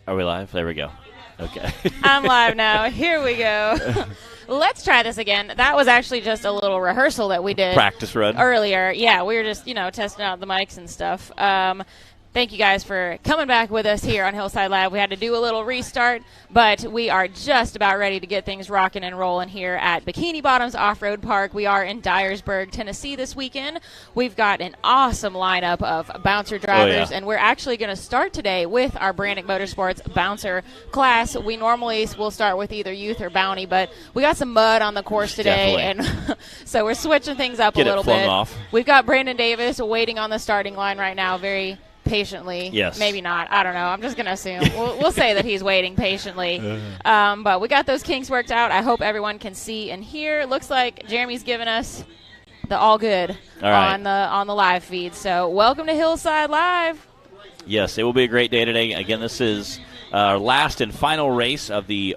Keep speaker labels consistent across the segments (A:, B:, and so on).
A: Are we live? There we go. Okay.
B: I'm live now. Here we go. Let's try this again. That was actually just a little rehearsal that we did.
A: Practice run.
B: Earlier. Yeah, we were just, testing out the mics and stuff. Thank you guys for coming back with us here on Hillside Live. We had to do a little restart, but we are just about ready to get things rocking and rolling here at Bikini Bottoms Off-Road Park. We are in Dyersburg, Tennessee this weekend. We've got an awesome lineup of bouncer drivers, and we're actually going to start today with our Brannick Motorsports bouncer class. We normally will start with either youth or bounty, but we got some mud on the course today, and so we're switching things up a little bit.
A: Off.
B: We've got Brandon Davis waiting on the starting line right now, very patiently.
A: Yes.
B: Maybe not. I don't know. I'm just going to assume. We'll say that he's waiting patiently. But we got those kinks worked out. I hope everyone can see and hear. Looks like Jeremy's giving us the all good on the live feed. So welcome to Hillside Live.
A: Yes, it will be a great day today. Again, this is our last and final race of the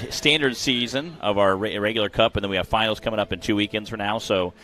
A: standard season of our regular cup, and then we have finals coming up in 2 weekends from now. So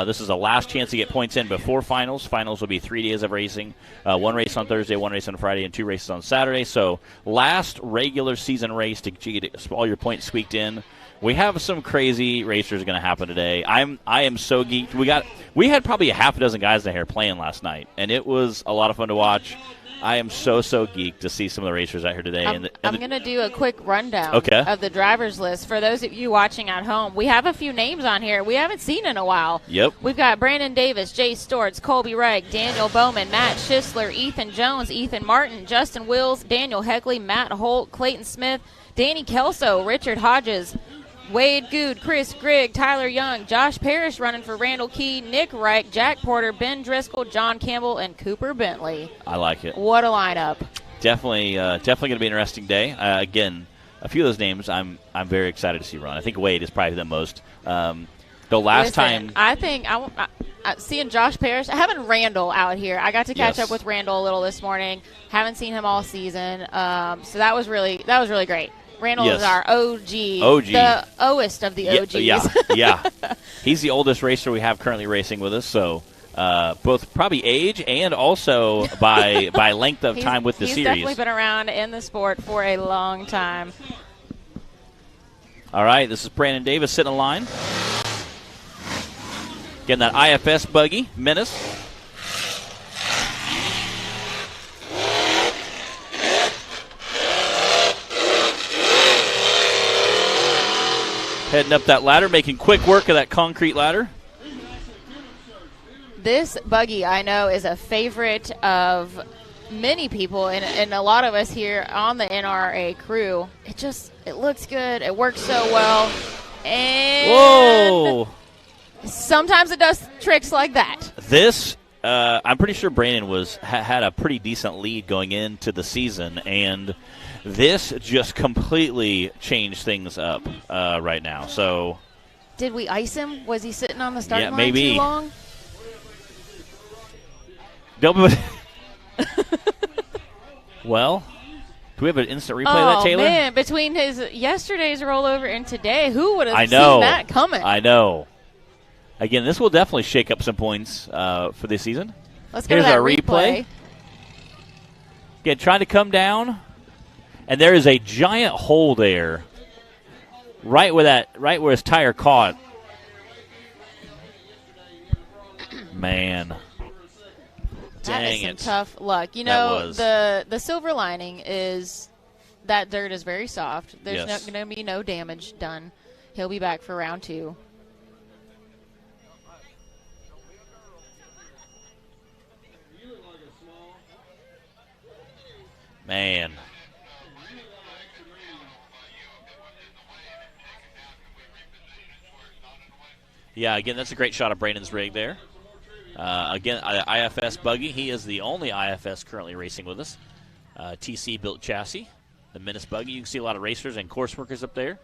A: this is a last chance to get points in before finals. Finals will be 3 days of racing, one race on Thursday, one race on Friday, and 2 races on Saturday. So last regular season race to get all your points squeaked in. We have some crazy racers going to happen today. I am so geeked. We had probably a half a dozen guys in here playing last night, and it was a lot of fun to watch. I am so geeked to see some of the racers out here today.
B: I'm going to do a quick rundown
A: of
B: the drivers list. For those of you watching at home, we have a few names on here we haven't seen in a while.
A: Yep.
B: We've got Brandon Davis, Jay Storts, Colby Reich, Daniel Bowman, Matt Schuessler, Ethan Jones, Ethan Martin, Justin Wills, Daniel Hoeckele, Matt Holt, Clayton Smith, Danny Kelso, Richard Hodges, Wade Good, Chris Grigg, Tyler Young, Josh Parrish running for Randall Key, Nick Reich, Jack Porter, Ben Driscoll, John Campbell, and Cooper Bentley.
A: I like it.
B: What a lineup.
A: Definitely going to be an interesting day. Again, a few of those names I'm very excited to see run. I think Wade is probably the most. The last time.
B: I think seeing Josh Parrish, having Randall out here. I got to catch up with Randall a little this morning. Haven't seen him all season. So that was really great. Randall is our OG, the oldest of the OGs.
A: Yeah. He's the oldest racer we have currently racing with us, so both probably age and also by length of time with the series.
B: He's definitely been around in the sport for a long time.
A: All right, this is Brandon Davis sitting in line. Getting that IFS buggy, Menace. Heading up that ladder, making quick work of that concrete ladder. This
B: buggy, I know, is a favorite of many people and a lot of us here on the NRRA crew. It looks good. It works so well. And
A: whoa!
B: Sometimes it does tricks like that.
A: This, I'm pretty sure Brandon had a pretty decent lead going into the season, and this just completely changed things up right now. So,
B: did we ice him? Was he sitting on the starting line
A: maybe
B: too long?
A: Well, do we have an instant replay of that, Taylor?
B: Oh, man, between his yesterday's rollover and today, who would have seen that coming?
A: I know. Again, this will definitely shake up some points for this season.
B: Let's go to that replay.
A: Again, trying to come down. And there is a giant hole there, right where his tire caught. Man, dang
B: that is some tough luck. The silver lining is that dirt is very soft. There's going to be no damage done. He'll be back for round 2.
A: Man. Yeah, again, that's a great shot of Brandon's rig there. Again, IFS buggy. He is the only IFS currently racing with us. TC built chassis, the Menace buggy. You can see a lot of racers and course workers up there,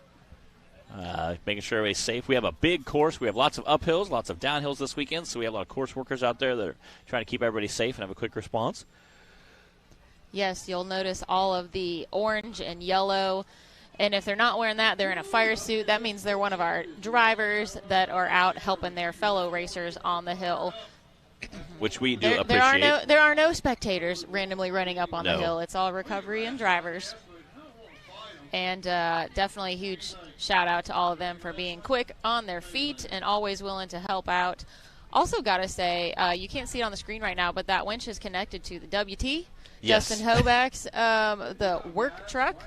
A: making sure everybody's safe. We have a big course. We have lots of uphills, lots of downhills this weekend, so we have a lot of course workers out there that are trying to keep everybody safe and have a quick response.
B: Yes, you'll notice all of the orange and yellow. And if they're not wearing that, they're in a fire suit. That means they're one of our drivers that are out helping their fellow racers on the hill.
A: which we do appreciate.
B: There are no spectators randomly running up on
A: No.
B: the hill. It's all recovery and drivers. And definitely a huge shout out to all of them for being quick on their feet and always willing to help out. Also got to say, you can't see it on the screen right now, but that winch is connected to the WT.
A: Yes.
B: Justin Hoback's the work truck.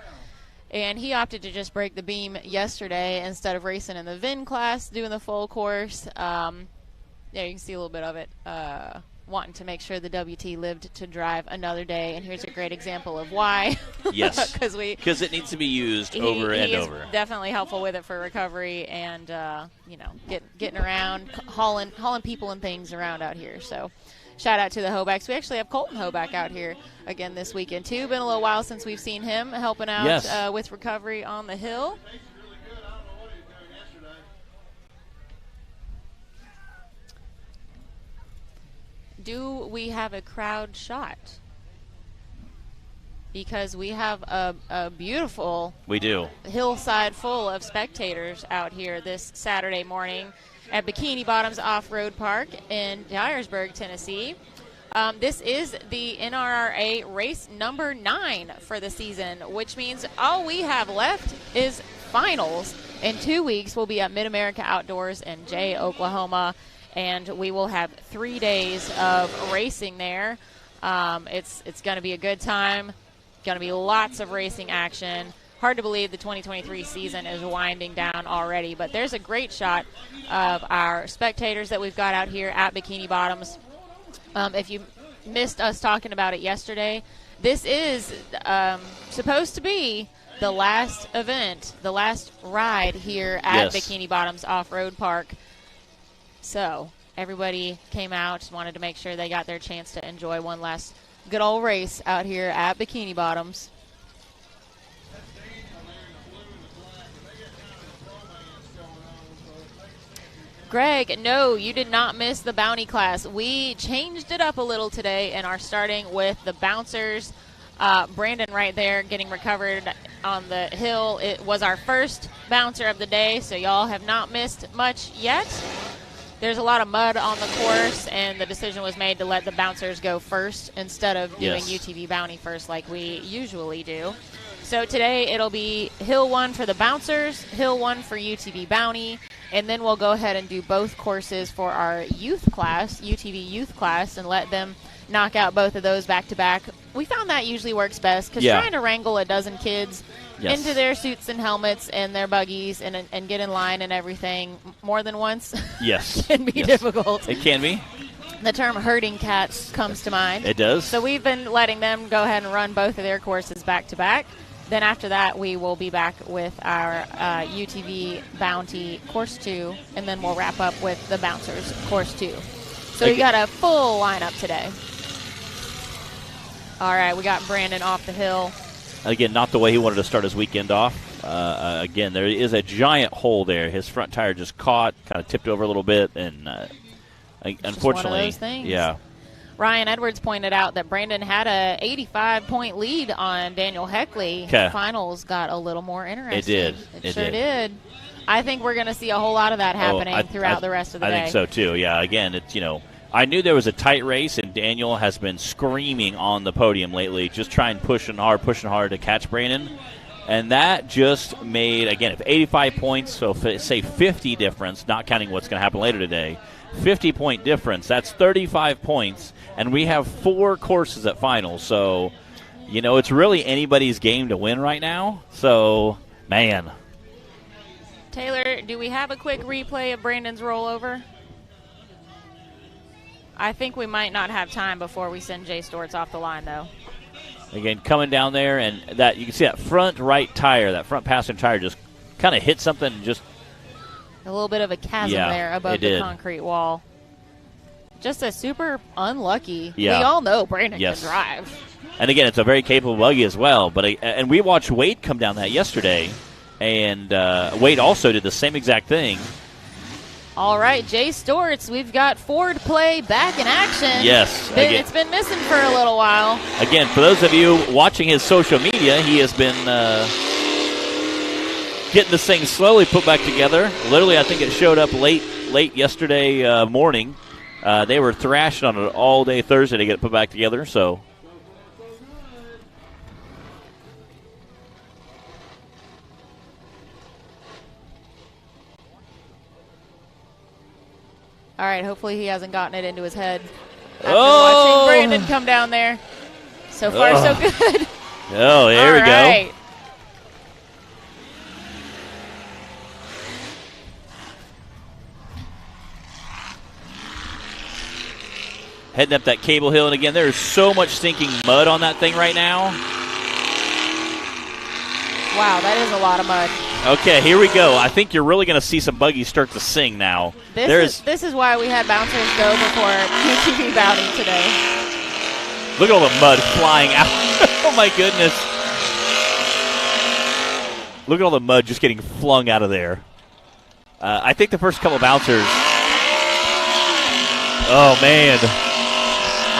B: And he opted to just break the beam yesterday instead of racing in the VIN class, doing the full course. Yeah, you can see a little bit of it. Wanting to make sure the WT lived to drive another day, and here's a great example of why.
A: Yes,
B: because
A: it needs to be used over and over.
B: Definitely helpful with it for recovery and getting around, hauling people and things around out here. So, shout out to the Hoebacks. We actually have Colton Hoeback out here again this weekend too. Been a little while since we've seen him helping out with recovery on the hill. Do we have a crowd shot? Because we have a beautiful hillside full of spectators out here this Saturday morning at Bikini Bottoms Off-Road Park in Dyersburg, Tennessee. This is the NRRA race number 9 for the season, which means all we have left is finals. In 2 weeks, we'll be at Mid-America Outdoors in Jay, Oklahoma. And we will have 3 days of racing there. It's going to be a good time. Going to be lots of racing action. Hard to believe the 2023 season is winding down already, but there's a great shot of our spectators that we've got out here at Bikini Bottoms. If you missed us talking about it yesterday, this is supposed to be the last event, the last ride here at Bikini Bottoms Off-Road Park. So everybody came out, wanted to make sure they got their chance to enjoy one last good old race out here at Bikini Bottoms. Greg, no, you did not miss the bounty class. We changed it up a little today and are starting with the bouncers. Brandon right there getting recovered on the hill. It was our first bouncer of the day, so y'all have not missed much yet. There's a lot of mud on the course, and the decision was made to let the bouncers go first instead of doing UTV Bounty first like we usually do. So today it'll be Hill 1 for the bouncers, Hill 1 for UTV Bounty, and then we'll go ahead and do both courses for our youth class, UTV youth class, and let them knock out both of those back to back. We found that usually works best because trying to wrangle a dozen kids into their suits and helmets and their buggies and get in line and everything more than once can be difficult.
A: It can be.
B: The term herding cats comes to mind.
A: It does.
B: So we've been letting them go ahead and run both of their courses back to back. Then after that, we will be back with our UTV Bounty Course 2, and then we'll wrap up with the Bouncers Course 2. So we got a full lineup today. All right, we got Brandon off the hill.
A: Again, not the way he wanted to start his weekend off. Again, there is a giant hole there. His front tire just caught, kind of tipped over a little bit, and unfortunately,
B: one of those things.
A: Yeah.
B: Ryan Edwards pointed out that Brandon had a 85-point lead on Daniel Hoeckele. Finals got a little more interesting. It sure did. I think we're going to see a whole lot of that happening throughout the rest of the day.
A: I think so too. Yeah. Again, it's I knew there was a tight race, and Daniel has been screaming on the podium lately, just pushing hard to catch Brandon. And that just made, again, if 85 points, so say 50 difference, not counting what's going to happen later today, 50-point difference, that's 35 points, and we have 4 courses at finals. So, it's really anybody's game to win right now. So, man.
B: Taylor, do we have a quick replay of Brandon's rollover? I think we might not have time before we send Jay Storts off the line, though.
A: Again, coming down there, and that you can see that front right tire, that front passenger tire just kind of hit something and just
B: a little bit of a chasm there above the concrete wall. Just a super unlucky. Yeah. We all know Brandon can drive.
A: And again, it's a very capable buggy as well. And we watched Wade come down that yesterday, and Wade also did the same exact thing.
B: All right, Jay Storts, we've got Ford Play back in action.
A: Yes.
B: It's been missing for a little while.
A: Again, for those of you watching his social media, he has been getting this thing slowly put back together. Literally, I think it showed up late yesterday morning. They were thrashing on it all day Thursday to get it put back together. So.
B: All right, hopefully he hasn't gotten it into his head after watching Brandon come down there. So far, so good.
A: Oh, there we go. Heading up that cable hill, and again, there's so much stinking mud on that thing right now.
B: Wow, that is a lot of mud.
A: Okay, here we go. I think you're really going to see some buggies start to sing now.
B: This is why we had bouncers go before UTV Bounty today.
A: Look at all the mud flying out. Oh, my goodness. Look at all the mud just getting flung out of there. I think the first couple bouncers. Oh, man.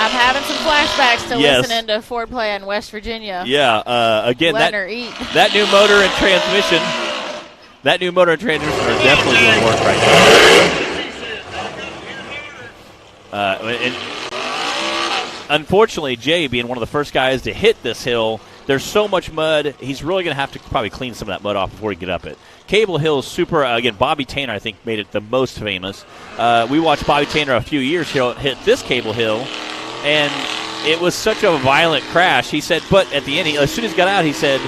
B: I'm having some flashbacks to listening to Ford play in West Virginia.
A: Yeah, again, that new motor and transmission. That new motor and transmission are definitely doing work right now. And unfortunately, Jay being one of the first guys to hit this hill, there's so much mud, he's really going to have to probably clean some of that mud off before he get up it. Cable Hill is super, again, Bobby Tanner, I think, made it the most famous. We watched Bobby Tanner a few years ago hit this Cable Hill, and it was such a violent crash. He said, but at the end, as soon as he got out, he said,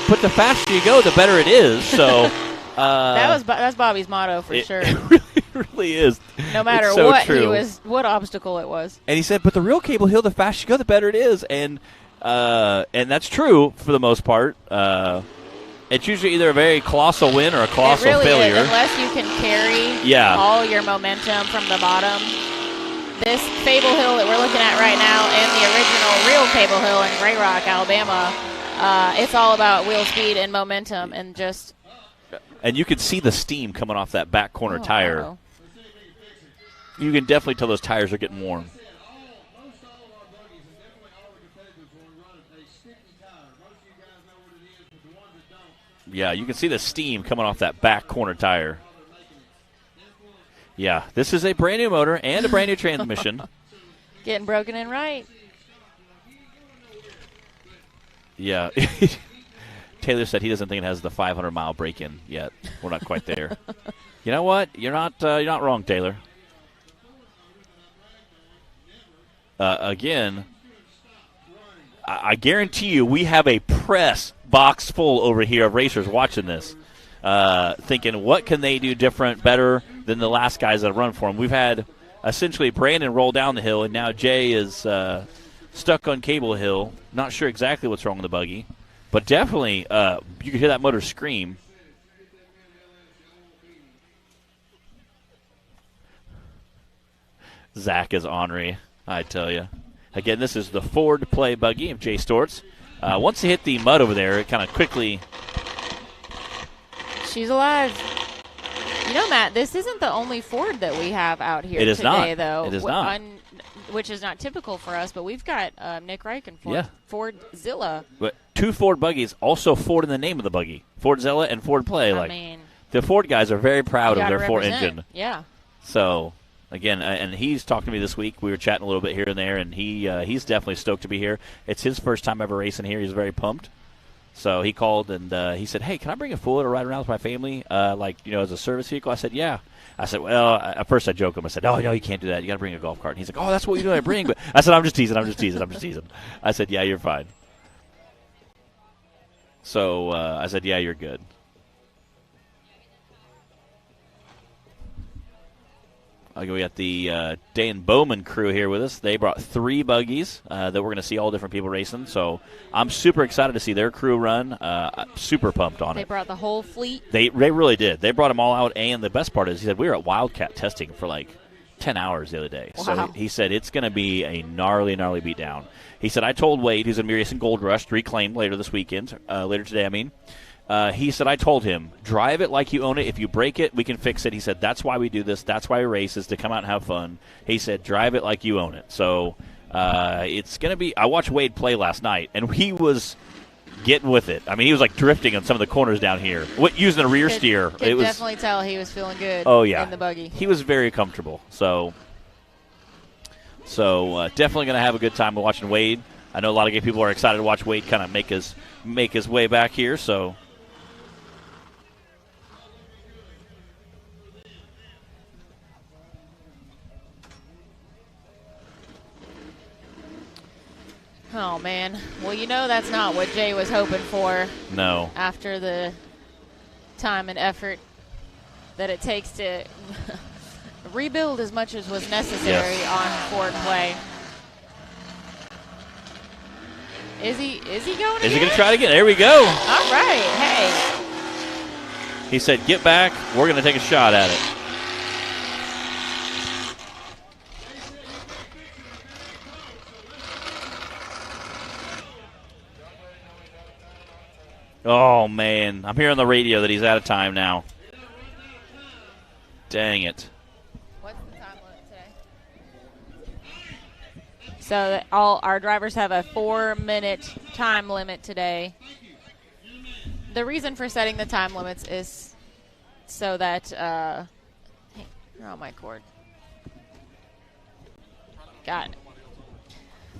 A: but the faster you go, the better it is. So
B: that's Bobby's motto for sure.
A: It really is.
B: No matter
A: so
B: what
A: true.
B: what obstacle it was.
A: And he said, but the real Cable Hill, the faster you go, the better it is. And that's true for the most part. It's usually either a very colossal win or a colossal failure.
B: Is, unless you can carry all your momentum from the bottom. This Fable Hill that we're looking at right now and the original real Cable Hill in Grey Rock, Alabama, it's all about wheel speed and momentum and just...
A: And you can see the steam coming off that back corner tire.
B: Wow.
A: You can definitely tell those tires are getting warm. Yeah, you can see the steam coming off that back corner tire. Yeah, this is a brand new motor and a brand new transmission.
B: Getting broken in right.
A: Yeah. Taylor said he doesn't think it has the 500-mile break-in yet. We're not quite there. You know what? You're not wrong, Taylor. Again, I guarantee you we have a press box full over here of racers watching this, thinking what can they do different, better than the last guys that have run for them. We've had essentially Brandon roll down the hill, and now Jay is stuck on Cable Hill. Not sure exactly what's wrong with the buggy, but definitely you can hear that motor scream. Zach is ornery, I tell you. Again, this is the Ford play buggy of Jay Storts. Once they hit the mud over there, it kind of quickly...
B: She's alive. You know, Matt, this isn't the only Ford that we have out here
A: today,
B: not. Though.
A: It is not.
B: Which is not typical for us, but we've got Nick Reich and Ford Zilla.
A: But two Ford buggies, also Ford in the name of the buggy. Ford Zilla and Ford Play.
B: I mean,
A: the Ford guys are very proud of their Ford engine.
B: Yeah.
A: So... Again, and he's talking to me this week. We were chatting a little bit here and there, and he's definitely stoked to be here. It's his first time ever racing here. He's very pumped. So he called, and he said, hey, can I bring a full to ride around with my family, as a service vehicle? I said, yeah. I said, well, at first I joked him. I said, oh, no, you can't do that. You got to bring a golf cart. And he's like, oh, that's what you do. I bring. But I said, I'm just teasing. I said, yeah, you're fine. So I said, yeah, you're good. We got the Dan Bowman crew here with us. They brought 3 buggies that we're going to see all different people racing. So I'm super excited to see their crew run. Super pumped on it.
B: They brought the whole fleet?
A: They really did. They brought them all out. And the best part is, he said, we were at Wildcat testing for like 10 hours the other day.
B: Wow.
A: So he said it's going to be a gnarly, gnarly beatdown. He said, I told Wade, who's going to be racing Gold Rush, reclaimed later today, I mean. He said, I told him, drive it like you own it. If you break it, we can fix it. He said, that's why we do this. That's why we race, is to come out and have fun. He said, drive it like you own it. So it's going to be – I watched Wade play last night, and he was getting with it. I mean, he was like drifting on some of the corners down here, using the rear steer.
B: Could definitely tell he was feeling good
A: in
B: the buggy.
A: He was very comfortable. So So definitely going to have a good time watching Wade. I know a lot of people are excited to watch Wade kind of make his way back here. So.
B: Oh, man. Well, you know that's not what Jay was hoping for.
A: No.
B: After the time and effort that it takes to rebuild as much as was necessary on Ford Clay. Is he going again?
A: Is he going to try it again? There we go.
B: All right. Hey.
A: He said, get back. We're going to take a shot at it. Oh, man. I'm hearing on the radio that he's out of time now. Dang it.
B: What's the time limit today? So all our drivers have a 4-minute time limit today. The reason for setting the time limits is so that hey, you're on my cord. Got it.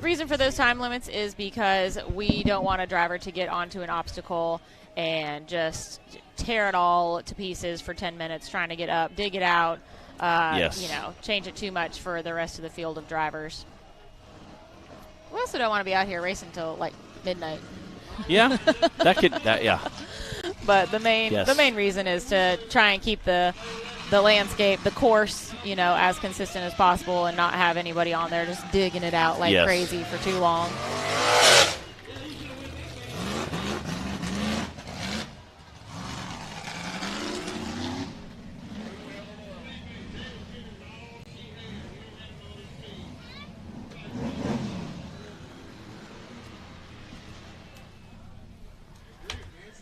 B: Reason for those time limits is because we don't want a driver to get onto an obstacle and just tear it all to pieces for 10 minutes trying to get up, dig it out, change it too much for the rest of the field of drivers. We also don't want to be out here racing until like midnight.
A: Yeah, yeah.
B: But the main reason is to try and keep the landscape, the course, as consistent as possible and not have anybody on there just digging it out like crazy for too long.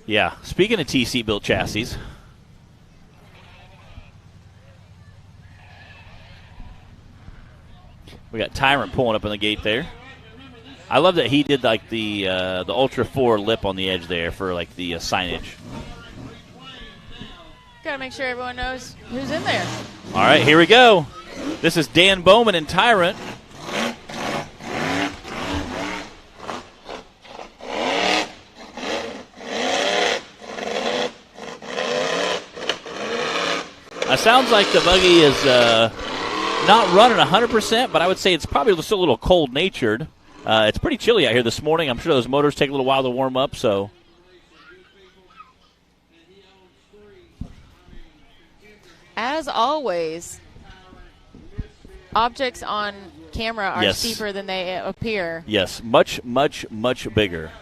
A: Yeah, speaking of TC built chassis, we got Tyrant pulling up on the gate there. I love that he did like the Ultra 4 lip on the edge there for like the signage.
B: Gotta make sure everyone knows who's in there.
A: All right, here we go. This is Dan Bowman and Tyrant. Sounds like the buggy is not running 100%, but I would say it's probably still a little cold-natured. It's pretty chilly out here this morning. I'm sure those motors take a little while to warm up, so.
B: As always, objects on camera are steeper than they appear.
A: Yes, much, much, much bigger.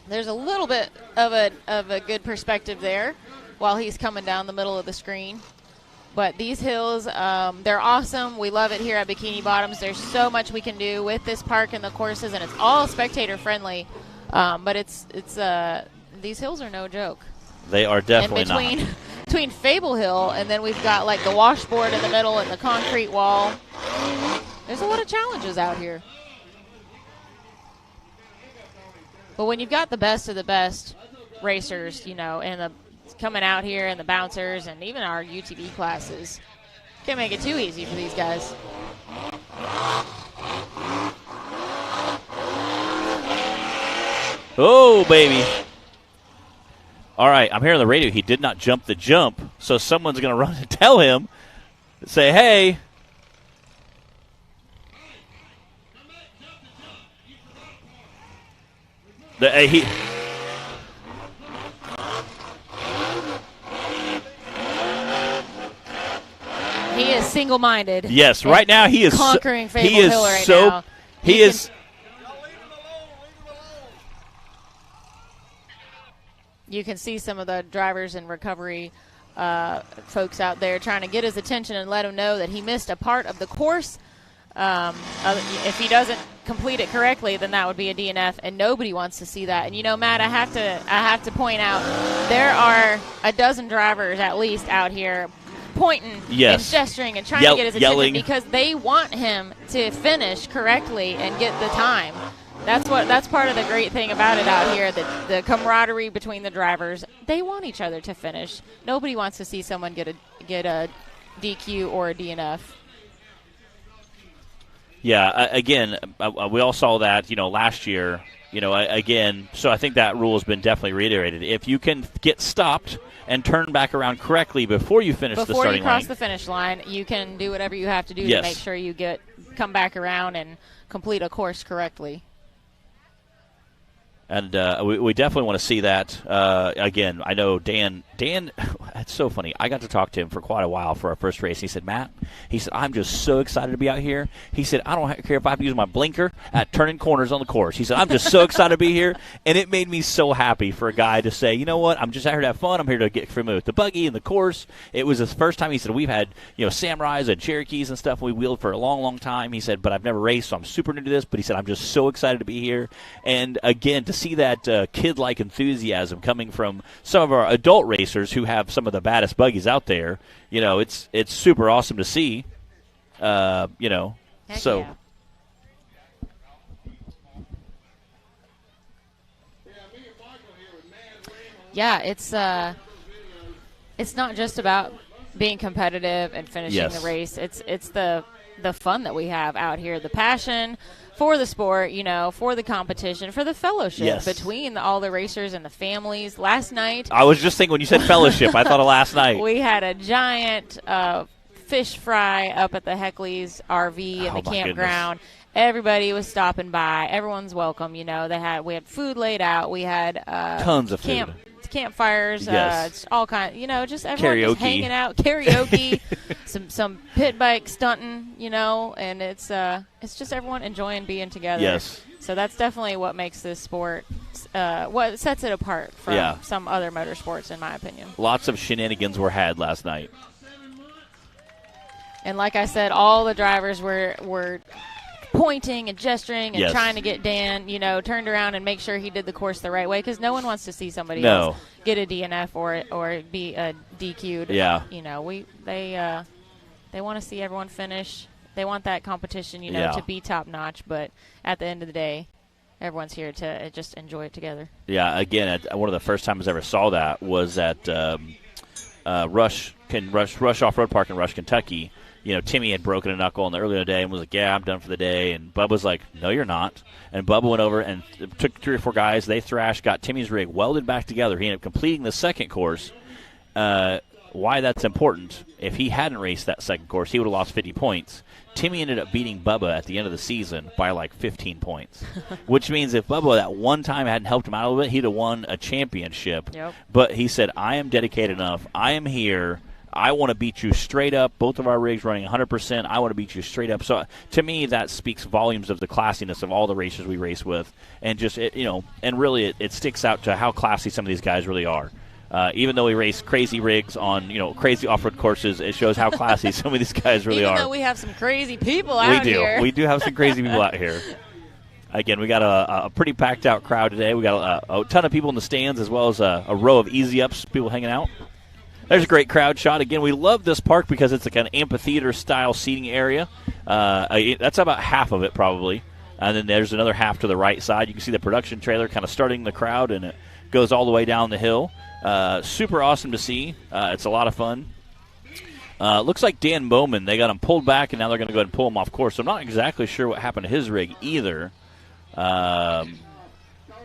B: There's a little bit of a good perspective there while he's coming down the middle of the screen. But these hills, they're awesome. We love it here at Bikini Bottoms. There's so much we can do with this park and the courses, and it's all spectator friendly. But these hills are no joke.
A: They are definitely
B: not. Between Fable Hill and then we've got like the washboard in the middle and the concrete wall. There's a lot of challenges out here. But when you've got the best of the best racers, and the coming out here and the bouncers and even our UTV classes, can't make it too easy for these guys.
A: Oh, baby. All right, I'm hearing on the radio he did not jump the jump, so someone's going to run and tell him, say, hey.
B: He is single-minded.
A: Yes, right now he is
B: conquering Fable Hill right now.
A: He is.
B: You can see some of the drivers and recovery folks out there trying to get his attention and let him know that he missed a part of the course. If he doesn't complete it correctly, then that would be a DNF, and nobody wants to see that. And Matt, I have to point out there are a dozen drivers at least out here pointing and gesturing and trying to get his attention because they want him to finish correctly and get the time. That's part of the great thing about it out here, the camaraderie between the drivers. They want each other to finish. Nobody wants to see someone get a DQ or a DNF.
A: Yeah, again, we all saw that, last year, again, so I think that rule has been definitely reiterated. If you can get stopped and turn back around correctly before you finish the starting line.
B: Before you cross the finish line, you can do whatever you have to do to make sure you come back around and complete a course correctly.
A: And we definitely want to see that. Again, I know Dan, it's so funny. I got to talk to him for quite a while for our first race. He said, Matt, I'm just so excited to be out here. He said, I don't care if I have to use my blinker at turning corners on the course. He said, I'm just so excited to be here. And it made me so happy for a guy to say, you know what, I'm just out here to have fun. I'm here to get familiar with the buggy and the course. It was his first time. He said, we've had, Samurais and Cherokees and stuff. We wheeled for a long, long time. He said, but I've never raced, so I'm super new to this. But he said, I'm just so excited to be here. And, again, to see that kid-like enthusiasm coming from some of our adult racers who have some of the baddest buggies out there, it's super awesome to see.
B: Heck
A: so.
B: Yeah. Yeah, it's not just about being competitive and finishing the race. It's the fun that we have out here, the passion for the sport, for the competition, for the fellowship between all the racers and the families. Last night,
A: I was just thinking when you said fellowship, I thought of last night.
B: We had a giant fish fry up at the Hoeckele's RV in the campground. Everybody was stopping by. Everyone's welcome. We had food laid out. We had
A: tons of food.
B: Campfires, it's all kind of, just everyone
A: karaoke.
B: Just hanging out, karaoke, some pit bike stunting, and it's just everyone enjoying being together.
A: Yes.
B: So that's definitely what makes this sport, what sets it apart from some other motorsports, in my opinion.
A: Lots of shenanigans were had last night.
B: And like I said, all the drivers were pointing and gesturing and trying to get Dan, turned around and make sure he did the course the right way, because no one wants to see somebody else get a DNF or be DQ'd.
A: Yeah.
B: They want to see everyone finish. They want that competition, to be top notch. But at the end of the day, everyone's here to just enjoy it together.
A: Yeah. Again, one of the first times I ever saw that was at Rush Off-Road Park in Rush, Kentucky. Timmy had broken a knuckle in the earlier day and was like, yeah, I'm done for the day. And Bubba was like, no, you're not. And Bubba went over and took 3 or 4 guys. They thrashed, got Timmy's rig welded back together. He ended up completing the second course. Why that's important, if he hadn't raced that second course, he would have lost 50 points. Timmy ended up beating Bubba at the end of the season by like 15 points, which means if Bubba that one time hadn't helped him out a little bit, he'd have won a championship.
B: Yep.
A: But he said, I am dedicated enough. I am here. I want to beat you straight up. Both of our rigs running 100%. I want to beat you straight up. So to me, that speaks volumes of the classiness of all the racers we race with, and just and really it sticks out to how classy some of these guys really are. Even though we race crazy rigs on crazy off-road courses, it shows how classy some of these guys really are.
B: Even though we have some crazy people out here.
A: We do have some crazy people out here. Again, we got a pretty packed out crowd today. We got a ton of people in the stands, as well as a row of easy-ups, people hanging out. There's a great crowd shot. Again, we love this park because it's like an amphitheater-style seating area. That's about half of it, probably. And then there's another half to the right side. You can see the production trailer kind of starting the crowd, and it goes all the way down the hill. Super awesome to see. It's a lot of fun. Looks like Dan Bowman, they got him pulled back, and now they're going to go ahead and pull him off course. So I'm not exactly sure what happened to his rig either.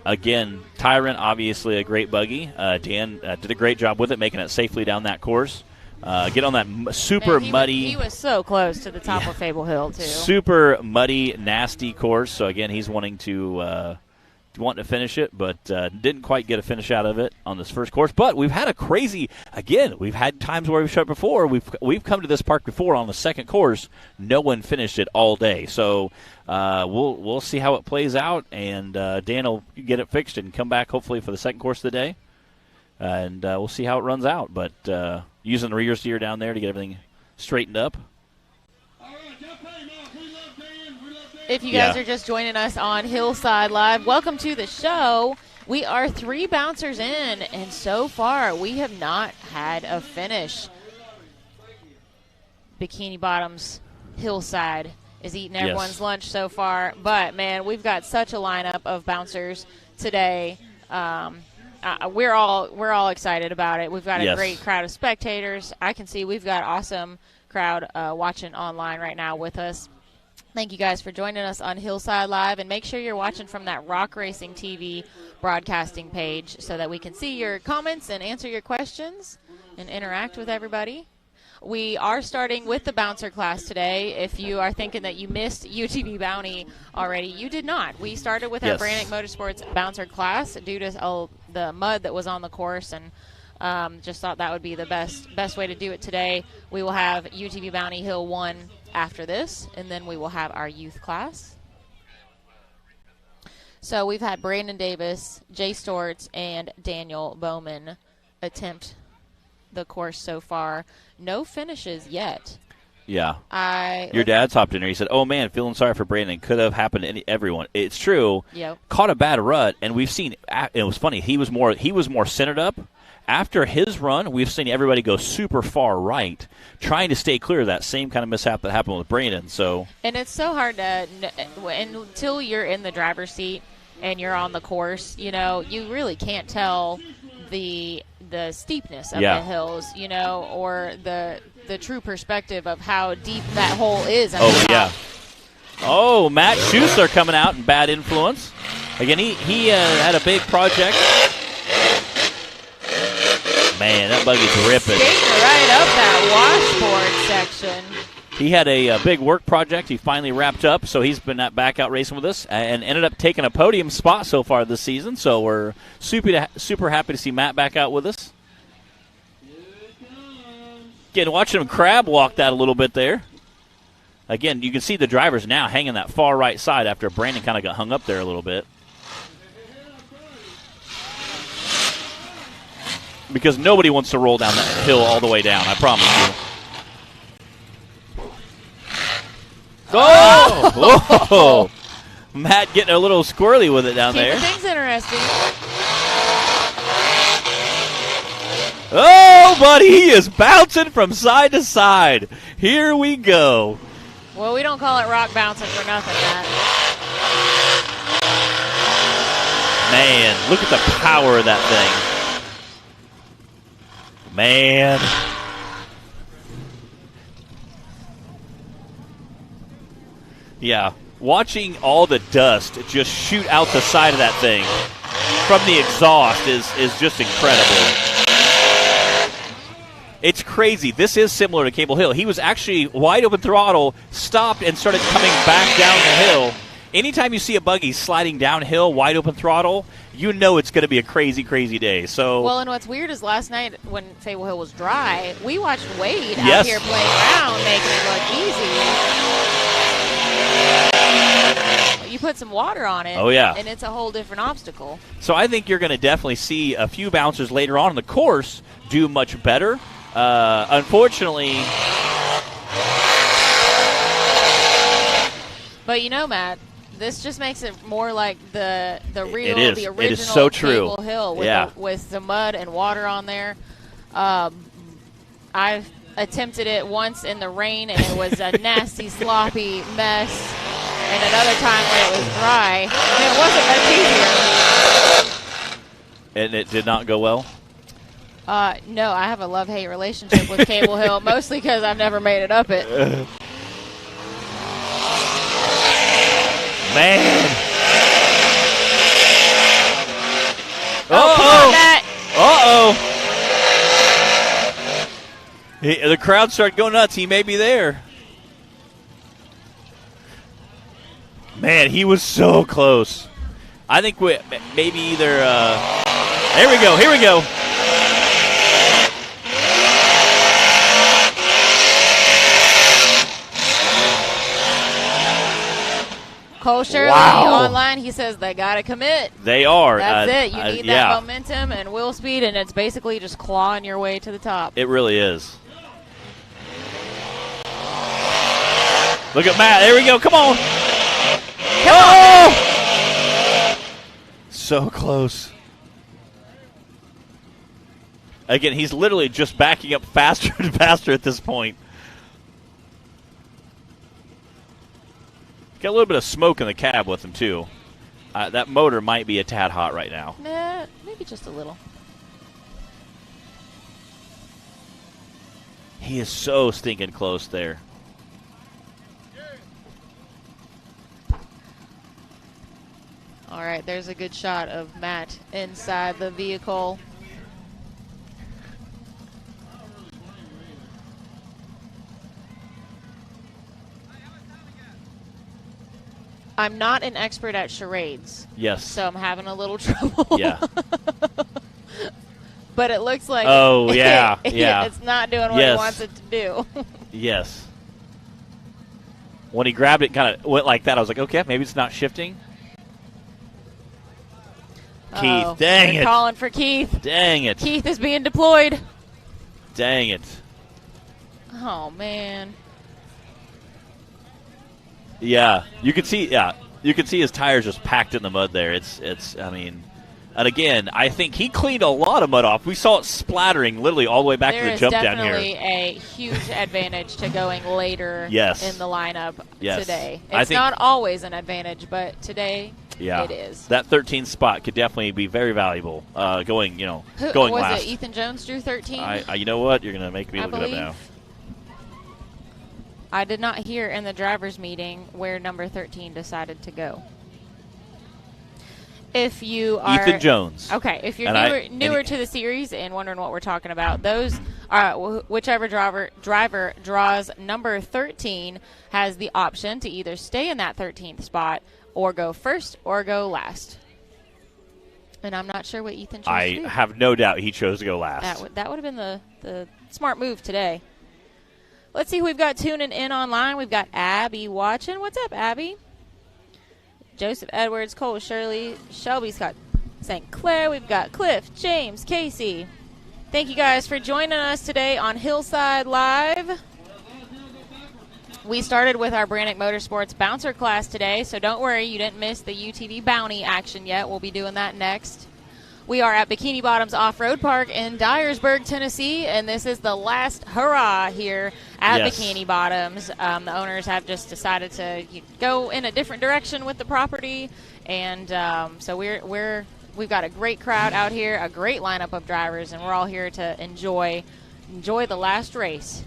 A: Again, Tyrant, obviously a great buggy. Dan did a great job with it, making it safely down that course. Get on that super muddy.
B: He was so close to the top of Fable Hill, too.
A: Super muddy, nasty course. So, again, he's wanting to finish it, but didn't quite get a finish out of it on this first course. But we've had we've had times where we've shot before. We've come to this park before on the second course. No one finished it all day. So we'll see how it plays out, and Dan will get it fixed and come back hopefully for the second course of the day. And we'll see how it runs out. But using the rear steer down there to get everything straightened up.
B: If you guys are just joining us on Hillside Live, welcome to the show. We are 3 bouncers in, and so far we have not had a finish. Bikini Bottoms Hillside is eating everyone's lunch so far, but, man, we've got such a lineup of bouncers today. We're all excited about it. We've got a great crowd of spectators. I can see we've got awesome crowd watching online right now with us. Thank you guys for joining us on Hillside Live, and make sure you're watching from that Rock Racing TV broadcasting page so that we can see your comments and answer your questions and interact with everybody. We are starting with the bouncer class today. If you are thinking that you missed UTV Bounty already, you did not. We started with our Brannick Motorsports bouncer class due to the mud that was on the course, and just thought that would be the best way to do it today. We will have UTV Bounty Hill 1 after this, and then we will have our youth class. So we've had Brandon Davis, Jay Storts, and Daniel Bowman attempt the course so far. No finishes yet.
A: Yeah. Your dad's hopped in there. He said, "Oh man, feeling sorry for Brandon. Could have happened to everyone." It's true.
B: Yep.
A: Caught a bad rut, and we've seen. It was funny. He was more centered up. After his run, we've seen everybody go super far right, trying to stay clear of that same kind of mishap that happened with Brandon. So. And
B: it's so hard to until you're in the driver's seat and you're on the course. You really can't tell the steepness of the hills, or the true perspective of how deep that hole is.
A: Oh, Matt Schuessler coming out in bad influence. Again, he had a big project. Man, that buggy's ripping.
B: Skating right up that washboard section.
A: He had a big work project. He finally wrapped up, so he's been back out racing with us and ended up taking a podium spot so far this season. So we're super happy to see Matt back out with us. Again, watching him crab walk that a little bit there. Again, you can see the drivers now hanging that far right side after Brandon kind of got hung up there a little bit. Because nobody wants to roll down that hill all the way down, I promise you. Oh! Matt getting a little squirrely with it down there.
B: Things interesting.
A: Oh, buddy, he is bouncing from side to side. Here we go.
B: Well, we don't call it rock bouncing for nothing, Matt.
A: Man, look at the power of that thing. Man. Yeah, watching all the dust just shoot out the side of that thing from the exhaust is just incredible. It's crazy. This is similar to Cable Hill. He was actually wide open throttle, stopped, and started coming back down the hill. Anytime you see a buggy sliding downhill, wide open throttle, you know it's going to be a crazy, crazy day. So,
B: well, and what's weird is last night when Fable Hill was dry, we watched Wade out here playing around, making it look easy. You put some water on it, and it's a whole different obstacle.
A: So I think you're going to definitely see a few bouncers later on in the course do much better. Unfortunately...
B: But Matt, this just makes it more like the real, the original
A: it is so true.
B: Cable Hill with the mud and water on there. I've attempted it once in the rain, and it was a nasty, sloppy mess. And another time when it was dry, and it wasn't much easier.
A: And it did not go well?
B: No, I have a love-hate relationship with Cable Hill, mostly because I've never made it up it.
A: Man. The crowd started going nuts. He may be there. Man, he was so close. I think maybe either... Here we go.
B: Cole Shirley online, he says they got to commit.
A: They are.
B: That's it. You need that momentum and wheel speed, and it's basically just clawing your way to the top.
A: It really is. Look at Matt. There we go. Come on.
B: Come on.
A: So close. Again, he's literally just backing up faster and faster at this point. Got a little bit of smoke in the cab with him, too. That motor might be a tad hot right now.
B: Nah, maybe just a little.
A: He is so stinking close there.
B: All right, there's a good shot of Matt inside the vehicle. I'm not an expert at charades.
A: Yes.
B: So I'm having a little trouble.
A: Yeah.
B: But it looks like it's not doing what he wants it to do.
A: Yes. When he grabbed it, kind of went like that. I was like, okay, maybe it's not shifting. Keith, dang it.
B: Calling for Keith.
A: Dang it.
B: Keith is being deployed.
A: Dang it.
B: Oh, man.
A: Yeah, you could see his tires just packed in the mud there. I mean, and again, I think he cleaned a lot of mud off. We saw it splattering literally all the way back to the jump down here.
B: There is definitely a huge advantage to going later in the lineup today. It's not always an advantage, but today it is.
A: That 13th spot could definitely be very valuable going last.
B: Was it Ethan Jones drew 13?
A: You know what? You're going to make me look it up now.
B: I did not hear in the driver's meeting where number 13 decided to go. If you are
A: Ethan Jones.
B: Okay, if you're newer to the series and wondering what we're talking about, those are whichever driver draws number 13 has the option to either stay in that 13th spot or go first or go last. And I'm not sure what Ethan chose to do.
A: I have no doubt he chose to go last.
B: That would have been the smart move today. Let's see who we've got tuning in online. We've got Abby watching. What's up, Abby? Joseph Edwards, Cole Shirley, Shelby Scott St. Clair. We've got Cliff, James, Casey. Thank you guys for joining us today on Hillside Live. We started with our Brannick Motorsports bouncer class today, so don't worry, you didn't miss the UTV Bounty action yet. We'll be doing that next. We are at Bikini Bottoms Off-Road Park in Dyersburg, Tennessee, and this is the last hurrah here at Bikini Bottoms. The owners have just decided to go in a different direction with the property, and so we've got a great crowd out here, a great lineup of drivers, and we're all here to enjoy the last race.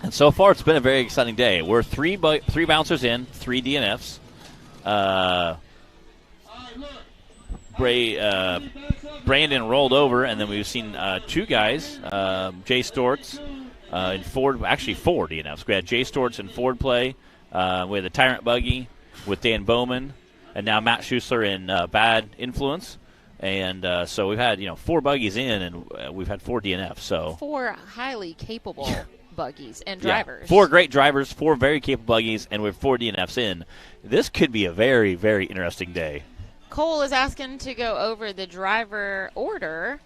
A: And so far, it's been a very exciting day. We're three bouncers in, 3 DNFs. Brandon rolled over, and then we've seen 2 guys, Jay Storts in Ford, actually 4 DNFs. We had Jay Storts in Ford play. We had the Tyrant Buggy with Dan Bowman, and now Matt Schuessler in Bad Influence. And so we've had 4 buggies in, and we've had 4 DNFs. So
B: 4 highly capable buggies and drivers.
A: Yeah, 4 great drivers, 4 very capable buggies, and with 4 DNFs in. This could be a very, very interesting day.
B: Cole is asking to go over the driver order.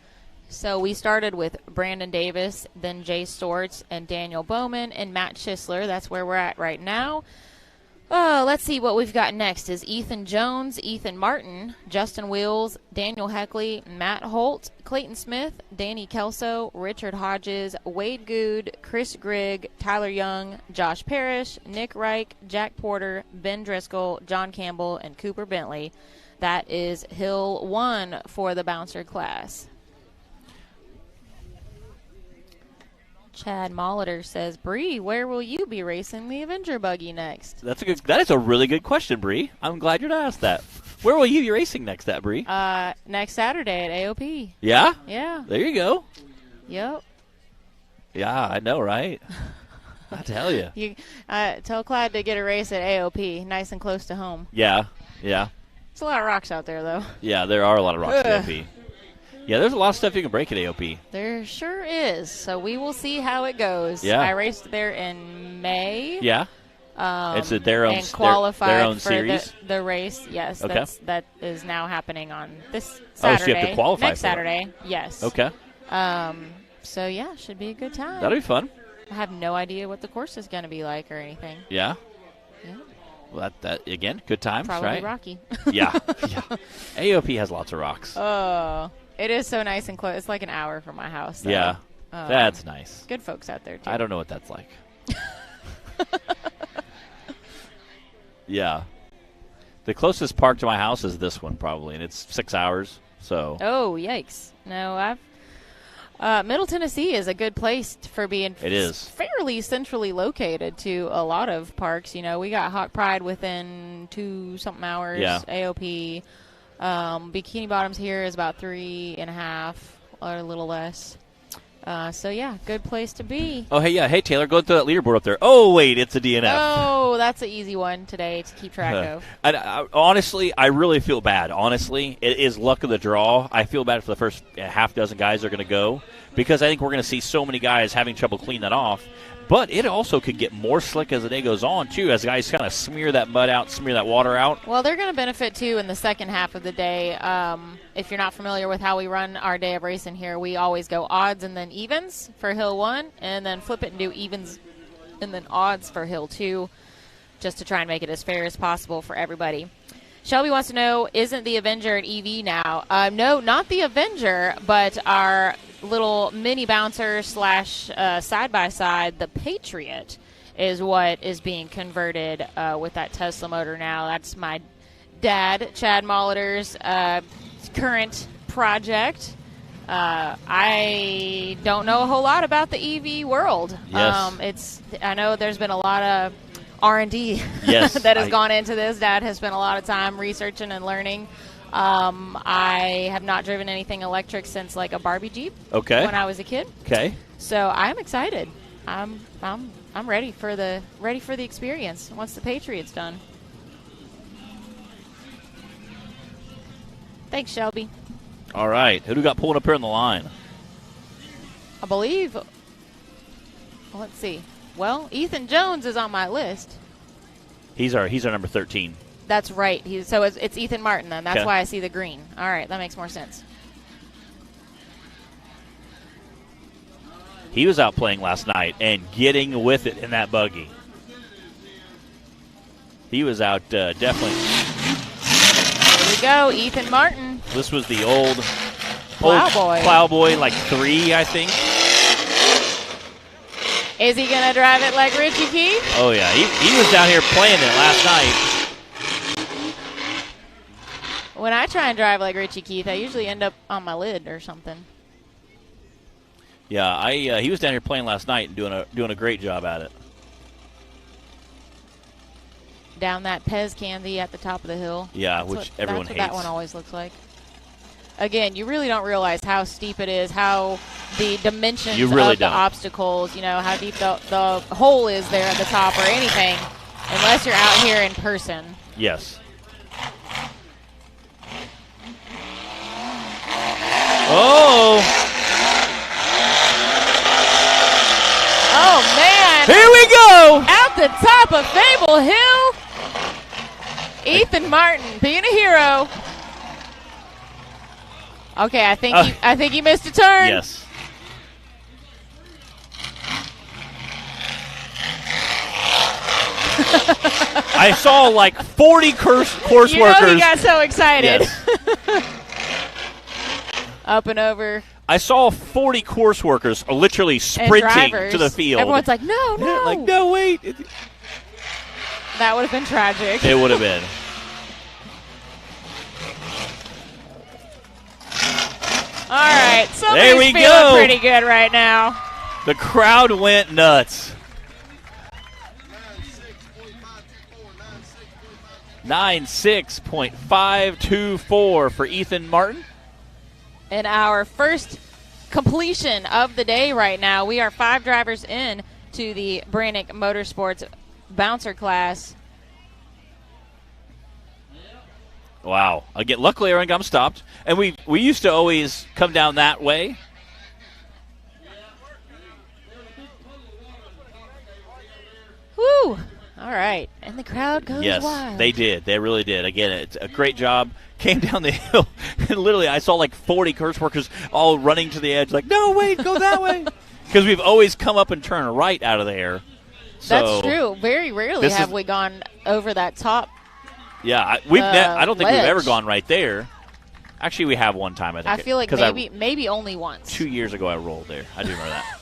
B: So we started with Brandon Davis, then Jay Storts, and Daniel Bowman, and Matt Schuessler. That's where we're at right now. Let's see what we've got next is Ethan Jones, Ethan Martin, Justin Wheels, Daniel Hoeckele, Matt Holt, Clayton Smith, Danny Kelso, Richard Hodges, Wade Good, Chris Grigg, Tyler Young, Josh Parrish, Nick Reich, Jack Porter, Ben Driscoll, John Campbell, and Cooper Bentley. That is Hill 1 for the bouncer class. Chad Molitor says, Bree, where will you be racing the Avenger buggy next?
A: That is a really good question, Bree. I'm glad you're asked that. Where will you be racing next, Bree?
B: Next Saturday at AOP.
A: Yeah?
B: Yeah.
A: There you go.
B: Yep.
A: Yeah, I know, right? I tell you.
B: Tell Clyde to get a race at AOP, nice and close to home.
A: Yeah.
B: It's a lot of rocks out there, though.
A: Yeah, there are a lot of rocks at AOP. Yeah, there's a lot of stuff you can break at AOP.
B: There sure is. So we will see how it goes.
A: Yeah.
B: I raced there in May.
A: Yeah. It's their own,
B: and qualified
A: their own
B: for
A: series.
B: The race. Yes,
A: okay.
B: That is now happening on this Saturday.
A: Oh, so you have to qualify
B: next
A: for
B: Saturday.
A: it.
B: Yes.
A: Okay.
B: So yeah, should be a good time.
A: That'll be fun.
B: I have no idea what the course is going to be like or anything.
A: Yeah.
B: Yeah.
A: Well, that again, good times,
B: Probably
A: right?
B: rocky.
A: Yeah. AOP has lots of rocks.
B: Oh, it is so nice and close. It's like an hour from my house. So,
A: yeah. That's nice.
B: Good folks out there, too.
A: I don't know what that's like. Yeah. The closest park to my house is this one, probably, and it's 6 hours. So.
B: Oh, yikes. No, Middle Tennessee is a good place for being fairly centrally located to a lot of parks. We got Hawk Pride within 2-something hours, AOP. Bikini Bottoms here is about 3.5 or a little less. So, yeah, good place to be.
A: Oh, hey, yeah. Hey, Taylor, go through that leaderboard up there. Oh, wait, it's a DNF.
B: Oh, that's an easy one today to keep track of.
A: Honestly, I really feel bad. Honestly, it is luck of the draw. I feel bad for the first half dozen guys that are going to go because I think we're going to see so many guys having trouble cleaning that off. But it also could get more slick as the day goes on, too, as guys kind of smear that mud out, smear that water out.
B: Well, they're going to benefit, too, in the second half of the day. If you're not familiar with how we run our day of racing here, we always go odds and then evens for Hill 1, and then flip it and do evens and then odds for Hill 2, just to try and make it as fair as possible for everybody. Shelby wants to know, isn't the Avenger an EV now? No, not the Avenger, but our little mini bouncer / side-by-side, the Patriot, is what is being converted with that Tesla motor now. That's my dad, Chad Molitor's current project. I don't know a whole lot about the EV world.
A: Yes.
B: I know there's been a lot of R&D
A: yes,
B: that has gone into this. Dad has spent a lot of time researching and learning. I have not driven anything electric since like a Barbie Jeep.
A: Okay.
B: When I was a kid.
A: Okay.
B: So I'm excited. I'm ready for the experience once the Patriot's done. Thanks, Shelby.
A: All right. Who do we got pulling up here on the line?
B: I believe. Let's see. Well, Ethan Jones is on my list.
A: He's our number 13.
B: That's right. So it's Ethan Martin then. That's
A: okay.
B: why I see the green. All right, that makes more sense.
A: He was out playing last night and getting with it in that buggy. He was out definitely.
B: There we go, Ethan Martin.
A: This was the old
B: Plowboy,
A: like 3, I think.
B: Is he going to drive it like Richie Keith?
A: Oh, yeah. He was down here playing it last night.
B: When I try and drive like Richie Keith, I usually end up on my lid or something.
A: Yeah, he was down here playing last night and doing a great job at it.
B: Down that Pez candy at the top of the hill.
A: Yeah, everyone hates.
B: That's what that one always looks like. Again, you really don't realize how steep it is, how the dimensions of the obstacles, how deep the hole is there at the top or anything, unless you're out here in person.
A: Yes. Oh!
B: Oh, man!
A: Here we go!
B: Out the top of Fable Hill, Ethan Martin being a hero. Okay, I think he missed a turn.
A: Yes. I saw like 40 course workers.
B: He got so excited. Yes. Up and over.
A: I saw 40 course workers literally sprinting to the field.
B: Everyone's like, no.
A: Like, no, wait.
B: That would have been tragic.
A: It would have been.
B: All right, somebody's feeling pretty good right now.
A: The crowd went nuts. 9.6.524 for Ethan Martin.
B: And our first completion of the day right now. We are 5 drivers in to the Brannick Motorsports bouncer class.
A: Wow. Again, luckily our income stopped. And we used to always come down that way.
B: Woo! All right. And the crowd goes wild.
A: Yes, they did. They really did. Again, it's a great job. Came down the hill, and literally I saw like 40 course workers all running to the edge like, no, wait, go that way. Because we've always come up and turn right out of there. So
B: that's true. Very rarely have we gone over that top.
A: Yeah, I don't think we've ever gone right there. Actually, we have one time, I think.
B: I feel like maybe only once.
A: 2 years ago I rolled there. I do remember that.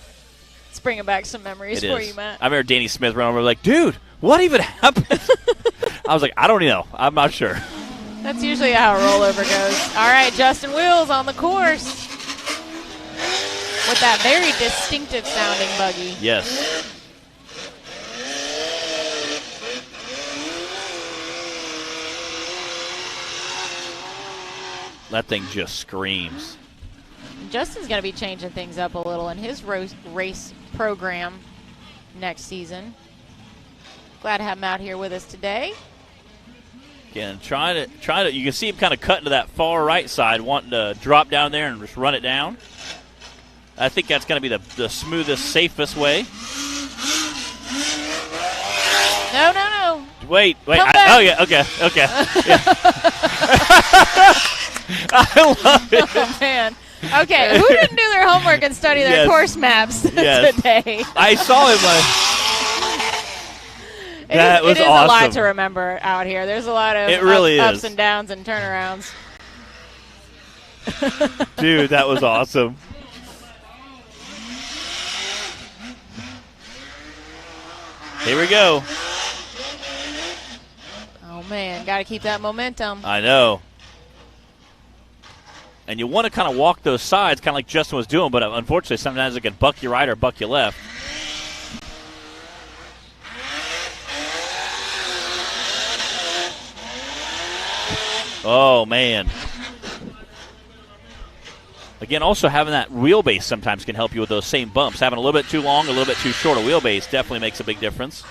B: It's bringing back some memories for you, Matt.
A: I remember Danny Smith Run over like, dude, what even happened? I was like, I don't know. I'm not sure.
B: That's usually how a rollover goes. All right, Justin Wills on the course with that very distinctive sounding buggy.
A: Yes. That thing just screams.
B: Justin's going to be changing things up a little in his race program next season. Glad to have him out here with us today.
A: Again, try to. You can see him kind of cutting to that far right side, wanting to drop down there and just run it down. I think that's going to be the smoothest, safest way.
B: No.
A: Wait.
B: Oh,
A: yeah, okay. Yeah. I love it.
B: Oh, man. Okay, who didn't do their homework and study their course maps today?
A: I saw him.
B: It is
A: awesome.
B: a lot to remember out here. There's a lot of ups and downs and turnarounds.
A: Dude, that was awesome. Here we go.
B: Oh, man, got to keep that momentum.
A: I know. And you want to kind of walk those sides, kind of like Justin was doing, but unfortunately sometimes it can buck you right or buck you left. Oh, man. Again, also having that wheelbase sometimes can help you with those same bumps. Having a little bit too long, a little bit too short a wheelbase definitely makes a big difference.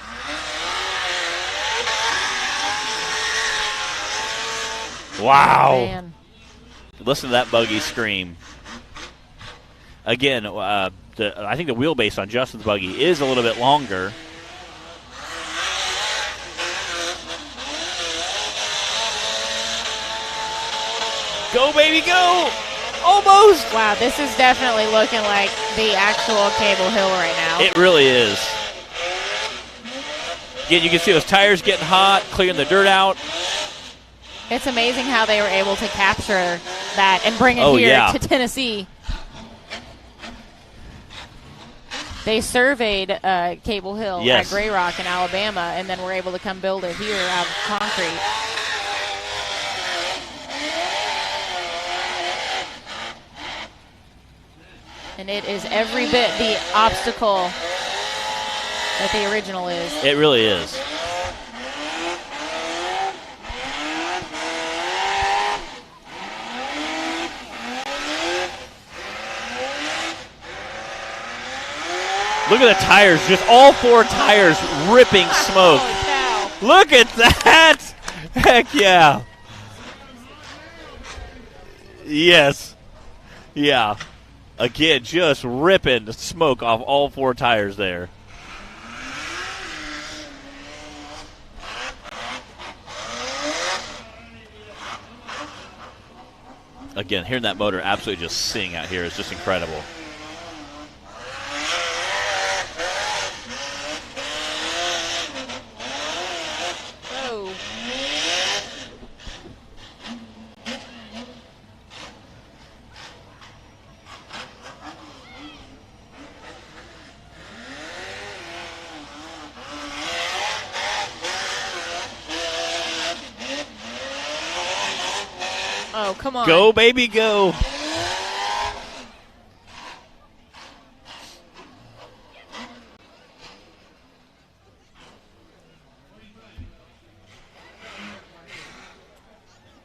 A: Wow.
B: Oh, man.
A: Listen to that buggy scream. Again, I think the wheelbase on Justin's buggy is a little bit longer. Go, baby, go! Almost!
B: Wow, this is definitely looking like the actual Cable Hill right now.
A: It really is. Again, you can see those tires getting hot, clearing the dirt out.
B: It's amazing how they were able to capture that and bring it here to Tennessee. They surveyed Cable Hill at Grey Rock in Alabama, and then were able to come build it here out of concrete. And it is every bit the obstacle that the original is.
A: It really is. Look at the tires, just all four tires ripping smoke. Look at that. Heck yeah. Yes. Yeah. Again, just ripping smoke off all four tires there. Again, hearing that motor absolutely just sing out here is just incredible.
B: Oh, come on.
A: Go, baby, go.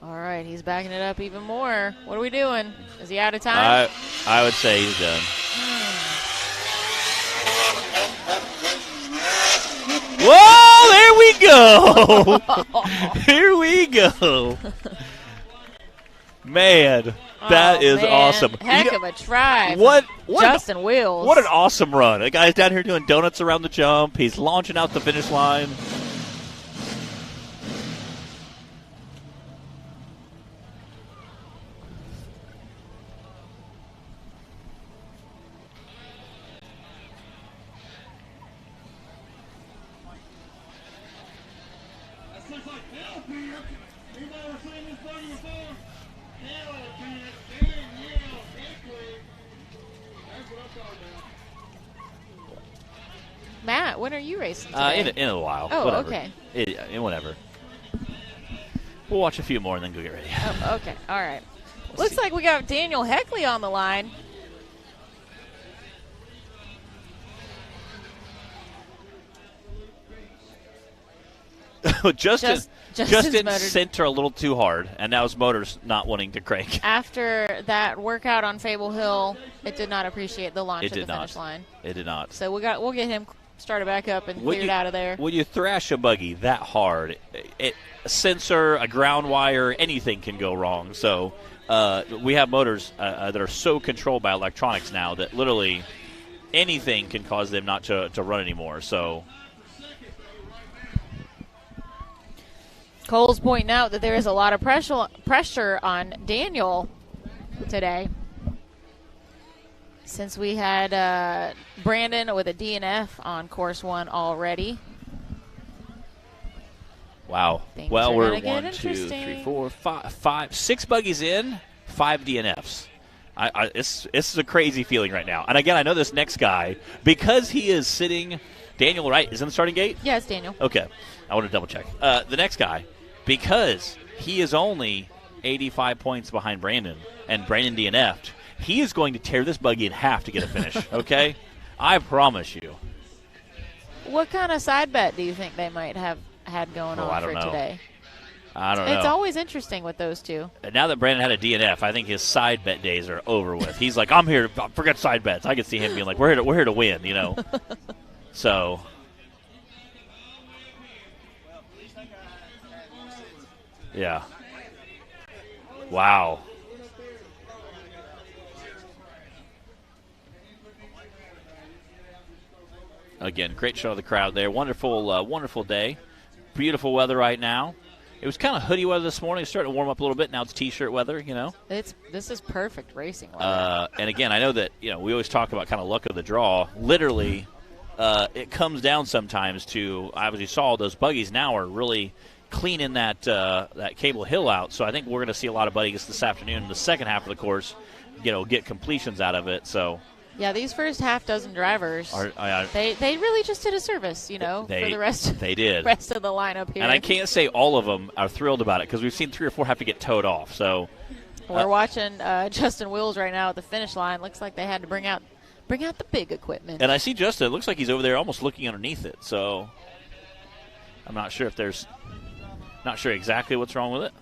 B: All right, he's backing it up even more. What are we doing? Is he out of time?
A: I would say he's done. Whoa, there we go. Here we go. Man, that is awesome.
B: Heck of a try.
A: What
B: Justin Wheels.
A: What an awesome run. The guy's down here doing donuts around the jump. He's launching out the finish line.
B: Matt, when are you racing today?
A: In a while.
B: Oh,
A: whatever.
B: okay.
A: Whatever. We'll watch a few more and then go get ready.
B: Oh, okay. All right. Looks like we got Daniel Hoeckele on the line.
A: Justin sent her a little too hard, and now his motor's not wanting to crank.
B: After that workout on Fable Hill, it did not appreciate the launch at the finish line.
A: It did not.
B: So we'll get him started back up and cleared out of there.
A: When you thrash a buggy that hard, a sensor, a ground wire, anything can go wrong. So we have motors that are so controlled by electronics now that literally anything can cause them not to run anymore. So
B: Cole's pointing out that there is a lot of pressure on Daniel today. Since we had Brandon with a DNF on course 1 already.
A: Wow. Well, we're 1, 2, 3, 4, 5, 6 buggies in, 5 DNFs. This is a crazy feeling right now. And again, I know this next guy, because he is sitting, Daniel, right, is in the starting gate?
B: Yeah, it's Daniel.
A: Okay. I want to double check. The next guy, because he is only 85 points behind Brandon, and Brandon DNF'd, he is going to tear this buggy in half to get a finish, okay? I promise you.
B: What kind of side bet do you think they might have had going on for today?
A: I don't know.
B: It's always interesting with those two.
A: And now that Brandon had a DNF, I think his side bet days are over with. He's like, I'm here to forget side bets. I can see him being like, we're here to win, you know. So yeah. Wow. Again, great show of the crowd there. Wonderful, wonderful day. Beautiful weather right now. It was kind of hoodie weather this morning. It's starting to warm up a little bit. Now it's T-shirt weather, you know.
B: This is perfect racing weather.
A: And again, I know that we always talk about kind of luck of the draw. Literally, it comes down sometimes to, as you saw, those buggies now are really cleaning that Cable Hill out. So I think we're going to see a lot of buggies this afternoon in the second half of the course, get completions out of it. So.
B: Yeah, these first half dozen drivers, they really just did a service, for the rest.
A: They did.
B: Rest of the lineup here.
A: And I can't say all of them are thrilled about it because we've seen 3 or 4 have to get towed off. So
B: we're watching Justin Wills right now at the finish line. Looks like they had to bring out the big equipment.
A: And I see Justin. It looks like he's over there almost looking underneath it. So I'm not sure exactly what's wrong with it.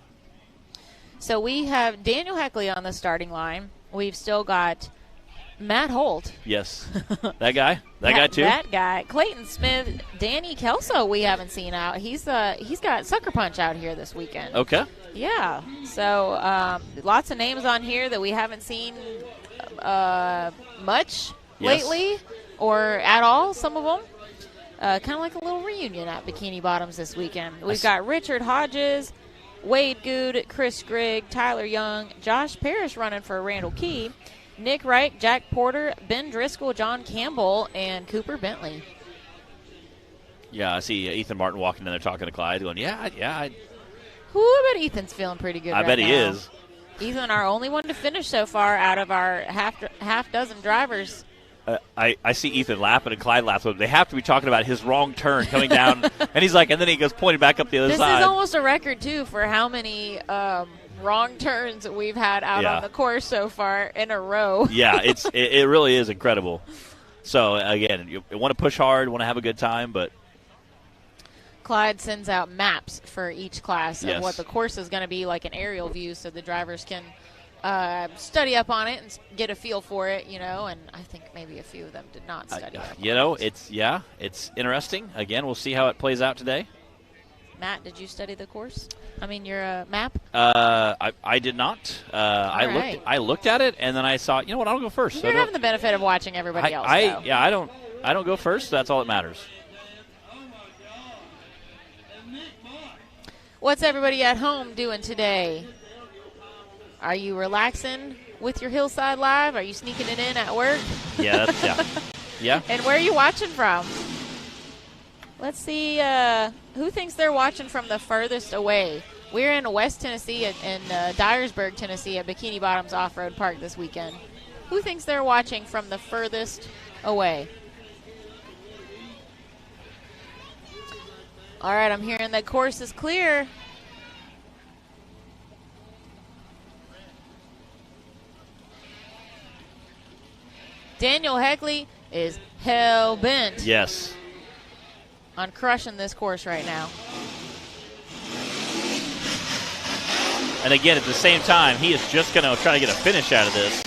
B: So we have Daniel Hoeckele on the starting line. We've still got Matt Holt.
A: Yes. That guy? That guy, too?
B: That guy. Clayton Smith. Danny Kelso we haven't seen out. He's got Sucker Punch out here this weekend.
A: Okay.
B: Yeah. So lots of names on here that we haven't seen much lately or at all, some of them. Kind of like a little reunion at Bikini Bottoms this weekend. We've got Richard Hodges, Wade Good, Chris Grigg, Tyler Young, Josh Parrish running for Randall Key, Nick Wright, Jack Porter, Ben Driscoll, John Campbell, and Cooper Bentley.
A: Yeah, I see Ethan Martin walking in there talking to Clyde going, yeah.
B: I bet Ethan's feeling pretty good
A: I bet he is.
B: Ethan, our only one to finish so far out of our half dozen drivers.
A: I see Ethan laughing and Clyde laughing. They have to be talking about his wrong turn coming down. And he's like, and then he goes pointing back up the other side.
B: This is almost a record, too, for how many wrong turns we've had out on the course so far in a row.
A: Yeah, it really is incredible. So, again, you want to push hard, want to have a good time, but.
B: Clyde sends out maps for each class of what the course is going to be, like an aerial view, so the drivers can study up on it and get a feel for it, and I think maybe a few of them did not study up on it.
A: It's interesting. Again, we'll see how it plays out today.
B: Matt, did you study the course? I mean, your map?
A: I did not. I looked at it, and then I saw, you know what, I'll go first.
B: You're having the benefit of watching everybody else,
A: I don't go first, so that's all that matters.
B: What's everybody at home doing today? Are you relaxing with your Hillside Live? Are you sneaking it in at work?
A: Yeah.
B: And where are you watching from? Let's see who thinks they're watching from the furthest away. We're in West Tennessee in Dyersburg, Tennessee at Bikini Bottoms Off-Road Park this weekend. Who thinks they're watching from the furthest away? All right, I'm hearing the course is clear. Daniel Hoeckele is hell-bent.
A: Yes.
B: On crushing this course right now.
A: And again, at the same time, he is just going to try to get a finish out of this.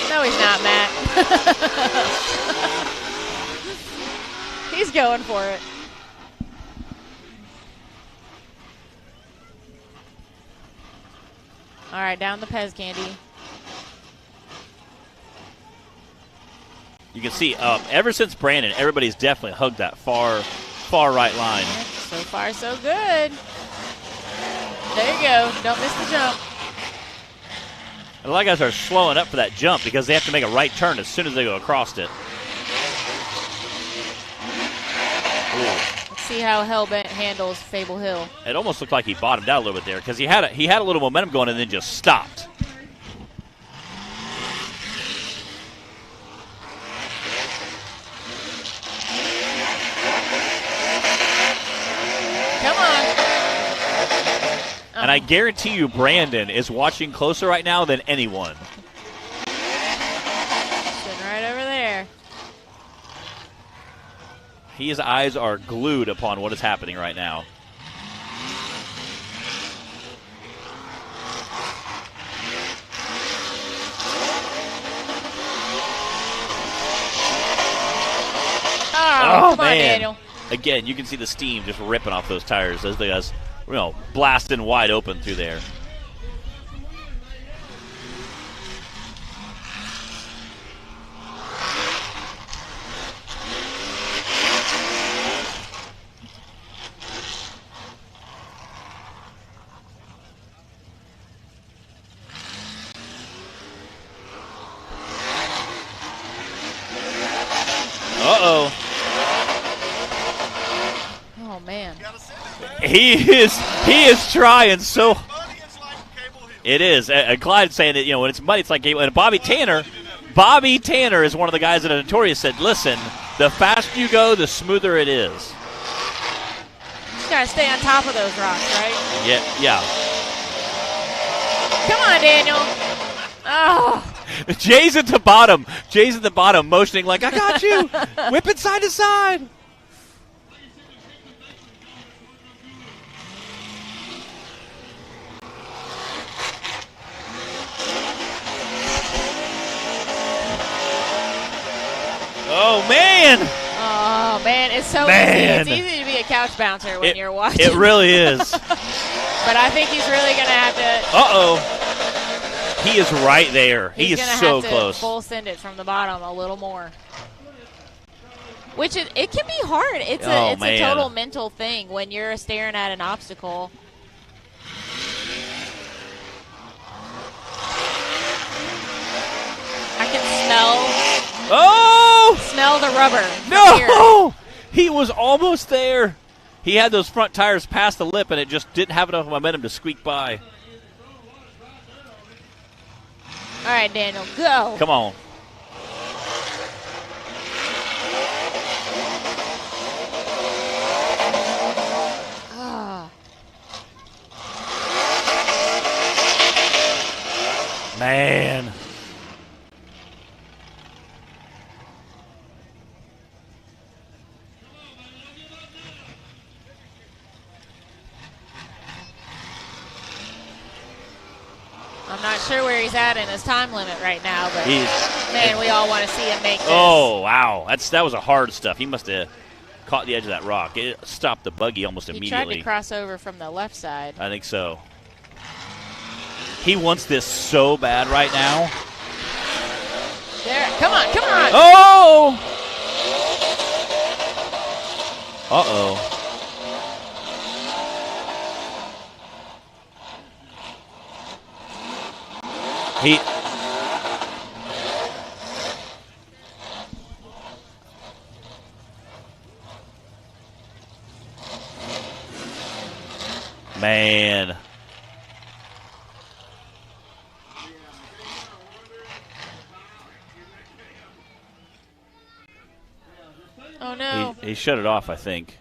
B: No, he's not, Matt. He's going for it. All right, down the Pez candy.
A: You can see, ever since Brandon, everybody's definitely hugged that far right line.
B: So far, so good. There you go. Don't miss the jump.
A: And a lot of guys are slowing up for that jump because they have to make a right turn as soon as they go across it. Ooh.
B: Let's see how Hellbent handles Fable Hill.
A: It almost looked like he bottomed out a little bit there because he had a little momentum going and then just stopped.
B: Come on.
A: And I guarantee you Brandon is watching closer right now than anyone.
B: Sitting right over there.
A: His eyes are glued upon what is happening right now.
B: Oh, come on,
A: man.
B: Daniel.
A: Again, you can see the steam just ripping off those tires as they guys, blasting wide open through there. Uh-oh.
B: Oh, man.
A: He is trying so. It is. Clyde's saying that, when it's muddy, it's like Cable. And Bobby Tanner is one of the guys that are notorious said, listen, the faster you go, the smoother it is.
B: Just got to stay on top of those rocks, right?
A: Yeah.
B: Come on, Daniel. Oh.
A: Jay's at the bottom, motioning like, I got you. Whip it side to side. Oh, man.
B: Oh, man. It's so easy. It's easy to be a couch bouncer when you're watching.
A: It really is.
B: But I think he's really going to have to.
A: Uh-oh. He is right there. He is so close.
B: Full send it from the bottom a little more. Which it can be hard. It's a total mental thing when you're staring at an obstacle. I can smell.
A: Oh!
B: Smell the rubber.
A: No! He was almost there. He had those front tires past the lip, and it just didn't have enough momentum to squeak by.
B: All right, Daniel, go.
A: Come on. Man.
B: I'm not sure where he's at in his time limit right now, but we all want to see him make this.
A: Oh, wow. That was a hard stuff. He must have caught the edge of that rock. It stopped the buggy almost immediately.
B: He tried to cross over from the left side.
A: I think so. He wants this so bad right now.
B: There. Come on.
A: Oh! Uh-oh. Man.
B: Oh, no.
A: He shut it off, I think.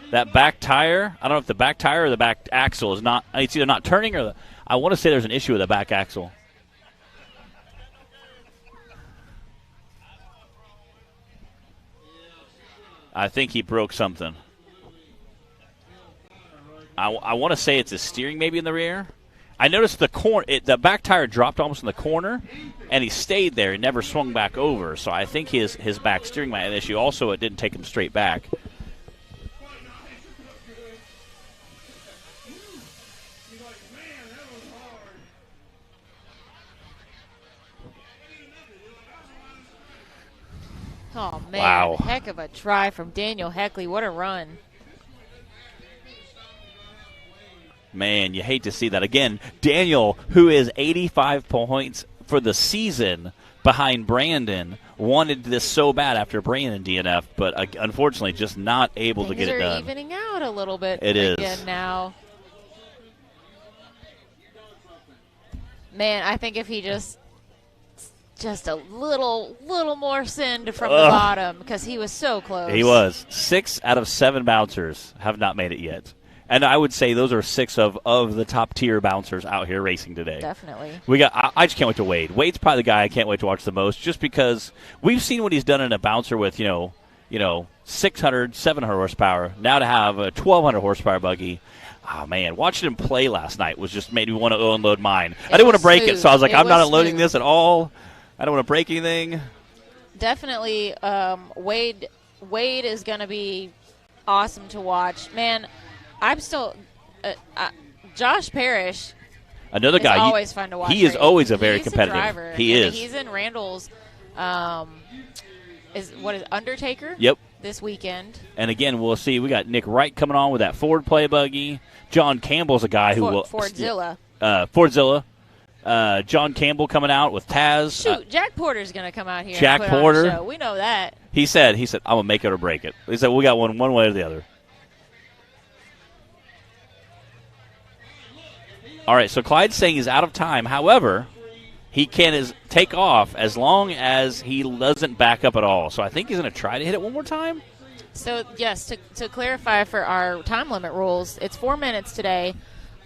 A: That back tire, I don't know if the back tire or the back axle is not, it's either not turning or I want to say there's an issue with the back axle. I think he broke something. I want to say it's his steering maybe in the rear. I noticed the back tire dropped almost in the corner, and he stayed there and never swung back over. So I think his back steering might have an issue. Also, it didn't take him straight back.
B: Oh, man.
A: Wow.
B: Heck of a try from Daniel Hoeckele. What a run.
A: Man, you hate to see that. Again, Daniel, who is 85 points for the season behind Brandon, wanted this so bad after Brandon DNF, but unfortunately just not able to get it done.
B: Things are evening out a little bit
A: It
B: again
A: is.
B: now. Man, I think if he just a little more send from the bottom, because he was so close.
A: He was. 6 out of 7 bouncers have not made it yet. And I would say those are 6 of the top-tier bouncers out here racing today.
B: Definitely.
A: I just can't wait to Wade. Wade's probably the guy I can't wait to watch the most, just because we've seen what he's done in a bouncer with, 600, 700 horsepower. Now to have a 1,200 horsepower buggy. Oh, man, watching him play last night was just made me want to unload mine. I didn't want to break it, so I was like, I'm not unloading this at all. I don't want to break anything.
B: Definitely, Wade is going to be awesome to watch. Man, I'm still Josh Parrish.
A: Another guy.
B: Always fun to watch.
A: He is always a very
B: he's
A: competitive.
B: A driver.
A: He is.
B: He's in Randall's. Is Undertaker?
A: Yep.
B: This weekend.
A: And again, we'll see. We got Nick Wright coming on with that Ford play buggy. John Campbell's a guy who will
B: Fordzilla.
A: Fordzilla. John Campbell coming out with Taz.
B: Shoot, Jack Porter's going to come out here.
A: Jack
B: and put
A: Porter.
B: On a show. We know that.
A: He said, I'm gonna make it or break it. He said we got one way or the other. All right, so Clyde's saying he's out of time. However, he can take off as long as he doesn't back up at all. So I think he's going to try to hit it one more time.
B: So, yes, to clarify for our time limit rules, it's 4 minutes today.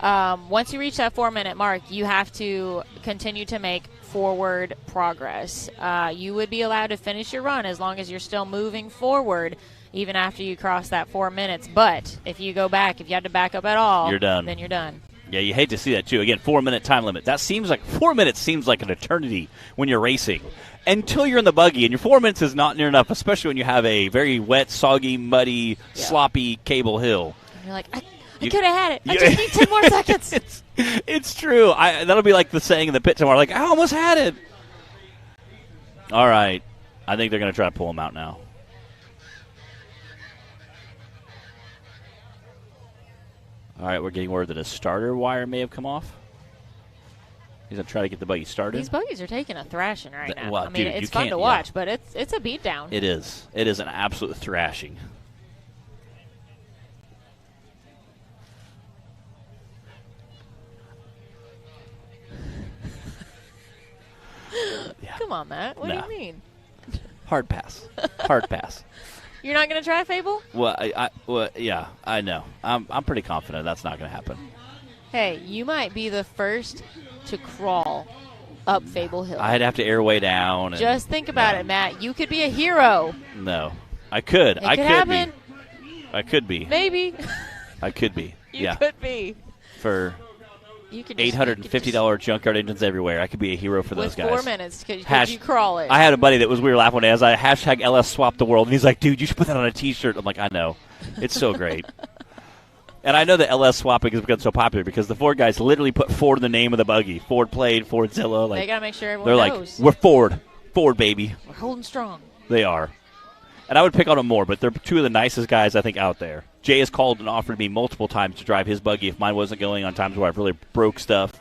B: Once you reach that 4-minute mark, you have to continue to make forward progress. You would be allowed to finish your run as long as you're still moving forward, even after you cross that 4 minutes. But if you go back, if you have to back up at all,
A: you're done.
B: Then you're done.
A: Yeah, you hate to see that, too. Again, 4-minute time limit. That seems like 4 minutes seems like an eternity when you're racing. Until you're in the buggy, and your 4 minutes is not near enough, especially when you have a very wet, soggy, muddy, sloppy cable hill.
B: And you're like, I could have had it. I just need 10 more seconds.
A: It's true. That'll be like the saying in the pit tomorrow, like, I almost had it. All right. I think they're going to try to pull him out now. All right, we're getting word that a starter wire may have come off. He's going to try to get the buggy started.
B: These buggies are taking a thrashing right now.
A: Well,
B: I mean,
A: dude,
B: it's fun to watch, but it's a beatdown.
A: It is. It is an absolute thrashing.
B: Yeah. Come on, Matt. What do you mean?
A: Hard pass. Hard pass.
B: You're not going to try Fable?
A: Well, yeah, I know. I'm pretty confident that's not going to happen.
B: Hey, you might be the first to crawl up Fable Hill.
A: I'd have to airway down.
B: Just think about it, Matt. You could be a hero.
A: No, I could.
B: I could happen.
A: I could be.
B: Maybe.
A: I could be.
B: You could be.
A: For $850 junkyard engines everywhere, I could be a hero for those guys.
B: With 4 minutes, could you crawl it?
A: I had a buddy that we were laughing at as I hashtag LS swap the world, and he's like, dude, you should put that on a T-shirt. I'm like, I know. It's so great. And I know that LS swapping has become so popular because the Ford guys literally put Ford in the name of the buggy. Ford Played, Fordzilla.
B: They got to make sure everyone knows.
A: They're like, we're Ford. Ford, baby.
B: We're holding strong.
A: They are. And I would pick on them more, but they're two of the nicest guys I think out there. Jay has called and offered me multiple times to drive his buggy if mine wasn't going on times where I've really broke stuff,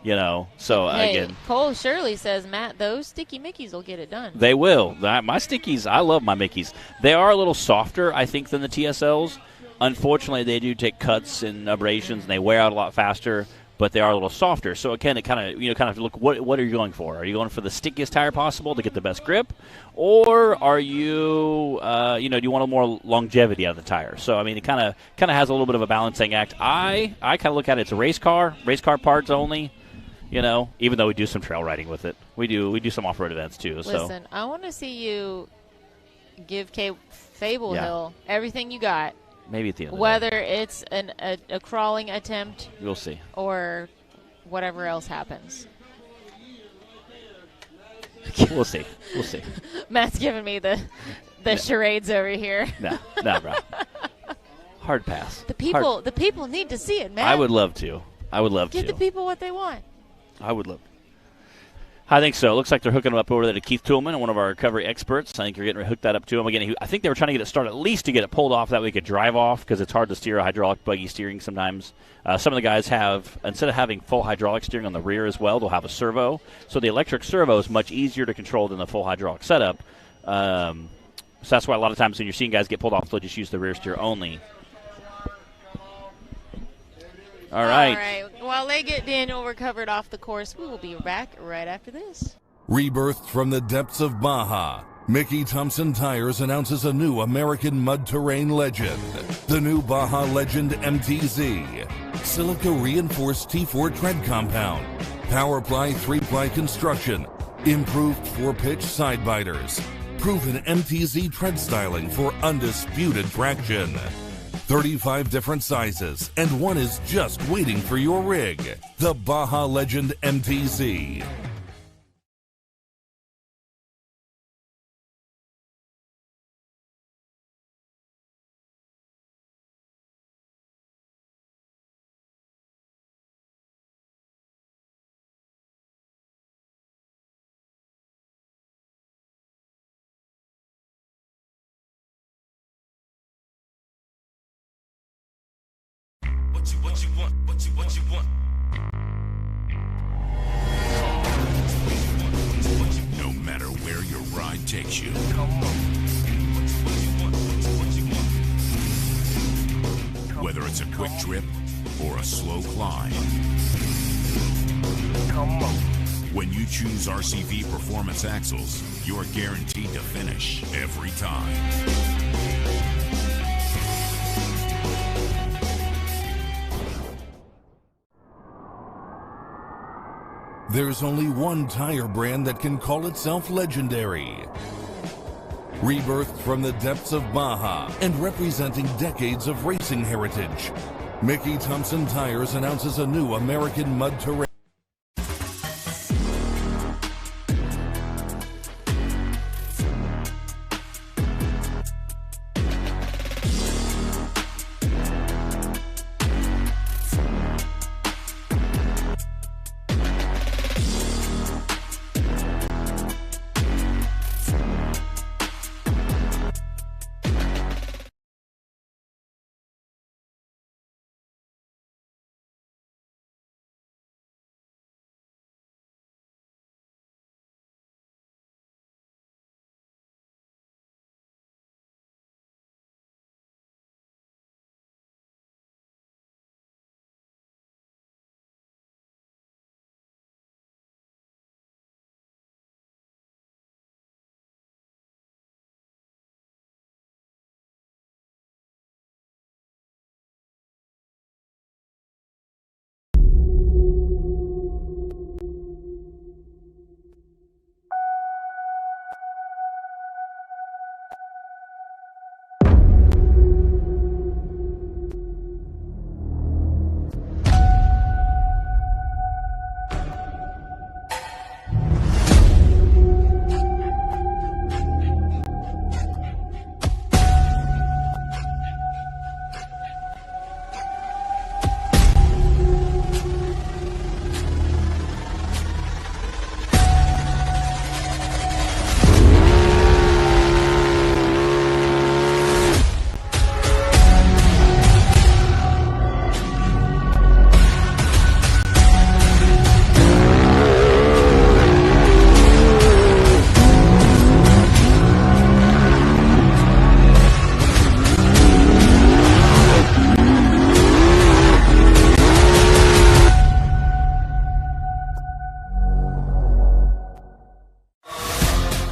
A: So, again.
B: Cole Shirley says, Matt, those sticky Mickeys will get it done.
A: They will. My stickies, I love my Mickeys. They are a little softer, I think, than the TSLs. Unfortunately, they do take cuts and abrasions, and they wear out a lot faster, but they are a little softer. So, again, it kind of look, what are you going for? Are you going for the stickiest tire possible to get the best grip? Or are you, do you want a more longevity out of the tire? So, I mean, it kind of has a little bit of a balancing act. I kind of look at it as a race car parts only, even though we do some trail riding with it. We do some off-road events, too.
B: Listen, I want to see you give Fable Hill everything you got.
A: Maybe at the end of the
B: Whether
A: day.
B: it's a crawling attempt.
A: We'll see.
B: Or whatever else happens.
A: We'll see. We'll see.
B: Matt's giving me the charades over here.
A: No, bro. Hard pass.
B: The people need to see it, Matt.
A: I would love to.
B: Give the people what they want.
A: I would love. I think so. It looks like they're hooking them up over there to Keith Toolman, one of our recovery experts. I think they're getting to hook that up to him. Again, I think they were trying to get it started at least to get it pulled off that we could drive off because it's hard to steer a hydraulic buggy steering sometimes. Some of the guys have, instead of having full hydraulic steering on the rear as well, they'll have a servo. So the electric servo is much easier to control than the full hydraulic setup. So that's why a lot of times when you're seeing guys get pulled off, they'll just use the rear steer only. All right.
B: While they get Daniel recovered off the course, we will be back right after this.
C: Rebirthed from the depths of Baja, Mickey Thompson Tires announces a new American mud terrain legend. The new Baja Legend MTZ. Silica reinforced T4 tread compound. Powerply 3-ply construction. Improved 4-pitch side biters. Proven MTZ tread styling for undisputed traction. 35 different sizes, and one is just waiting for your rig. The Baja Legend MTZ.
D: What you want? No matter where your ride takes you. Whether it's a quick trip or a slow climb. When you choose RCV Performance Axles, you're guaranteed to finish every time.
C: There's only one tire brand that can call itself legendary. Rebirthed from the depths of Baja and representing decades of racing heritage, Mickey Thompson Tires announces a new American mud terrain.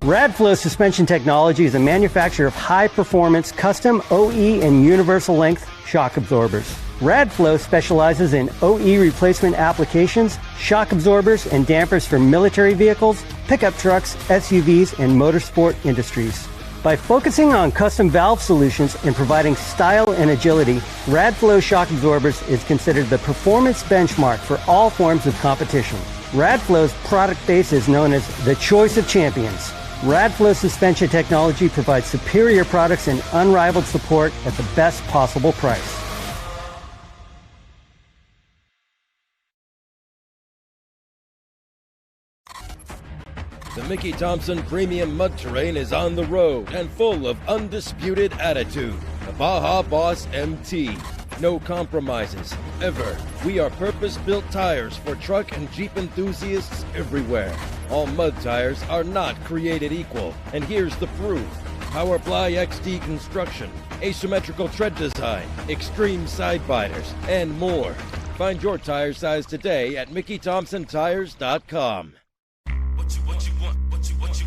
E: Radflow Suspension Technology is a manufacturer of high-performance custom OE and universal length shock absorbers. Radflow specializes in OE replacement applications, shock absorbers, and dampers for military vehicles, pickup trucks, SUVs, and motorsport industries. By focusing on custom valve solutions and providing style and agility, Radflow shock absorbers is considered the performance benchmark for all forms of competition. Radflow's product base is known as the choice of champions. Radflow suspension technology provides superior products and unrivaled support at the best possible price.
F: The Mickey Thompson Premium Mud Terrain is on the road and full of undisputed attitude. The Baja Boss MT. No compromises, ever. We are purpose-built tires for truck and Jeep enthusiasts everywhere. All mud tires are not created equal, and here's the proof. Powerply XD construction, asymmetrical tread design, extreme side biters, and more. Find your tire size today at MickeyThompsonTires.com.
D: What you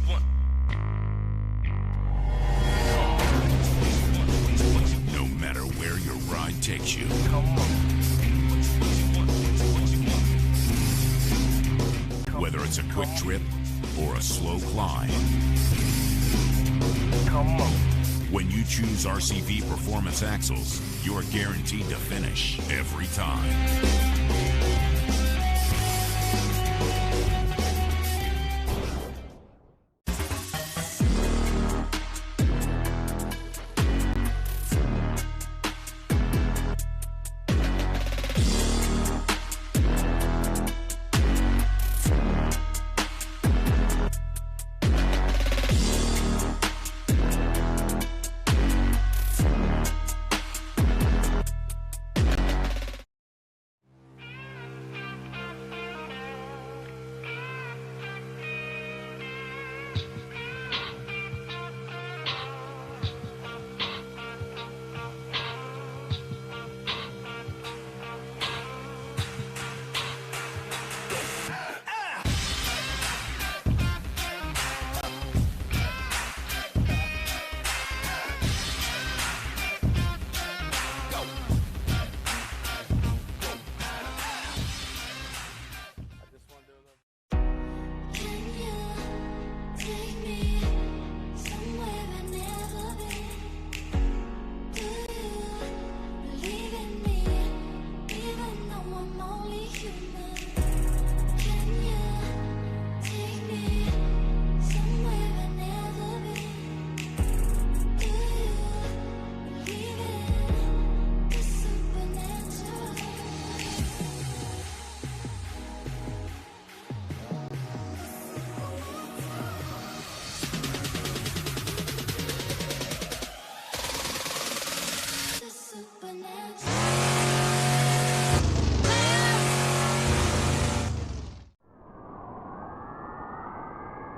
D: want? No matter where your ride takes you. Whether it's a quick trip or a slow climb. When you choose RCV Performance Axles, you're guaranteed to finish every time.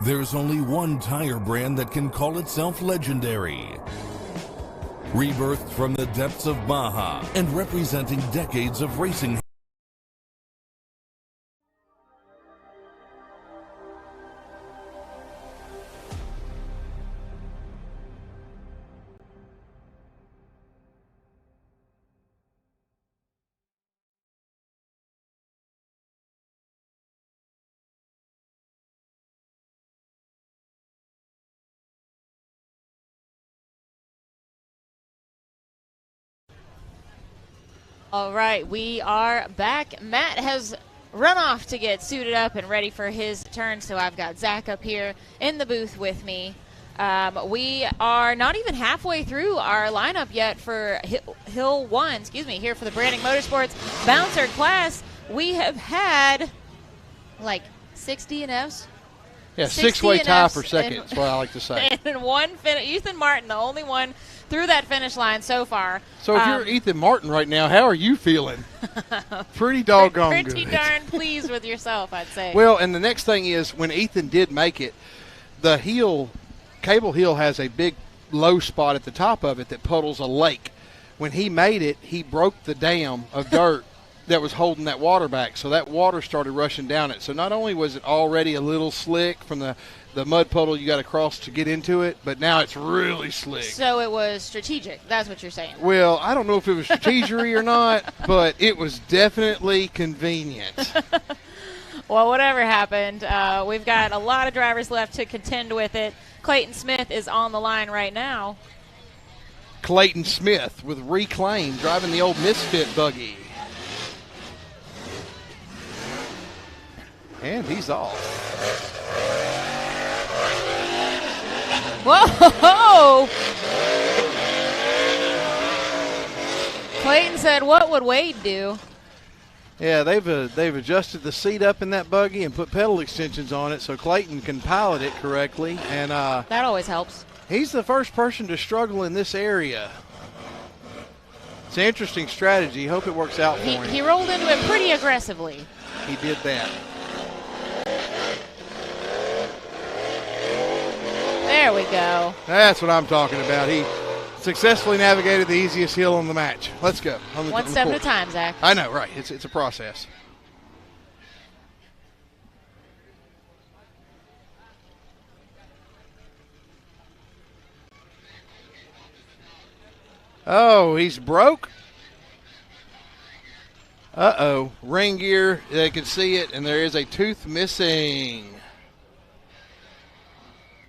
C: There's only one tire brand that can call itself legendary. Rebirthed from the depths of Baja and representing decades of racing.
B: All right, we are back. Matt has run off to get suited up and ready for his turn, so I've got Zach up here in the booth with me. We are not even halfway through our lineup yet for Hill 1, here for the Branding Motorsports Bouncer class. We have had like 6 DNFs.
G: Yeah, 6-way tie for second. That's what I like to say.
B: And one Ethan Martin, the only one through that finish line so far.
G: So if you're Ethan Martin right now, how are you feeling? Pretty doggone good.
B: Pretty darn pleased with yourself, I'd say.
G: Well, and the next thing is when Ethan did make it, the hill, Cable Hill has a big low spot at the top of it that puddles a lake. When he made it, he broke the dam of dirt that was holding that water back, so that water started rushing down it. So not only was it already a little slick from the mud puddle you got to cross to get into it, but now it's really slick.
B: So it was strategic. That's what you're saying.
G: Well, I don't know if it was strategery or not, but it was definitely convenient.
B: Well, whatever happened, we've got a lot of drivers left to contend with it. Clayton Smith is on the line right now.
G: Clayton Smith with Reclaim driving the old Misfit buggy. And he's off.
B: Whoa! Clayton said, what would Wade do?
G: Yeah, they've adjusted the seat up in that buggy and put pedal extensions on it so Clayton can pilot it correctly. And
B: that always helps.
G: He's the first person to struggle in this area. It's an interesting strategy. Hope it works out for him.
B: He rolled into it pretty aggressively.
G: He did that.
B: There we go.
G: That's what I'm talking about. He successfully navigated the easiest hill on the match. Let's go.
B: One step at a time, Zach.
G: I know, right. It's a process. Oh, he's broke. Uh-oh. Ring gear. They can see it, and there is a tooth missing.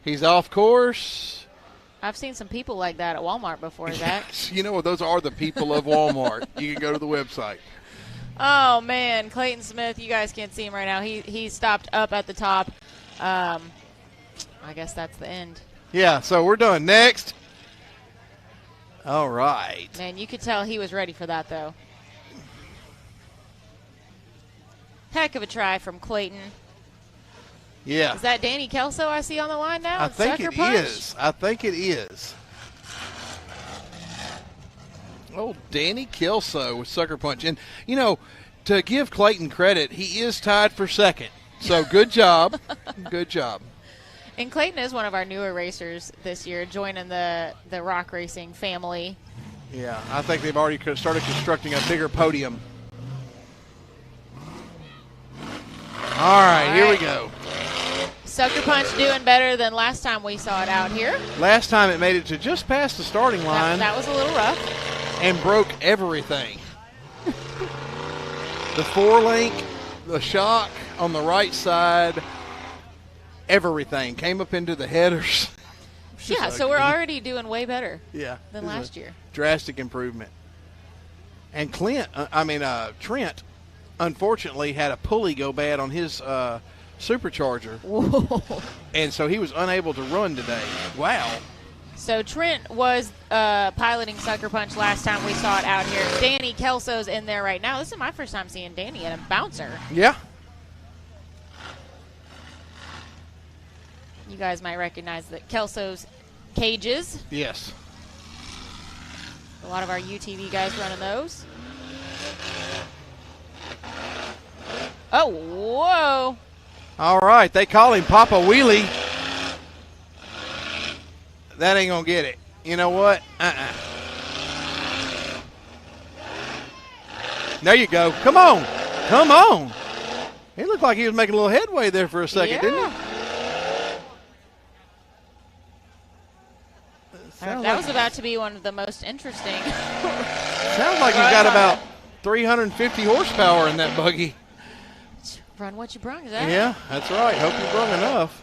G: He's off course.
B: I've seen some people like that at Walmart before, Zach.
G: You know, those are the people of Walmart. You can go to the website.
B: Oh, man. Clayton Smith, you guys can't see him right now. He stopped up at the top. I guess that's the end.
G: Yeah, so we're done. Next. All right.
B: Man, you could tell he was ready for that, though. Heck of a try from Clayton.
G: Yeah.
B: Is that Danny Kelso I see on the line now?
G: I think
B: Sucker
G: it
B: Punch?
G: is. I think it is. Oh, Danny Kelso with Sucker Punch. And, you know, to give Clayton credit, he is tied for second. So good job. Good job.
B: And Clayton is one of our newer racers this year, joining the rock racing family.
G: Yeah, I think they've already started constructing a bigger podium. All right, here we go.
B: Sucker Punch doing better than last time we saw it out here.
G: Last time it made it to just past the starting line.
B: That was a little rough.
G: And broke everything. The four-link, the shock on the right side, everything came up into the headers.
B: Yeah, so we're already doing way better than last year.
G: Drastic improvement. And Trent, unfortunately, had a pulley go bad on his supercharger.
B: Whoa.
G: And so he was unable to run today. Wow.
B: So Trent was piloting Sucker Punch last time we saw it out here. Danny Kelso's in there right now. This is my first time seeing Danny in a bouncer.
G: Yeah.
B: You guys might recognize that Kelso's cages.
G: Yes.
B: A lot of our UTV guys running those. Oh, whoa.
G: All right, they call him Papa Wheelie. That ain't going to get it. You know what? There you go. Come on. Come on. He looked like he was making a little headway there for a second, didn't he?
B: That was about to be one of the most interesting.
G: Sounds like he's got about 350 horsepower in that buggy.
B: Run what you brung, is that?
G: Yeah, that's right. Hope you brung enough.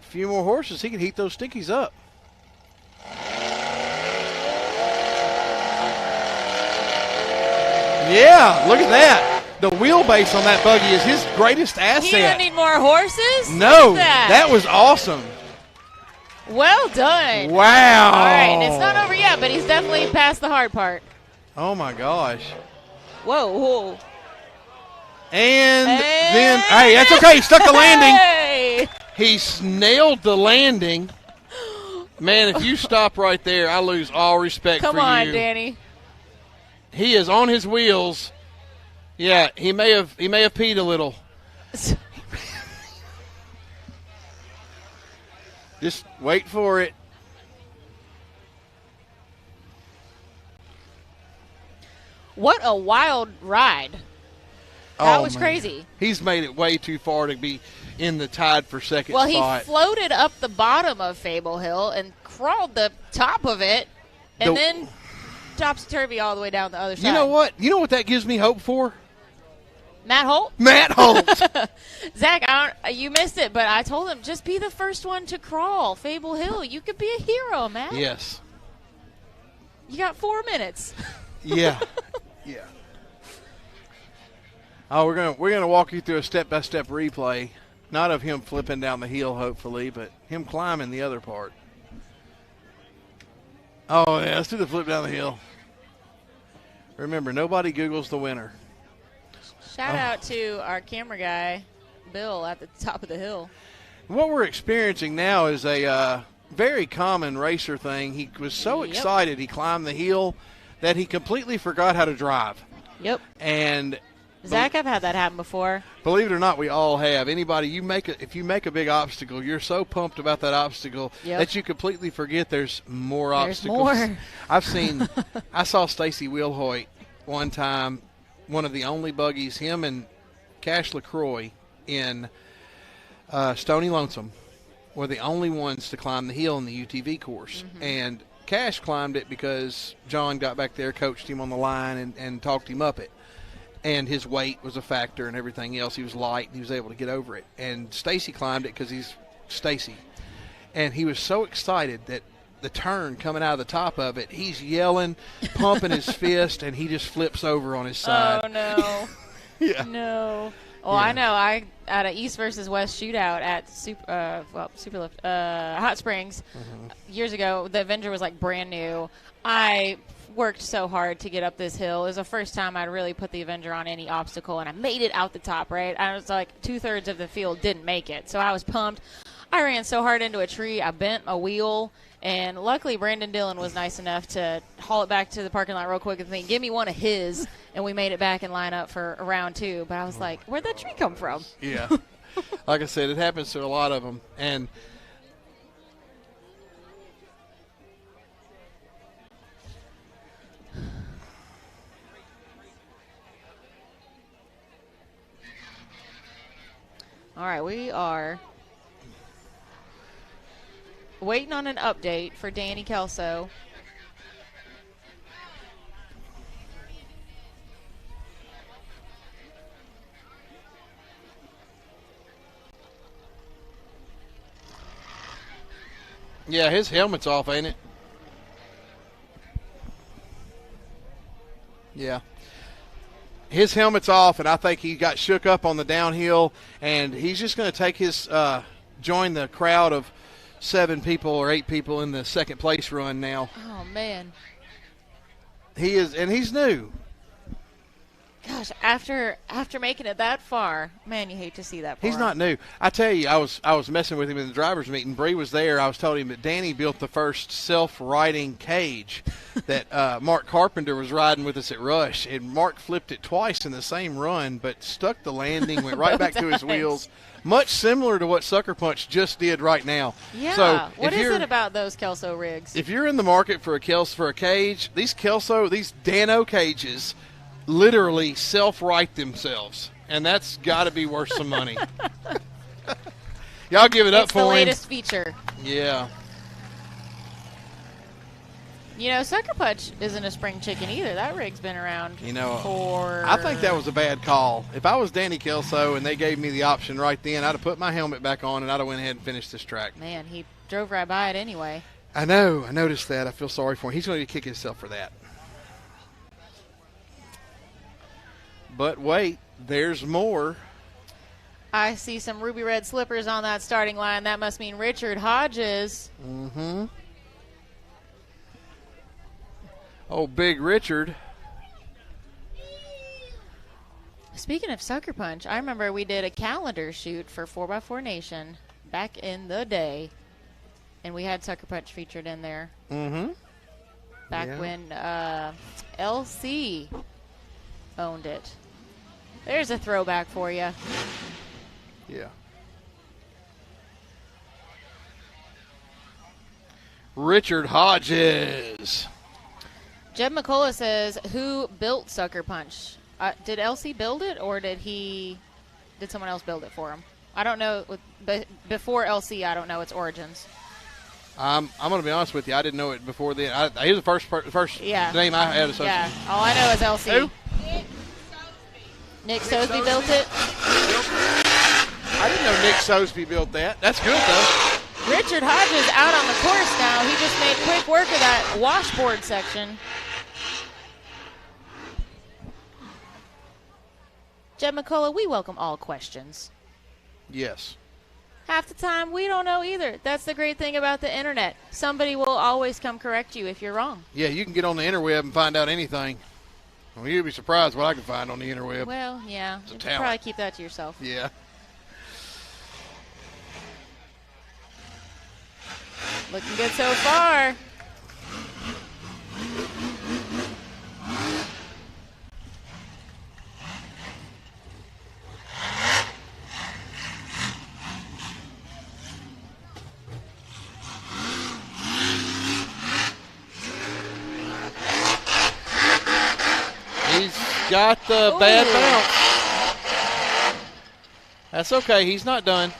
G: A few more horses, he could heat those stickies up. Yeah, look at that. The wheelbase on that buggy is his greatest asset.
B: He doesn't need more horses?
G: No, that was awesome.
B: Well done.
G: Wow.
B: All right, and it's not over yet, but he's definitely past the hard part.
G: Oh, my gosh.
B: Whoa.
G: And then, hey, that's okay. He stuck the landing.
B: Hey.
G: He nailed the landing. Man, if you stop right there, I lose all respect for you.
B: Come on, Danny.
G: He is on his wheels. Yeah, he may have peed a little. Just wait for it.
B: What a wild ride. That was crazy.
G: He's made it way too far to be in the tied for second
B: spot.
G: Well,
B: he floated up the bottom of Fable Hill and crawled the top of it and then topsy-turvy all the way down the other side.
G: You know what? You know what that gives me hope for?
B: Matt Holt?
G: Matt Holt.
B: Zach, you missed it, but I told him just be the first one to crawl Fable Hill. You could be a hero, Matt.
G: Yes.
B: You got 4 minutes.
G: Yeah. Yeah. Oh, we're gonna walk you through a step-by-step replay, not of him flipping down the hill, hopefully, but him climbing the other part. Oh yeah, let's do the flip down the hill. Remember, nobody Googles the winner.
B: Shout out to our camera guy, Bill, at the top of the hill.
G: What we're experiencing now is a very common racer thing. He was so excited he climbed the hill that he completely forgot how to drive.
B: Yep.
G: And
B: Zach, I've had that happen before.
G: believe it or not, we all have. Anybody, if you make a big obstacle, you're so pumped about that obstacle that you completely forget there's more obstacles.
B: More.
G: I saw Stacy Wilhoit one time, one of the only buggies, him and Cash LaCroix in Stony Lonesome were the only ones to climb the hill in the UTV course. Mm-hmm. And Cash climbed it because John got back there, coached him on the line, and talked him up it. And his weight was a factor and everything else. He was light, and he was able to get over it. And Stacy climbed it because he's Stacy. And he was so excited that the turn coming out of the top of it, he's yelling, pumping his fist, and he just flips over on his side.
B: Oh, no.
G: Yeah.
B: No. Well, I know. I at an East versus West shootout at Superlift, Hot Springs years ago. The Avenger was like brand new. I worked so hard to get up this hill. It was the first time I'd really put the Avenger on any obstacle, and I made it out the top. Right, I was like 2/3 of the field didn't make it, so I was pumped. I ran so hard into a tree, I bent a wheel, and luckily Brandon Dillon was nice enough to haul it back to the parking lot real quick and think, give me one of his, and we made it back and line up for a round 2. But I was like, where'd that tree come from?
G: Yeah. Like I said, it happens to a lot of them. And
B: all right, we are waiting on an update for Danny Kelso.
G: yeah, his helmet's off, ain't it? Yeah. His helmet's off, and I think he got shook up on the downhill, and he's just going to take his join the crowd of 7 people or 8 people in the second place run now.
B: Oh, man.
G: He is, and he's new.
B: Gosh, after making it that far, man, you hate to see that.
G: He's not new. I tell you, I was messing with him in the drivers' meeting. Bree was there. I was telling him that Danny built the first self-riding cage that Mark Carpenter was riding with us at Rush, and Mark flipped it twice in the same run, but stuck the landing, went right back to his wheels. Much similar to what Sucker Punch just did right now.
B: Yeah.
G: So
B: what is it about those Kelso rigs?
G: If you're in the market for a cage, these Dano cages literally self-right themselves, and that's got to be worth some money. Y'all give it up for him.
B: It's the latest feature.
G: Yeah.
B: You know, Sucker Punch isn't a spring chicken either. That rig's been around for...
G: I think that was a bad call. If I was Danny Kelso and they gave me the option right then, I'd have put my helmet back on and I'd have went ahead and finished this track.
B: Man, he drove right by it anyway.
G: I know. I noticed that. I feel sorry for him. He's going to kick himself for that. But wait, there's more.
B: I see some ruby red slippers on that starting line. That must mean Richard Hodges.
G: Mm-hmm. Oh, Big Richard.
B: Speaking of Sucker Punch, I remember we did a calendar shoot for 4x4 Nation back in the day, and we had Sucker Punch featured in there.
G: Mm-hmm.
B: Back when LC owned it. There's a throwback for you.
G: Yeah. Richard Hodges.
B: Jeb McCullough says, who built Sucker Punch? Did LC build it, or did someone else build it for him? I don't know. Before LC, I don't know its origins.
G: I'm going to be honest with you. I didn't know it before then. He was the first name I had associated.
B: Yeah, all I know is LC.
G: Who?
B: Nick Sosby built it.
G: I didn't know Nick Sosby built that. That's good, though.
B: Richard Hodges out on the course now. He just made quick work of that washboard section. Jeb McCullough, we welcome all questions.
G: Yes.
B: Half the time, we don't know either. That's the great thing about the internet. Somebody will always come correct you if you're wrong.
G: Yeah, you can get on the interweb and find out anything. Well, you'd be surprised what I can find on the interweb.
B: Well, yeah.
G: It's a
B: You should
G: talent.
B: probably keep that to yourself.
G: Yeah.
B: Looking good so far.
G: He's got the bad bounce. That's okay. He's not done.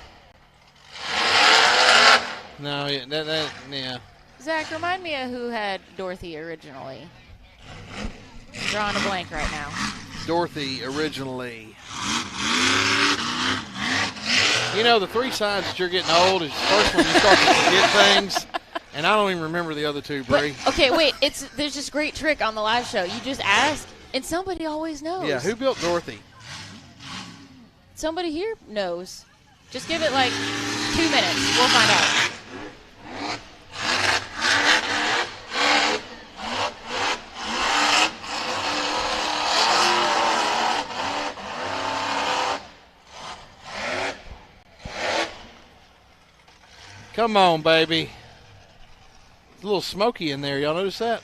G: No, yeah.
B: Zach, remind me of who had Dorothy originally. I'm drawing a blank right now.
G: Dorothy originally. You know, the 3 signs that you're getting old is first when you start to forget things, and I don't even remember the other 2, Bree.
B: Okay, wait. There's this great trick on the live show. You just ask, and somebody always knows.
G: Yeah, who built Dorothy?
B: Somebody here knows. Just give it like 2 minutes. We'll find out.
G: Come on, baby. It's a little smoky in there. Y'all notice that?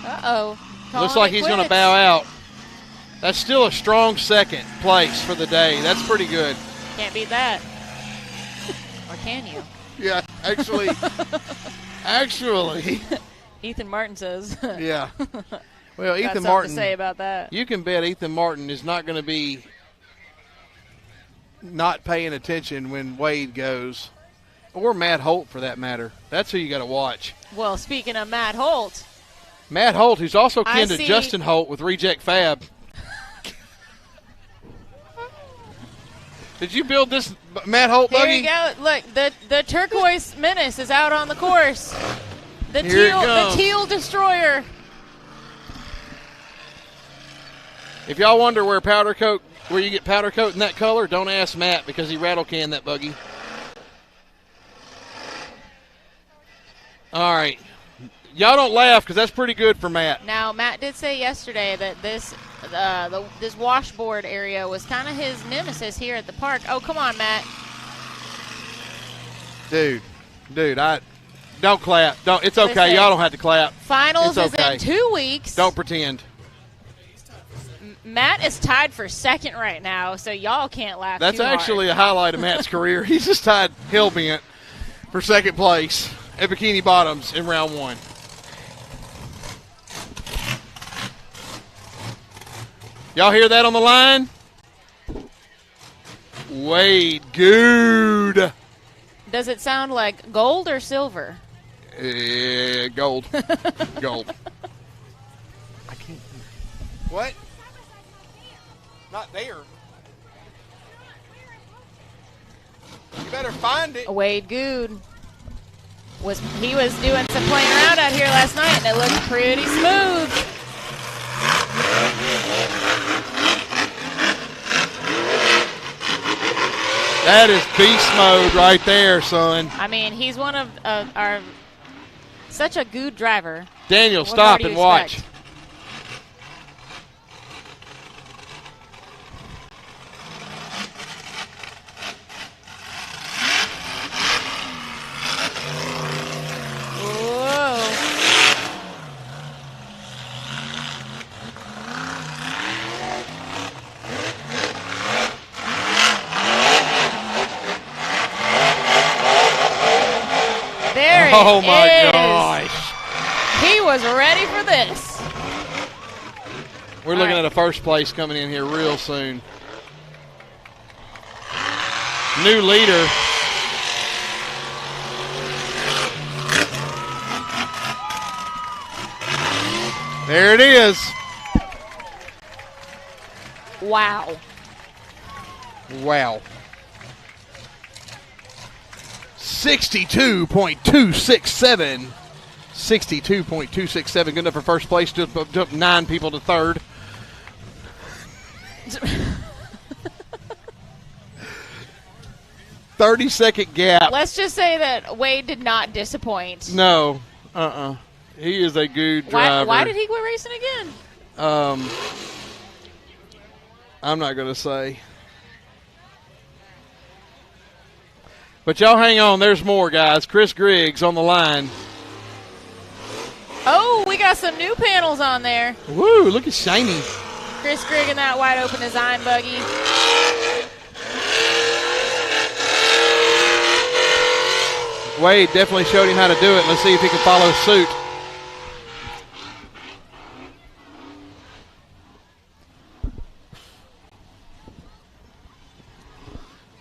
B: Uh-oh.
G: Looks like he's going to bow out. That's still a strong second place for the day. That's pretty good.
B: Can't beat that. Or can you?
G: Yeah, actually.
B: Ethan Martin says.
G: Yeah. Well,
B: Got
G: Ethan
B: something
G: Martin.
B: to say about that.
G: You can bet Ethan Martin is not going to be not paying attention when Wade goes, or Matt Holt for that matter. That's who you got to watch.
B: Well, speaking of Matt Holt.
G: Matt Holt, who's also
B: I
G: kin to
B: see-
G: Justin Holt with Reject Fab. Did you build this Matt Holt
B: Here
G: buggy?
B: you go. Look, the turquoise menace is out on the course. The
G: Here it
B: teal
G: comes.
B: destroyer.
G: If y'all wonder where you get powder coat in that color, don't ask Matt because he rattle canned that buggy. All right. Y'all don't laugh because that's pretty good for Matt.
B: Now, Matt did say yesterday that this washboard area was kind of his nemesis here at the park. Oh, come on, Matt.
G: Dude, I don't clap. Don't. It's okay.
B: Listen,
G: Y'all don't have to clap.
B: Finals
G: It's okay.
B: is in 2 weeks.
G: Don't pretend.
B: Matt is tied for second right now, so y'all can't laugh
G: That's
B: too hard.
G: actually a highlight of Matt's career. He's just tied hell-bent for second place at Bikini Bottoms in round 1. Y'all hear that on the line? Wade, good.
B: Does it sound like gold or silver?
G: Gold. Gold. I can't. What? Not there. You better find it.
B: Wade Good was doing some playing around out here last night, and it looked pretty smooth.
G: That is beast mode right there, son.
B: I mean, he's one of our such a good driver.
G: Daniel,
B: What more
G: stop
B: do you
G: and watch.
B: expect? There it
G: Oh, my
B: is.
G: gosh.
B: He was ready for this.
G: We're looking at a first place coming in here real soon. New leader. There it is.
B: Wow.
G: Wow. 62.267. 62.267. Good enough for first place. Just 9 people to third. $30-second gap.
B: Let's just say that Wade did not disappoint.
G: No. He is a good driver.
B: Why did he quit racing again?
G: I'm not going to say. But y'all hang on. There's more, guys. Chris Griggs on the line.
B: Oh, we got some new panels on there.
G: Woo, look at Shiny.
B: Chris Grigg in that wide open design buggy.
G: Wade definitely showed him how to do it. Let's see if he can follow suit.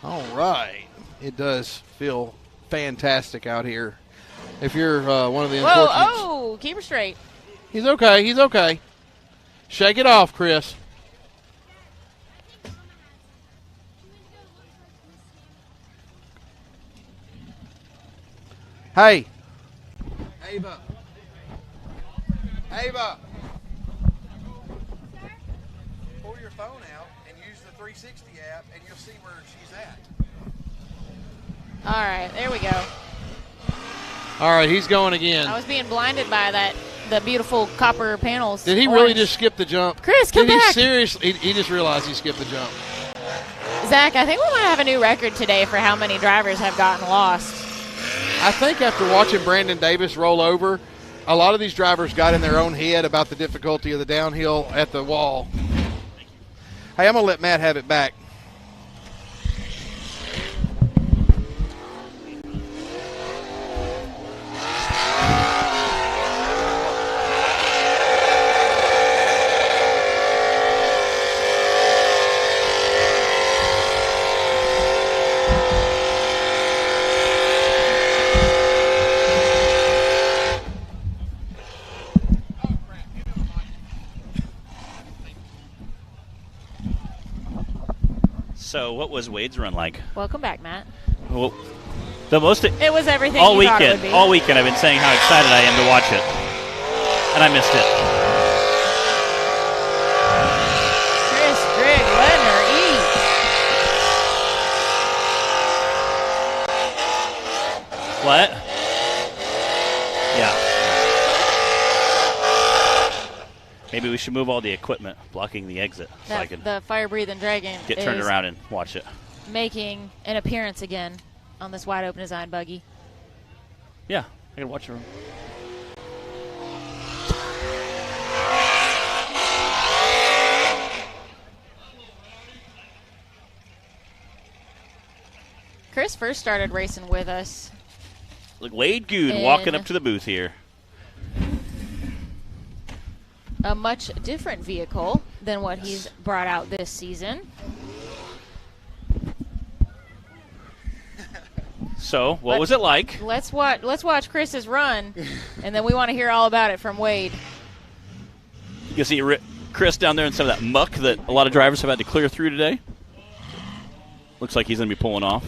G: All right. It does feel fantastic out here. If you're one of the unfortunates.
B: Oh, keep her straight.
G: He's okay. He's okay. Shake it off, Chris. Hey. Ava. Ava. Pull your phone out and use the 360 app and you'll see where she's at.
B: All right, there we go.
G: All right, he's going again.
B: I was being blinded by the beautiful copper panels.
G: Did he really just skip the jump?
B: Chris, come back.
G: Did he seriously? He just realized he skipped the jump.
B: Zach, I think we might have a new record today for how many drivers have gotten lost.
G: I think after watching Brandon Davis roll over, a lot of these drivers got in their own head about the difficulty of the downhill at the wall. Hey, I'm going to let Matt have it back.
A: So, what was Wade's run like?
B: Welcome back, Matt.
A: Well, the most.
B: It was everything
A: all
B: you thought it
A: weekend.
B: would be.
A: All weekend, I've been saying how excited I am to watch it, and I missed it.
B: Chris Grigg letting her eat.
A: What? Yeah. Maybe we should move all the equipment blocking the exit so I can
B: The fire-breathing dragon
A: get turned around and watch it.
B: Making an appearance again on this wide open design buggy.
A: Yeah, I can watch it.
B: Chris first started racing with us.
A: Look, Wade Good walking up to the booth here.
B: A much different vehicle than what he's brought out this season.
A: So, what was it like?
B: Let's watch Chris's run, and then we want to hear all about it from Wade.
A: You can see Chris down there in some of that muck that a lot of drivers have had to clear through today. Looks like he's going to be pulling off.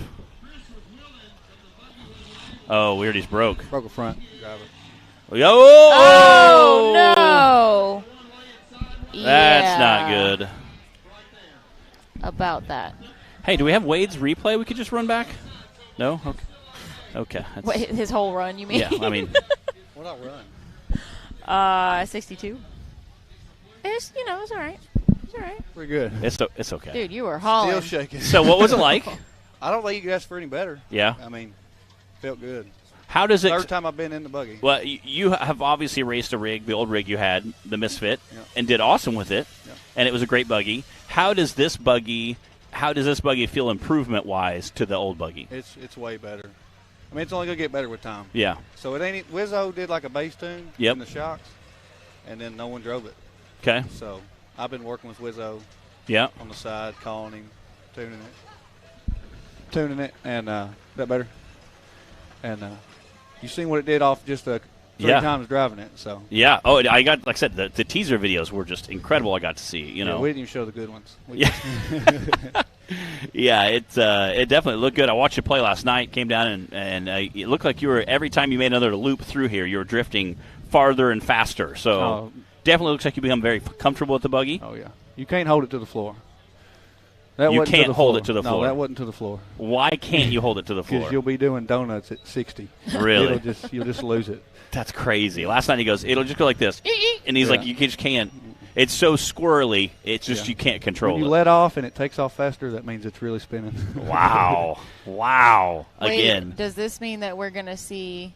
A: Oh, weird, he's broke.
H: Broke a front driver.
B: Oh, no.
A: That's not good.
B: About that.
A: Hey, do we have Wade's replay we could just run back? No? Okay.
B: Wait, his whole run, you mean?
A: Yeah, I mean.
H: What run?
B: 62. It's all right. It's all right.
H: Pretty good.
A: It's okay.
B: Dude, you were hauling.
H: Still shaking.
A: So what was it like?
H: I don't think you could ask for any better.
A: Yeah.
H: I mean, felt good.
A: How does it?
H: Third time I've been in the buggy.
A: Well, you have obviously raced a rig, the old rig you had, the Misfit,
H: Yep.
A: and did awesome with it,
H: Yep.
A: and it was a great buggy. How does this buggy feel improvement-wise to the old buggy?
H: It's way better. I mean, it's only gonna get better with time.
A: Yeah.
H: So it ain't. Wizzo did like a base tune
A: Yep.
H: in the shocks, and then no one drove it.
A: Okay.
H: So I've been working with Wizzo
A: Yeah.
H: on the side, calling him, tuning it, and that better. And you seen what it did off just a three times driving it. So
A: yeah. Oh, I got, like I said, the teaser videos were just incredible. I got to see. You know,
H: we didn't even show the good ones.
A: Yeah, it definitely looked good. I watched you play last night. Came down and it looked like you were, every time you made another loop through here, you were drifting farther and faster. So definitely looks like you become very comfortable with the buggy.
H: Oh yeah, you can't hold it to the floor.
A: You can't hold it to the floor.
H: No, that wasn't to the floor.
A: Why can't you hold it to the floor?
H: Because you'll be doing donuts at 60.
A: Really?
H: You'll just lose it.
A: That's crazy. Last night he goes, it'll just go like this, and he's like, you just can't. It's so squirrely. It's just you can't control it.
H: When you let off and it takes off faster, that means it's really spinning.
A: Wow. Again.
B: Wait, does this mean that we're going to see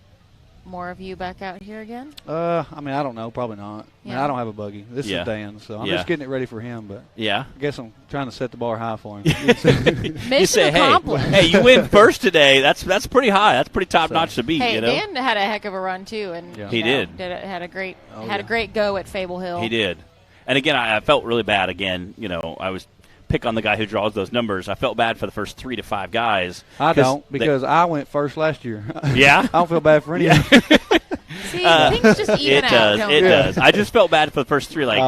B: more of you back out here again?
H: I mean, I don't know. Probably not. I mean, I don't have a buggy. This is Dan, so I'm just getting it ready for him. But I guess I'm trying to set the bar high for him.
A: You say, hey, you win first today. That's pretty high. That's pretty top notch to beat.
B: Hey,
A: you know?
B: Dan had a heck of a run too, and
A: he did.
B: Had a great go at Fable Hill.
A: He did. And again, I felt really bad. Again, you know, I was pick on the guy who draws those numbers. I felt bad for the first 3 to 5 guys.
H: I don't, because I went first last year.
A: Yeah?
H: I don't feel bad for anyone.
B: See, things just even out.
A: It does. I just felt bad for the first 3. Like,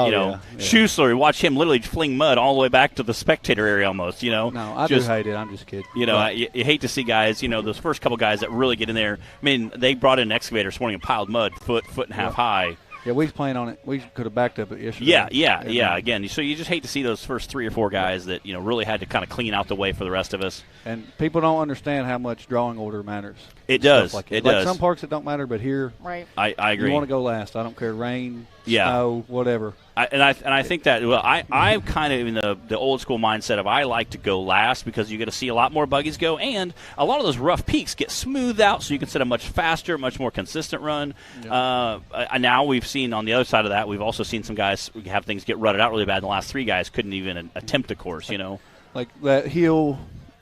A: Schuessler, watch him literally fling mud all the way back to the spectator area almost, you know.
H: No, I do hate it. I'm just kidding.
A: You know, you hate to see guys, you know, those first couple guys that really get in there. I mean, they brought in an excavator this morning and piled mud foot and a half high.
H: Yeah, we was playing on it. We could have backed up it yesterday.
A: Yeah. Again, so you just hate to see those first 3 or 4 guys that, you know, really had to kind of clean out the way for the rest of us.
H: And people don't understand how much drawing order matters.
A: It does.
H: It does. Some parks it don't matter, but here,
B: right?
A: I agree.
H: You want to go last. I don't care, rain, snow, whatever.
A: I think that, well, I'm kind of in the old school mindset of I like to go last because you get to see a lot more buggies go, and a lot of those rough peaks get smoothed out so you can set a much faster, much more consistent run. Yeah. Now we've seen on the other side of that, we've also seen some guys have things get rutted out really bad. The last 3 guys couldn't even attempt a course, you know.
H: Like that hill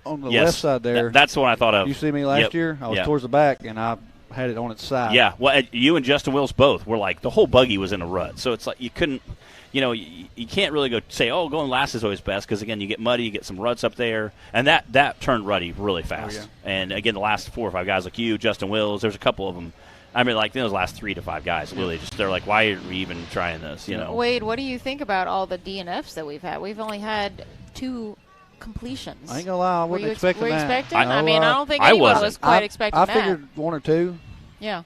H: on the left side there.
A: That's what I thought of.
H: You see me last year? I was towards the back, and I had it on its side.
A: Yeah, well, you and Justin Wills both were like, the whole buggy was in a rut. So it's like you couldn't, you know, you can't really go say, oh, going last is always best because, again, you get muddy, you get some ruts up there. And that turned ruddy really fast. Oh, yeah. And, again, the last 4 or 5 guys like you, Justin Wills, there's a couple of them. I mean, like, those last 3 to 5 guys, really, just they're like, why are we even trying this, you know?
B: Wade, what do you think about all the DNFs that we've had? We've only had 2 completions.
H: I ain't gonna lie, I wasn't expecting that.
B: Were you expecting? I mean, I don't think anyone was quite expecting that.
H: I figured 1 or 2.
B: Yeah.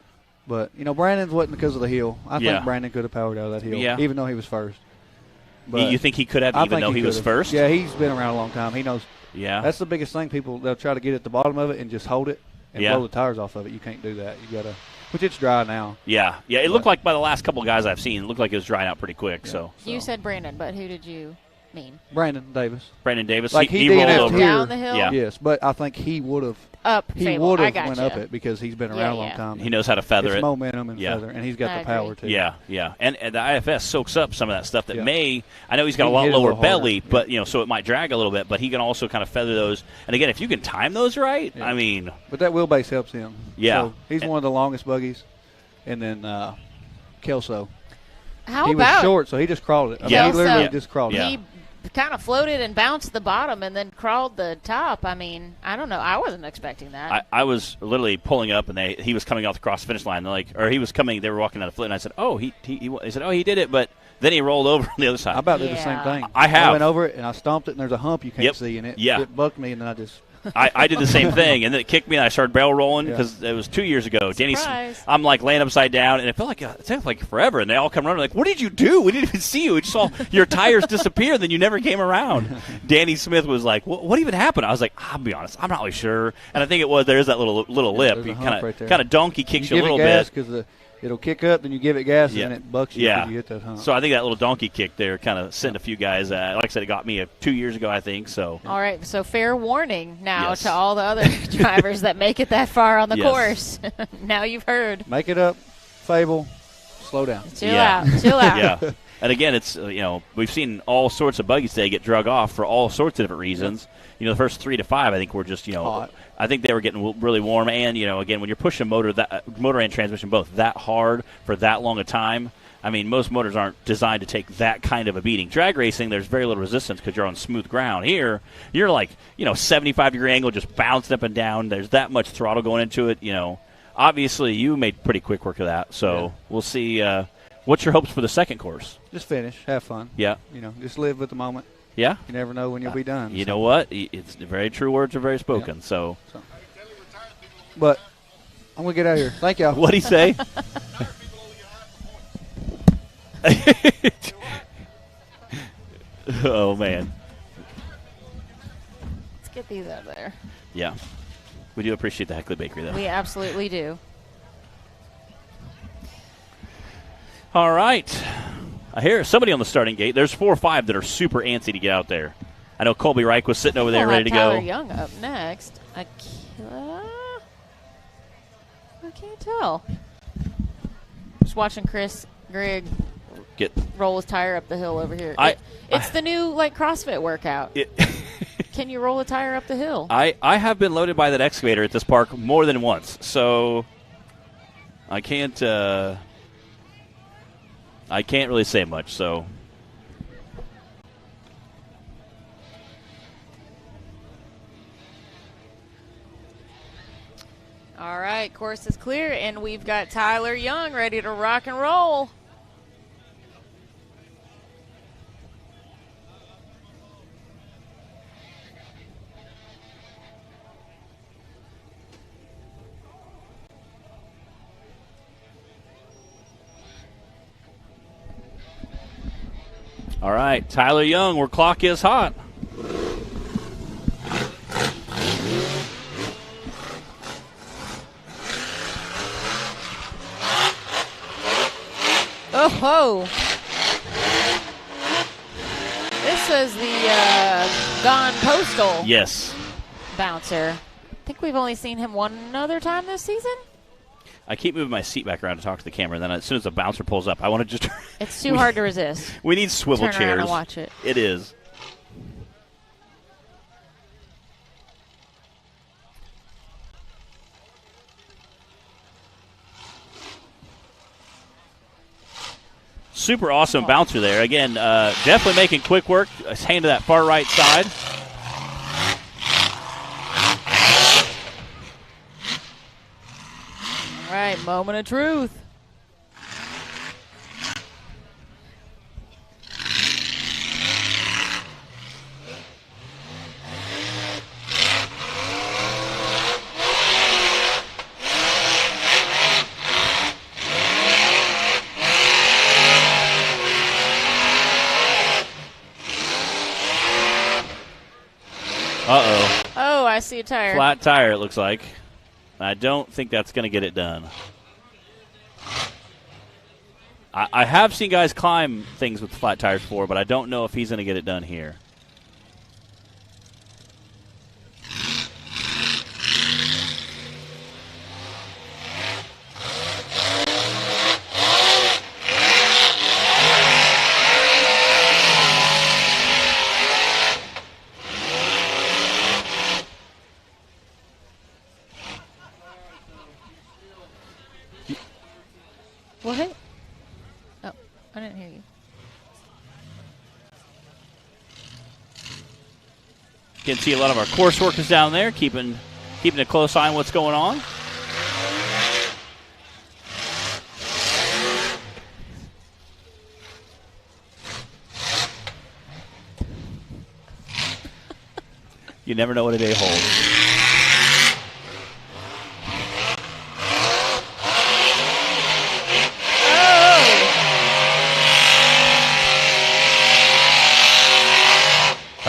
H: But, you know, Brandon's wasn't because of the hill. I think Brandon could have powered out of that hill, even though he was first.
A: But you think he could have, even though he was first?
H: Yeah, he's been around a long time. He knows.
A: Yeah.
H: That's the biggest thing. People, they'll try to get at the bottom of it and just hold it and blow the tires off of it. You can't do that. You got to, which it's dry now.
A: Yeah. It looked like by the last couple of guys I've seen, it looked like it was drying out pretty quick. So
B: you said Brandon, but who did you mean?
H: Brandon Davis.
A: Like
H: he
A: rolled over
B: down the hill.
A: Yeah.
H: Yes, but I think he would have. He would have went up it because he's been around a long time.
A: He knows how to feather
H: it's momentum and feather, and he's got the power too.
A: Yeah. And the IFS soaks up some of that stuff that may. I know he's got a lot lower belly, but so it might drag a little bit. But he can also kind of feather those. And again, if you can time those right, I mean.
H: But that wheelbase helps him.
A: Yeah,
H: so he's one of the longest buggies, and then Kelso.
B: He
H: was short, so he just crawled it. I mean, he literally just crawled it.
B: He kind of floated and bounced the bottom and then crawled the top. I mean, I don't know. I wasn't expecting that.
A: I was literally pulling up, and he was coming off the cross finish line. Or he was coming. They were walking down the foot, and I said, "Oh, he said, oh, he did it," but then he rolled over on the other side.
H: I about did the same thing.
A: I
H: went over it and I stomped it, and there's a hump you can't see, and it bucked me, and then I just.
A: I did the same thing, and then it kicked me, and I started barrel rolling because it was 2 years ago. I'm like laying upside down, and it felt like forever. And they all come running like, "What did you do? We didn't even see you. We just saw your tires disappear, and then you never came around." Danny Smith was like, "What even happened?" I was like, "I'll be honest, I'm not really sure." And I think it was there's that little lip. You kind of donkey kicks you a little bit.
H: Because it'll kick up, then you give it gas, and then it bucks you when you hit that hump.
A: So I think that little donkey kick there kind of sent a few guys. Like I said, it got me 2 years ago, I think. So
B: all right, so fair warning now to all the other drivers that make it that far on the course. Now you've heard.
H: Make it up, Fable. Slow down.
B: Chill out.
A: Yeah. And again, it's we've seen all sorts of buggies today get drug off for all sorts of different reasons. The first 3 to 5, I think, were just
H: hot.
A: I think they were getting really warm, and again, when you're pushing motor and transmission both that hard for that long a time, I mean, most motors aren't designed to take that kind of a beating. Drag racing, there's very little resistance because you're on smooth ground. Here, you're like 75-degree angle, just bouncing up and down. There's that much throttle going into it. obviously you made pretty quick work of that. So we'll see. What's your hopes for the second course?
H: Just finish, have fun.
A: Yeah.
H: Just live with the moment.
A: Yeah.
H: You never know when you'll be done.
A: You know what? It's very true words are very spoken. Yeah. So.
H: But I'm gonna get out of here. Thank y'all.
A: What'd he say? Oh man.
B: Let's get these out of there.
A: Yeah. We do appreciate the Hoeckele Bakery, though.
B: We absolutely do.
A: All right. I hear somebody on the starting gate. There's 4 or 5 that are super antsy to get out there. I know Colby Reich was sitting over there ready to
B: Tyler
A: go.
B: Young up next. I can't tell. Just watching Grigg roll his tire up the hill over here. It's the new CrossFit workout. Can you roll a tire up the hill?
A: I have been loaded by that excavator at this park more than once, so I can't really say much. So
B: all right, course is clear, and we've got Tyler Young ready to rock and roll.
A: All right, Tyler Young, where clock is hot.
B: Oh, ho. This is the Gone Postal.
A: Yes.
B: Bouncer. I think we've only seen him one other time this season.
A: I keep moving my seat back around to talk to the camera, and then as soon as the bouncer pulls up, I want to just...
B: It's too hard to resist.
A: We need swivel
B: chairs.
A: Turn around
B: and watch it.
A: It is. Super awesome bouncer there. Again, definitely making quick work. His hand to that far right side.
B: All right, moment of truth.
A: Uh-oh.
B: Oh, I see a tire.
A: Flat tire, it looks like. I don't think that's going to get it done. I have seen guys climb things with flat tires before, but I don't know if he's going to get it done here.
B: What? Oh, I didn't hear you.
A: You can see a lot of our course workers down there keeping a close eye on what's going on. You never know what a day holds.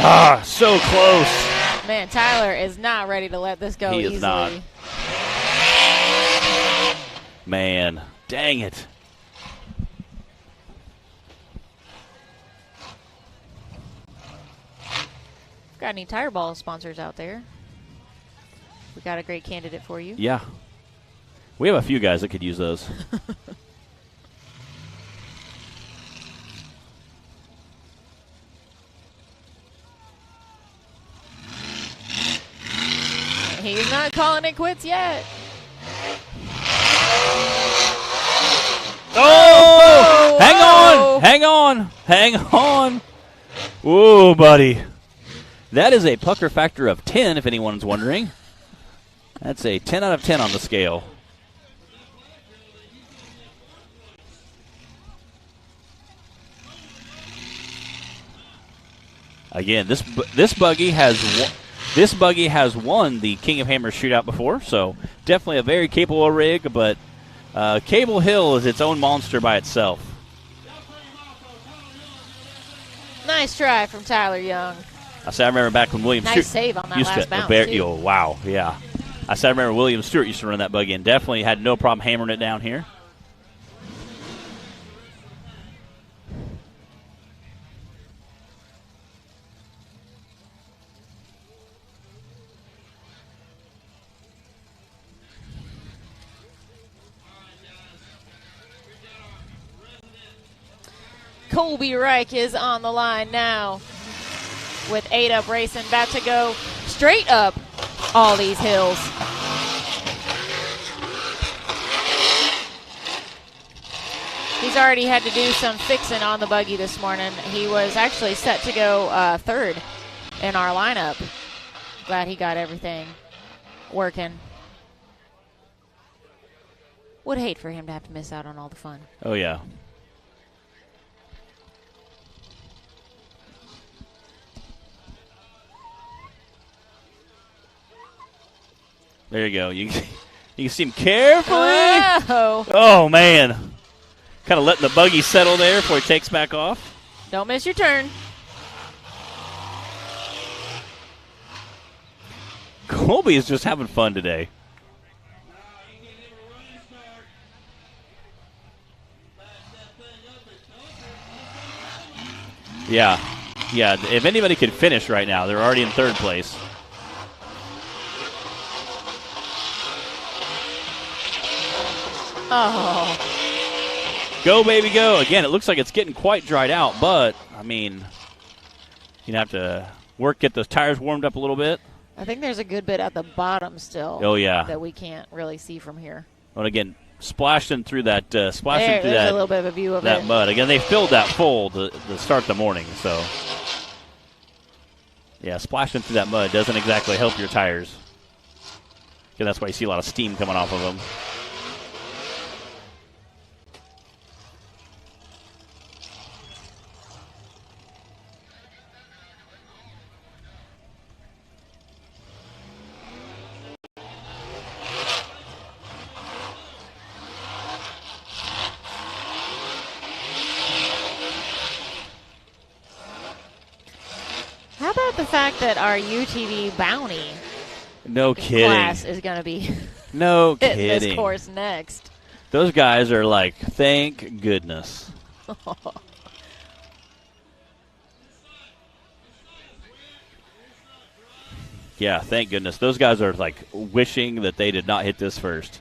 A: Ah, so close.
B: Man, Tyler is not ready to let this go easily.
A: He is not. Man, dang it.
B: Got any tire ball sponsors out there? We got a great candidate for you.
A: Yeah. We have a few guys that could use those.
B: He's not calling it quits yet.
A: Oh! Hang on! Hang on! Hang on! Whoa, buddy. That is a pucker factor of 10, if anyone's wondering. That's a 10 out of 10 on the scale. Again, this buggy has won the King of Hammers shootout before, so definitely a very capable rig, but Cable Hill is its own monster by itself.
B: Nice try from Tyler Young.
A: I remember back when William Stewart
B: save on that last bounce, too.
A: Wow, yeah. I remember William Stewart used to run that buggy and definitely had no problem hammering it down here.
B: Colby Reich is on the line now with 8 Up Racing, about to go straight up all these hills. He's already had to do some fixing on the buggy this morning. He was actually set to go third in our lineup. Glad he got everything working. Would hate for him to have to miss out on all the fun.
A: Oh, yeah. There you go. You can see him carefully. Oh, man. Kind of letting the buggy settle there before he takes back off.
B: Don't miss your turn.
A: Colby is just having fun today. Yeah. Yeah, if anybody could finish right now, they're already in third place.
B: Oh.
A: Go, baby, go. Again, it looks like it's getting quite dried out, but, I mean, you'd have to get those tires warmed up a little bit.
B: I think there's a good bit at the bottom still.
A: Oh, yeah.
B: That we can't really see from here.
A: Well, again, splashing through that,
B: there's a little bit of a view of
A: that
B: it.
A: mud. Again, they filled that full to start the morning, so. Yeah, splashing through that mud doesn't exactly help your tires. Again, that's why you see a lot of steam coming off of them.
B: How about the fact that our UTV Bounty class is going to be hitting this course next?
A: Those guys are like, thank goodness. Yeah, thank goodness. Those guys are like wishing that they did not hit this first.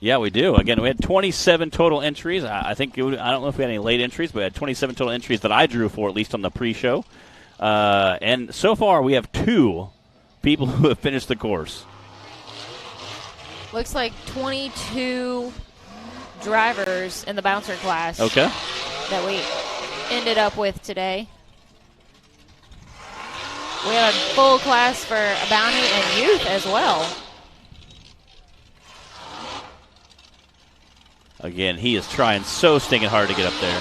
A: Yeah, we do. Again, we had 27 total entries. I don't know if we had any late entries, but we had 27 total entries that I drew for, at least on the pre-show. And so far, we have 2 people who have finished the course.
B: Looks like 22 drivers in the bouncer class.
A: Okay.
B: That we ended up with today. We have a full class for a bounty and youth as well.
A: Again, he is trying so stinking hard to get up there.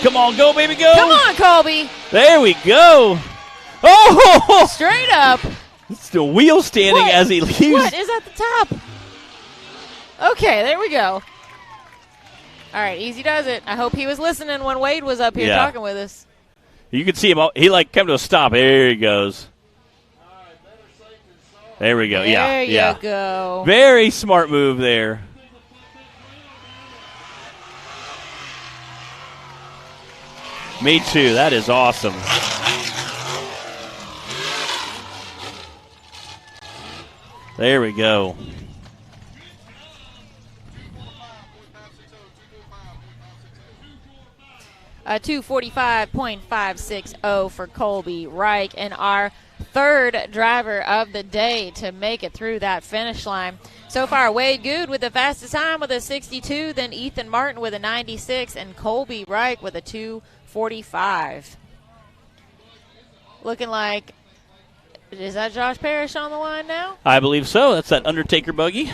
A: Come on, go, baby, go.
B: Come on, Colby.
A: There we go. Oh!
B: Straight up.
A: Still wheel standing as he leaves.
B: What is at the top? Okay, there we go. All right, easy does it. I hope he was listening when Wade was up here talking with us.
A: You can see him. He came to a stop. There he goes. There we go.
B: There you go.
A: Very smart move there. Me too. That is awesome. There we go.
B: 2:45.560 for Colby Reich, and our third driver of the day to make it through that finish line. So far, Wade Good with the fastest time with a 62, then Ethan Martin with a 96, and Colby Reich with a 2:45. Looking like, is that Josh Parrish on the line now?
A: I believe so. That's that Undertaker buggy.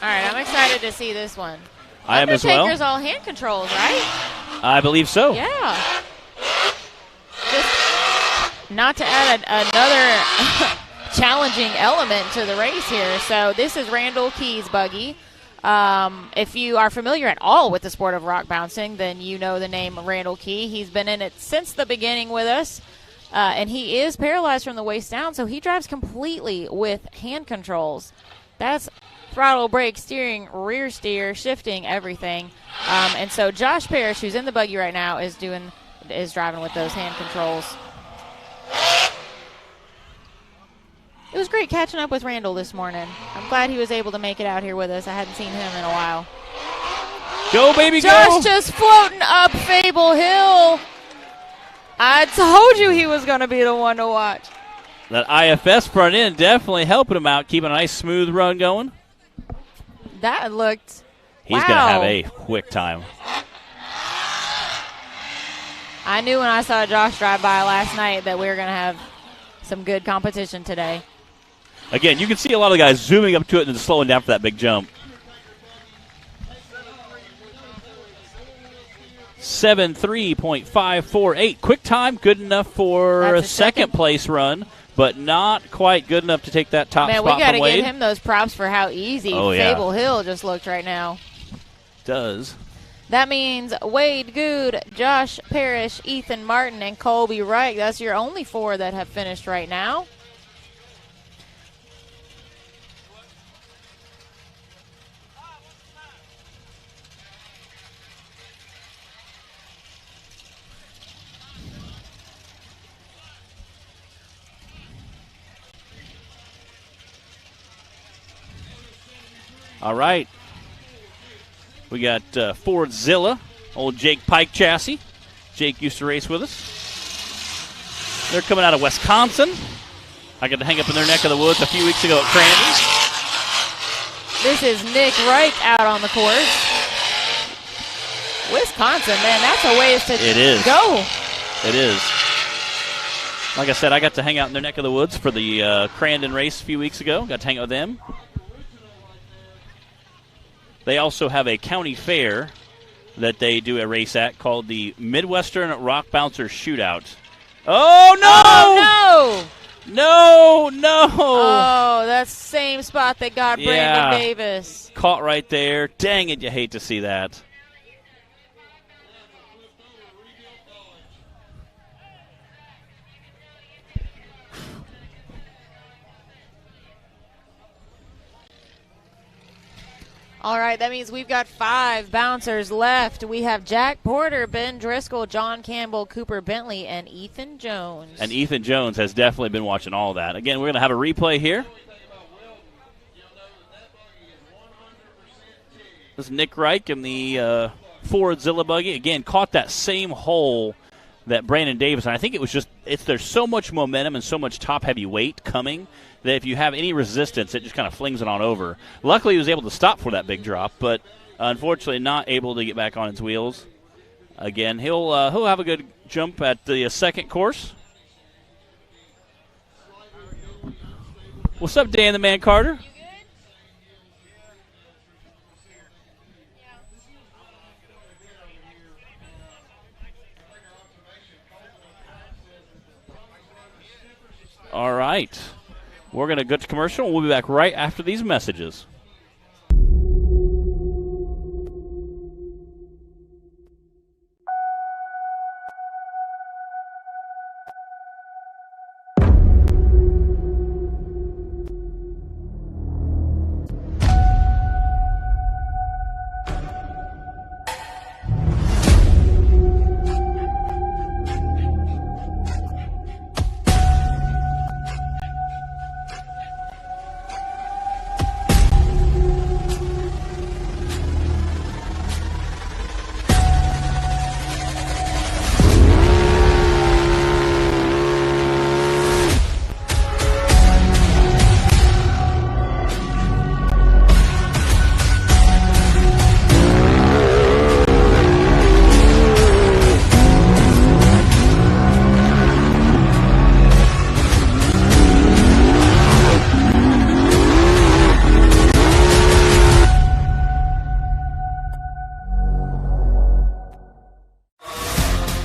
B: All right, I'm excited to see this one.
A: I am as well.
B: Undertaker's all hand controls, right?
A: I believe so.
B: Yeah. Just not to add another challenging element to the race here. So this is Randall Key's buggy. If you are familiar at all with the sport of rock bouncing, then you know the name Randall Key. He's been in it since the beginning with us, and he is paralyzed from the waist down, so he drives completely with hand controls. That's throttle, brake, steering, rear steer, shifting, everything. And so Josh Parrish, who's in the buggy right now, is driving with those hand controls. It was great catching up with Randall this morning. I'm glad he was able to make it out here with us. I hadn't seen him in a while.
A: Go, baby, go!
B: Josh just floating up Fable Hill. I told you he was going to be the one to watch.
A: That IFS front end definitely helping him out, keeping a nice smooth run going.
B: That looked...
A: He's going to have a quick time.
B: I knew when I saw Josh drive by last night that we were going to have some good competition today.
A: Again, you can see a lot of the guys zooming up to it and then slowing down for that big jump. 7:3.548. Quick time, good enough for a second place run, but not quite good enough to take that top spot from Wade.
B: Man, we got to give him those props for how easy Fable Hill just looked right now.
A: Does.
B: That means Wade Good, Josh Parrish, Ethan Martin, and Colby Reich. That's your only four that have finished right now.
A: All right. We got Fordzilla, old Jake Pike chassis. Jake used to race with us. They're coming out of Wisconsin. I got to hang up in their neck of the woods a few weeks ago at Crandon.
B: This is Nick Wright out on the course. Wisconsin, man, that's a ways to go.
A: It is. Like I said, I got to hang out in their neck of the woods for the Crandon race a few weeks ago. Got to hang out with them. They also have a county fair that they do a race at called the Midwestern Rock Bouncer Shootout. Oh, no!
B: Oh,
A: no! No!
B: Oh, that's the same spot that got Brandon Davis.
A: Caught right there. Dang it, you hate to see that.
B: All right, that means we've got 5 bouncers left. We have Jack Porter, Ben Driscoll, John Campbell, Cooper Bentley, and Ethan Jones.
A: And Ethan Jones has definitely been watching all that. Again, we're going to have a replay here. This is Nick Reich in the Fordzilla buggy. Again, caught that same hole that Brandon Davis. And I think it was just, there's so much momentum and so much top-heavy weight coming that if you have any resistance, it just kind of flings it on over. Luckily, he was able to stop for that big drop, but unfortunately not able to get back on his wheels. Again, he'll have a good jump at the second course. What's up, Dan the Man Carter? All right. We're going to go to commercial. We'll be back right after these messages.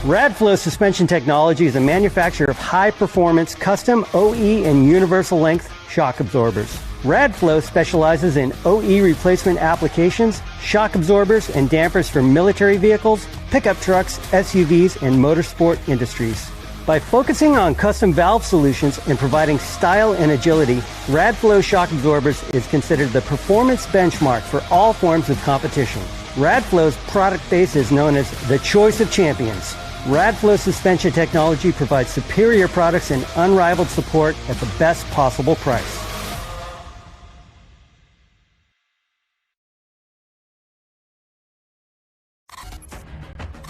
E: Radflow Suspension Technology is a manufacturer of high-performance custom OE and universal length shock absorbers. Radflow specializes in OE replacement applications, shock absorbers, and dampers for military vehicles, pickup trucks, SUVs, and motorsport industries. By focusing on custom valve solutions and providing style and agility, Radflow shock absorbers is considered the performance benchmark for all forms of competition. Radflow's product base is known as the choice of champions. Radflow Suspension Technology provides superior products and unrivaled support at the best possible price.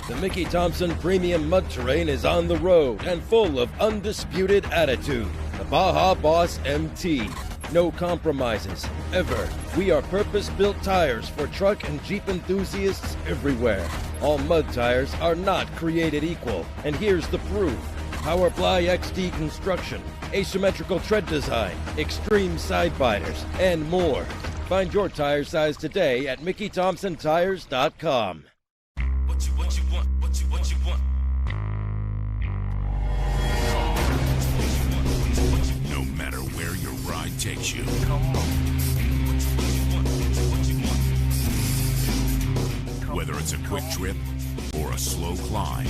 F: The Mickey Thompson Premium Mud Terrain is on the road and full of undisputed attitude. The Baja Boss MT. No compromises, ever. We are purpose-built tires for truck and Jeep enthusiasts everywhere. All mud tires are not created equal, and here's the proof. Powerply XD construction, asymmetrical tread design, extreme side biters, and more. Find your tire size today at MickeyThompsonTires.com.
D: What you want, what you want. No matter where your ride takes you. Whether it's a quick trip or a slow climb.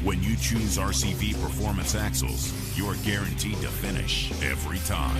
D: When you choose RCV Performance Axles, you're guaranteed to finish every time.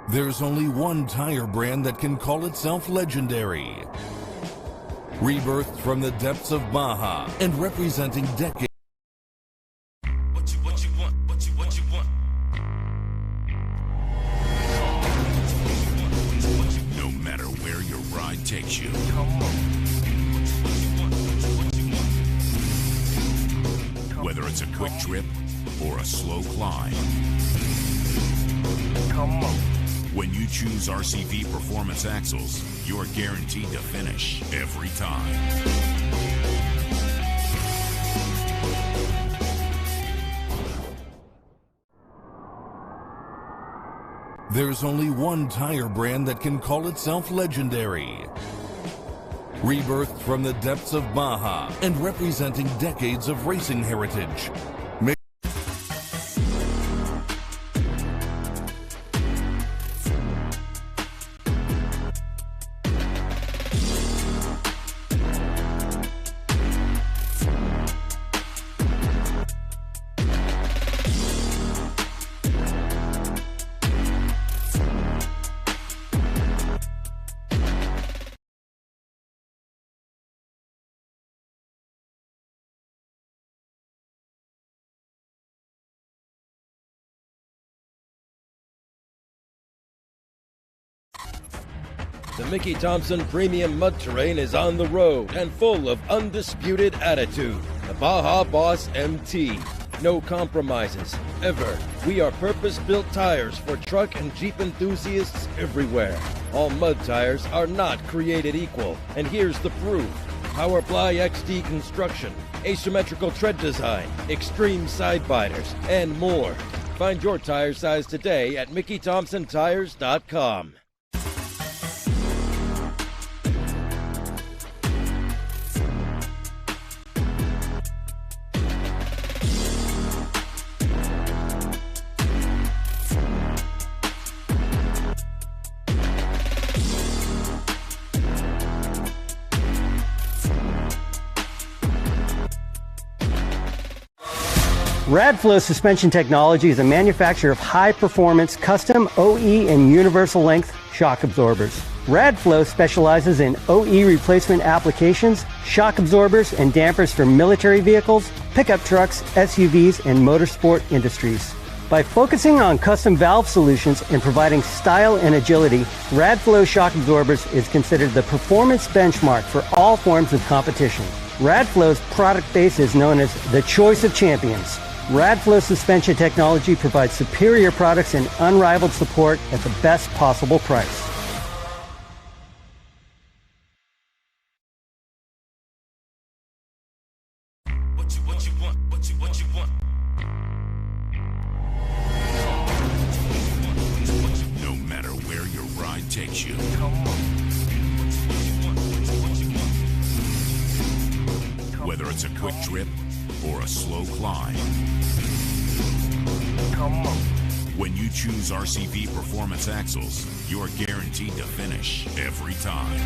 C: There's only one tire brand that can call itself legendary. Rebirthed from the depths of Baja and representing decades.
D: What you want, what you want. No matter where your ride takes you. Whether it's a quick trip or a slow climb. When you choose RCV Performance Axles, you're guaranteed to finish every time.
C: There's only one tire brand that can call itself legendary. Rebirthed from the depths of Baja and representing decades of racing heritage.
F: The Mickey Thompson Premium Mud Terrain is on the road and full of undisputed attitude. The Baja Boss MT. No compromises, ever. We are purpose-built tires for truck and Jeep enthusiasts everywhere. All mud tires are not created equal, and here's the proof. Powerply XD construction, asymmetrical tread design, extreme side biters, and more. Find your tire size today at MickeyThompsonTires.com.
E: Radflow Suspension Technology is a manufacturer of high-performance custom OE and universal length shock absorbers. Radflow specializes in OE replacement applications, shock absorbers, and dampers for military vehicles, pickup trucks, SUVs, and motorsport industries. By focusing on custom valve solutions and providing style and agility, Radflow shock absorbers is considered the performance benchmark for all forms of competition. Radflow's product base is known as the choice of champions. Radflow Suspension Technology provides superior products and unrivaled support at the best possible price.
D: What you want? No matter where your ride takes you. Whether it's a quick trip or a slow climb. When you choose RCV Performance Axles, you're guaranteed to finish every time.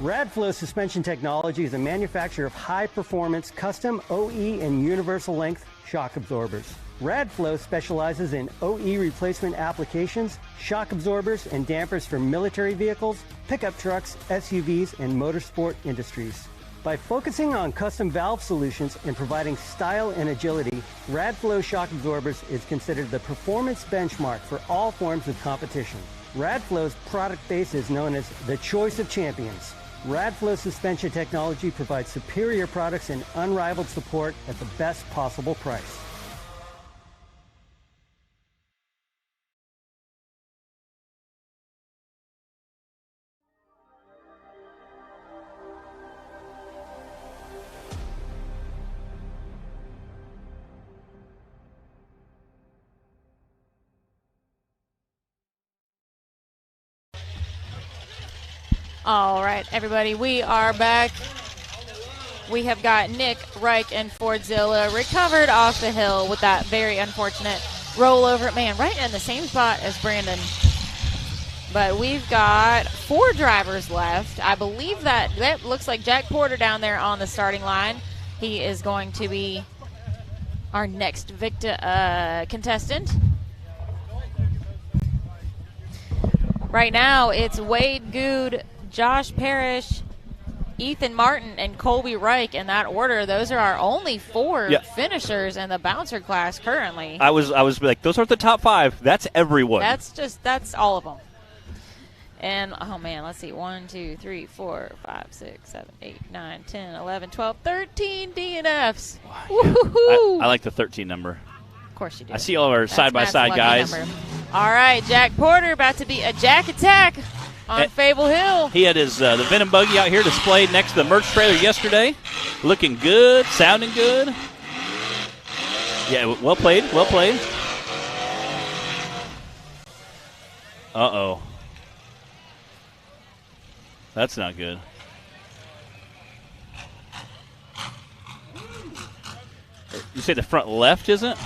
E: Radflow Suspension Technology is a manufacturer of high-performance custom OE and universal length shock absorbers. Radflow specializes in OE replacement applications, shock absorbers, and dampers for military vehicles, pickup trucks, SUVs, and motorsport industries. By focusing on custom valve solutions and providing style and agility, Radflow shock absorbers is considered the performance benchmark for all forms of competition. Radflow's product base is known as the choice of champions. Radflow Suspension Technology provides superior products and unrivaled support at the best possible price.
B: All right, everybody, we are back. We have got Nick, Reich, and Fordzilla recovered off the hill with that very unfortunate rollover. Man, right in the same spot as Brandon. But we've got 4 drivers left. I believe that looks like Jack Porter down there on the starting line. He is going to be our next contestant. Right now, it's Wade Good, Josh Parrish, Ethan Martin, and Colby Reich in that order. Those are our only 4 finishers in the bouncer class currently.
A: I was like, those aren't the top 5. That's everyone.
B: That's all of them. And, oh, man, let's see. 1, 2, 3, 4, 5, 6, 7, 8, 9, 10, 11, 12, 13 DNFs.
A: Wow, I like the 13 number.
B: Of course you do.
A: I see all of our side-by-side guys.
B: Number. All right, Jack Porter about to be a Jack Attack on Fable Hill.
A: He had his the Venom buggy out here displayed next to the merch trailer yesterday. Looking good, sounding good. Yeah, well played, well played. Uh-oh. That's not good. You say the front left, isn't?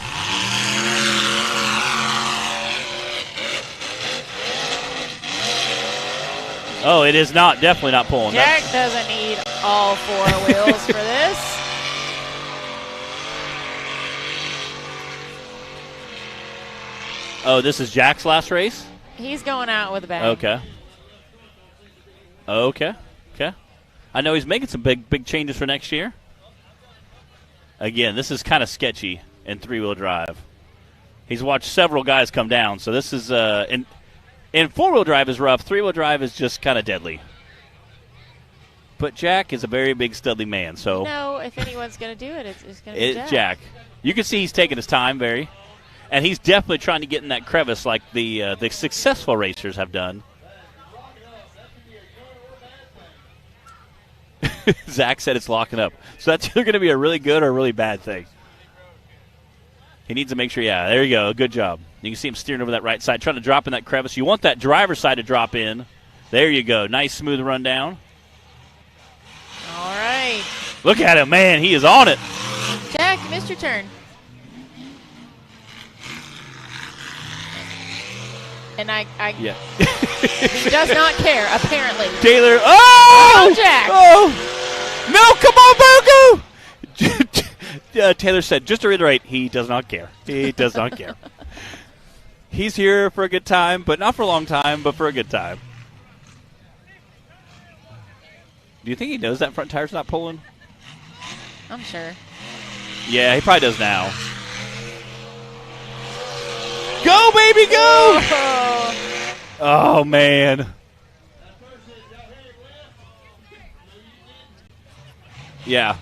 A: Oh, it is not. Definitely not pulling.
B: Jack doesn't need all 4 wheels for this.
A: Oh, this is Jack's last race?
B: He's going out with a bang.
A: Okay. I know he's making some big changes for next year. Again, this is kind of sketchy in three-wheel drive. He's watched several guys come down, so this is in four-wheel drive is rough. Three-wheel drive is just kind of deadly. But Jack is a very big, studly man. So
B: if anyone's going to do it, it's going to be
A: Jack. You can see he's taking his time, and he's definitely trying to get in that crevice like the successful racers have done. Zach said it's locking up. So that's either going to be a really good or a really bad thing. He needs to make sure, there you go. Good job. You can see him steering over that right side, trying to drop in that crevice. You want that driver's side to drop in. There you go. Nice, smooth run down.
B: All right.
A: Look at him, man. He is on it.
B: Jack, you missed your turn. And
A: yeah.
B: He does not care, apparently.
A: Taylor, oh!
B: Jack!
A: Oh! No, come on, Bogo! Taylor said, just to reiterate, he does not care. He does not care. He's here for a good time, but not for a long time, but for a good time. Do you think he knows that front tire's not pulling?
B: I'm sure.
A: Yeah, he probably does now. Go, baby, go! Oh, man. Yeah.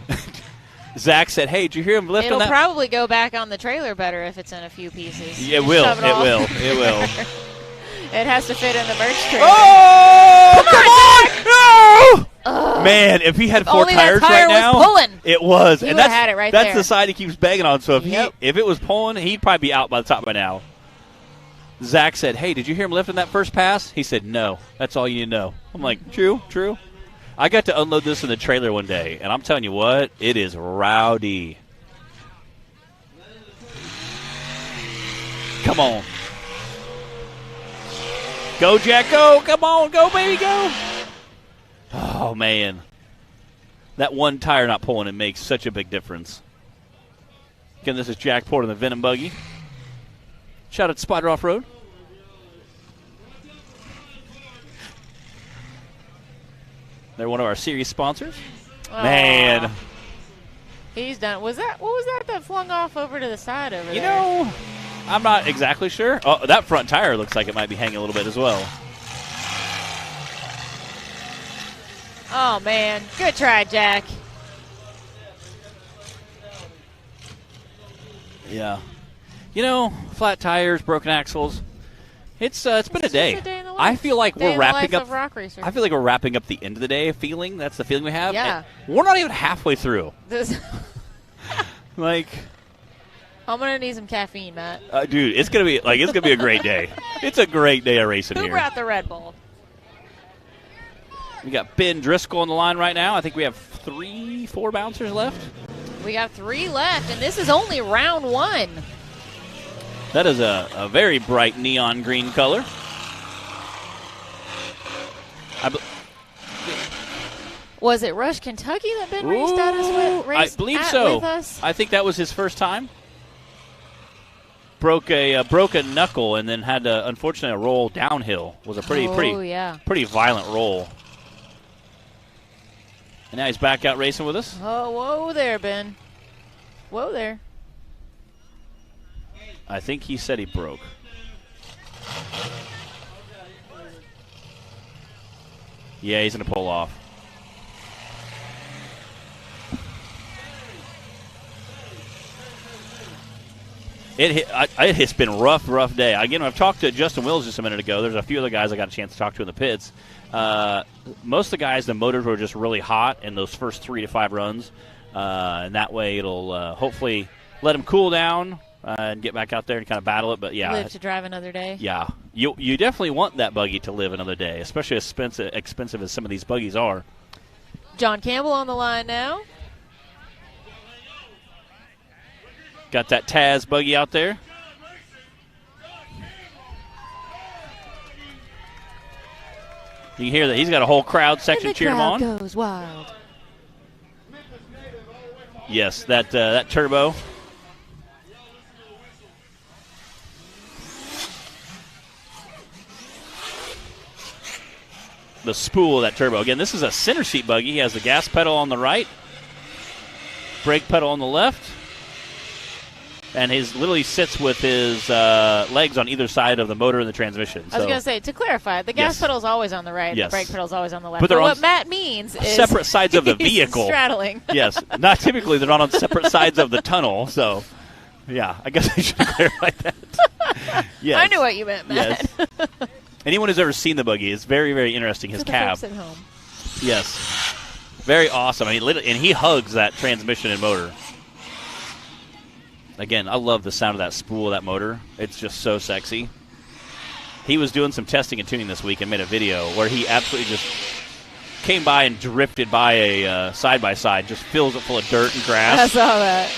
A: Zach said, hey, did you hear him lift on that?
B: It'll probably go back on the trailer better if it's in a few pieces.
A: Yeah, it will. It will. It will.
B: It has to fit in the merch trailer.
A: Oh! Come on! No! Man, if he had four tires right now, it was.
B: And that's had it right
A: that's
B: there.
A: the side he keeps banging on. So if it was pulling, he'd probably be out by the top by now. Zach said, hey, did you hear him lifting that first pass? He said, no. That's all you need to know. I'm like, true. I got to unload this in the trailer one day, and I'm telling you what, it is rowdy. Come on. Go, Jack, go. Come on, go, baby, go. Oh, man. That one tire not pulling, it makes such a big difference. Again, this is Jack Porter in the Venom Buggy. Shout out to Spider Off-Road. They're one of our series sponsors. Man.
B: He's done. What was that flung off over to the side over there?
A: You know, I'm not exactly sure. Oh, that front tire looks like it might be hanging a little bit as well.
B: Oh, man. Good try, Jack.
A: Yeah. You know, flat tires, broken axles. It's been a day. I feel like we're wrapping up. I feel like we're wrapping up the end of the day. That's the feeling we have.
B: Yeah.
A: And we're not even halfway through. Like,
B: I'm gonna need some caffeine, Matt.
A: Dude, it's gonna be a great day. It's a great day of racing here.
B: Who brought the Red Bull?
A: We got Ben Driscoll on the line right now. I think we have 4 bouncers left.
B: We got 3 left, and this is only round 1.
A: That is a very bright neon green color.
B: Was it Rush, Kentucky that Ben raced at us with?
A: I believe so.
B: With us?
A: I think that was his first time. Broke a knuckle and then had to, unfortunately, a roll downhill. Was a pretty violent roll. And now he's back out racing with us.
B: Oh, whoa there, Ben. Whoa there.
A: I think he said he broke. Yeah, he's going to pull off. It's been a rough day. Again, I've talked to Justin Wills just a minute ago. There's a few other guys I got a chance to talk to in the pits. Most of the guys, the motors were just really hot in those first 3 to 5 runs. And that way it'll hopefully let them cool down and get back out there and kind of battle it. But, yeah.
B: Live to drive another day.
A: Yeah. You definitely want that buggy to live another day, especially as expensive as some of these buggies are.
B: John Campbell on the line now.
A: Got that Taz buggy out there. You can hear that he's got a whole crowd section cheering him on.
B: The crowd goes wild.
A: Yes, that turbo. the spool of that turbo. Again, this is a center seat buggy. He has the gas pedal on the right, brake pedal on the left, and his literally sits with his legs on either side of the motor and the transmission.
B: I was going to say, to clarify, the gas pedal is always on the right, the brake pedal is always on the left.
A: But
B: what Matt means is
A: separate sides of the vehicle.
B: Straddling.
A: Yes, not typically. They're not on separate sides of the tunnel. So, yeah, I guess I should clarify that. Yes.
B: I knew what you meant, Matt.
A: Yes. Anyone who's ever seen the buggy is very, very interesting. His cab.
B: Folks at home.
A: Yes. Very awesome. I mean, and he hugs that transmission and motor. Again, I love the sound of that spool of that motor. It's just so sexy. He was doing some testing and tuning this week and made a video where he absolutely just came by and drifted by a side-by-side, just fills it full of dirt and grass.
B: I saw that.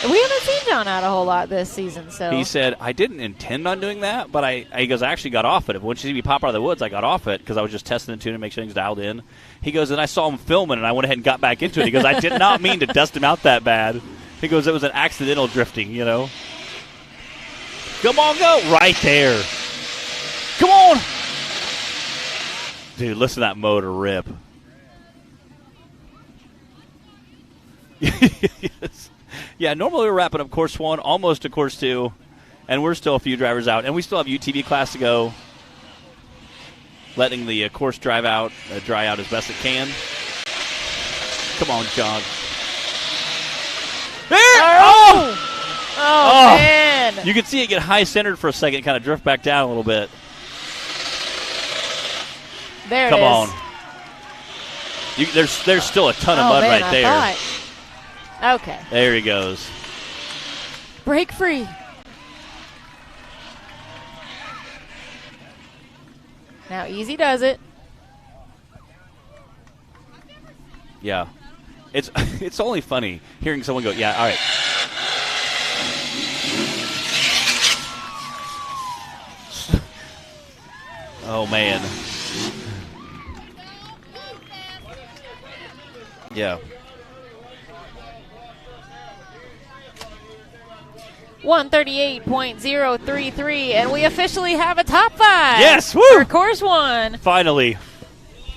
B: We haven't seen John out a whole lot this season. So
A: he said, I didn't intend on doing that, but he goes, I actually got off it. Once you see me pop out of the woods, I got off it because I was just testing and tuning to make sure things dialed in. He goes, and I saw him filming, and I went ahead and got back into it. He goes, I did not mean to dust him out that bad. He goes, it was an accidental drifting, you know. Come on, go. Right there. Come on. Dude, listen to that motor rip. Yes. Yeah, normally we're wrapping up course 1, almost to course 2, and we're still a few drivers out. And we still have UTV class to go, letting the course dry out as best it can. Come on, John. There!
B: Oh, man.
A: You can see it get high-centered for a second, kind of drift back down a little bit.
B: There
A: Come
B: it is.
A: on. There's still a ton of mud
B: man,
A: right there.
B: I thought. Okay.
A: There he goes.
B: Break free. Now easy does it.
A: Yeah. It's only funny hearing someone go, yeah, all right. Oh, man. Yeah.
B: 138.033, and we officially have a top 5.
A: Yes, woo!
B: For course 1.
A: Finally.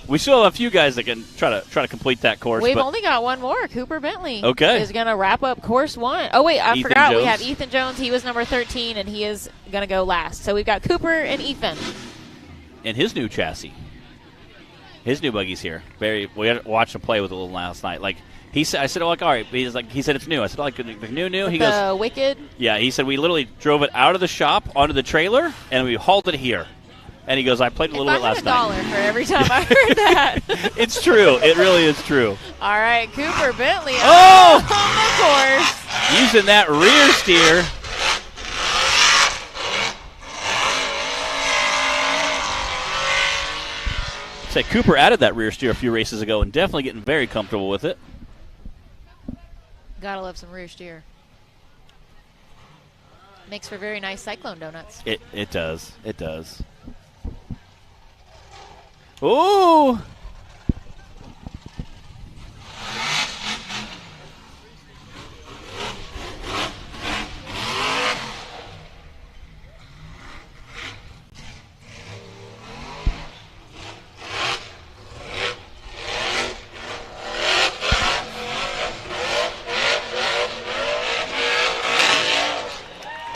A: We still have a few guys that can try to complete that course.
B: We've only got one more. Cooper Bentley is going to wrap up course 1. Oh, wait, I forgot.
A: Jones.
B: We have Ethan Jones. He was number 13, and he is going to go last. So we've got Cooper and Ethan.
A: And his new chassis. His new buggy's here. We watched him play with it a little last night. Like, he said, I said, all right. He said it's new. I said, like, the new. He goes,
B: the Wicked?
A: Yeah, he said we literally drove it out of the shop onto the trailer, and we halted here. And he goes, I played a little bit last night.
B: $1 for every time I heard that.
A: It's true. It really is true.
B: All right, Cooper Bentley
A: on
B: the course.
A: Using that rear steer. Say Cooper added that rear steer a few races ago and definitely getting very comfortable with it.
B: Gotta love some rear steer. Makes for very nice cyclone donuts.
A: It does. It does. Ooh!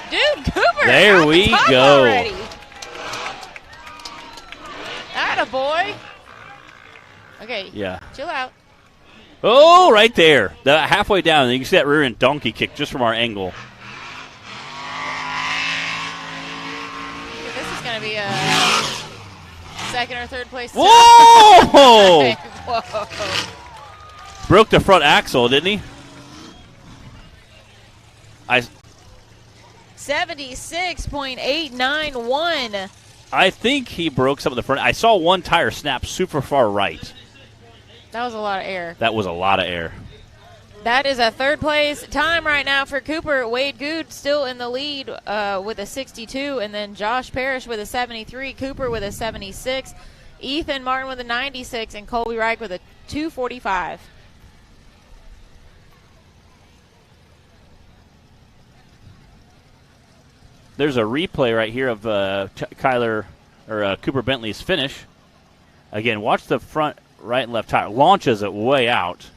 B: Dude, Cooper!
A: There we go.
B: Already. Attaboy. Okay.
A: Yeah.
B: Chill out.
A: Oh, right there. Halfway down, you can see that rear end donkey kick just from our angle.
B: This is going to be a second or third place.
A: Whoa!
B: Whoa.
A: Broke the front axle, didn't he?
B: 76.891.
A: I think he broke some of the front. I saw one tire snap super far right.
B: That was a lot of air.
A: That was a lot of air.
B: That is a third place time right now for Cooper. Wade Good still in the lead with a 62, and then Josh Parrish with a 73, Cooper with a 76, Ethan Martin with a 96, and Colby Reich with a 245. There's
A: a replay right here of Cooper Bentley's finish. Again, watch the front right and left tire. Launches it way out.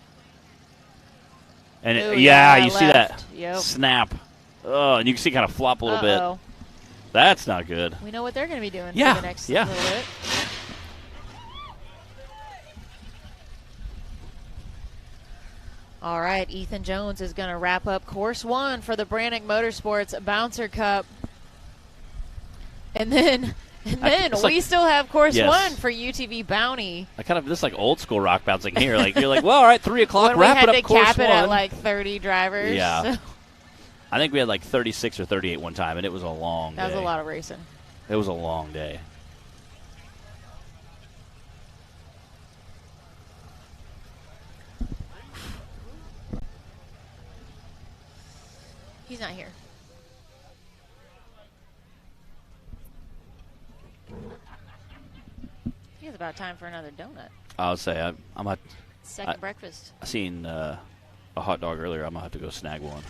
A: And
B: Ooh,
A: you see that
B: Yep.
A: snap. Oh, and you can see kind of flop a little bit. That's not good.
B: We know what they're going to be doing for the next little bit. All right, Ethan Jones is going to wrap up course 1 for the Brannick Motorsports Bouncer Cup. And then we still have course 1 for UTV Bounty.
A: This like old school rock bouncing here. Like you're like, well, all right, 3 o'clock, wrap it up.
B: We had to cap it at like 30 drivers.
A: Yeah.
B: So.
A: I think we had like 36 or 38 one time, and it was a long day.
B: That was a lot of racing.
A: It was a long day.
B: He's not here. I think it's about time for another donut.
A: I would say I'm a
B: second breakfast.
A: I seen a hot dog earlier. I'm gonna have to go snag one.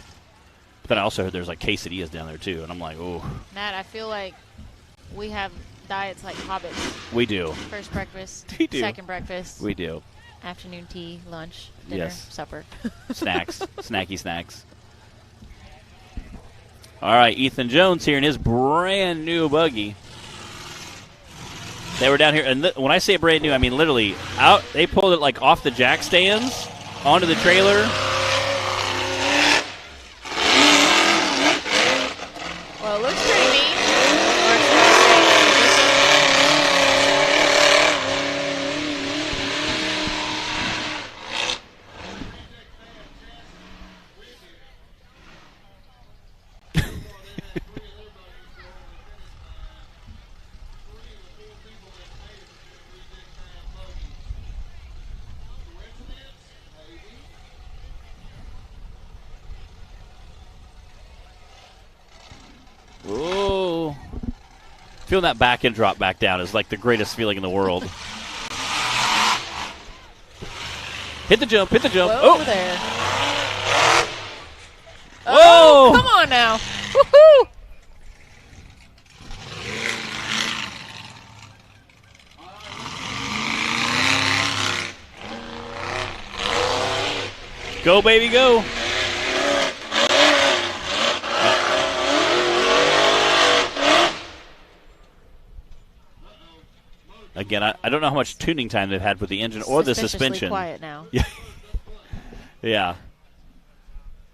A: But then I also heard there's like quesadillas down there too, and I'm like, oh.
B: Matt, I feel like we have diets like hobbits.
A: We do.
B: First breakfast.
A: We do.
B: Second breakfast.
A: We do.
B: Afternoon tea, lunch, dinner, supper.
A: Snacks. Snacky snacks. All right, Ethan Jones here in his brand new buggy. They were down here, and when I say brand new, I mean literally out. They pulled it like off the jack stands onto the trailer.
B: Well, it looks pretty neat.
A: Whoa. Feeling that back end drop back down is like the greatest feeling in the world. Hit the jump, hit the jump.
B: Whoa there.
A: Whoa!
B: Come on now. Woohoo!
A: Go, baby, go. Again, I don't know how much tuning time they've had with the engine or the suspension.
B: Quiet now.
A: Yeah. Yeah.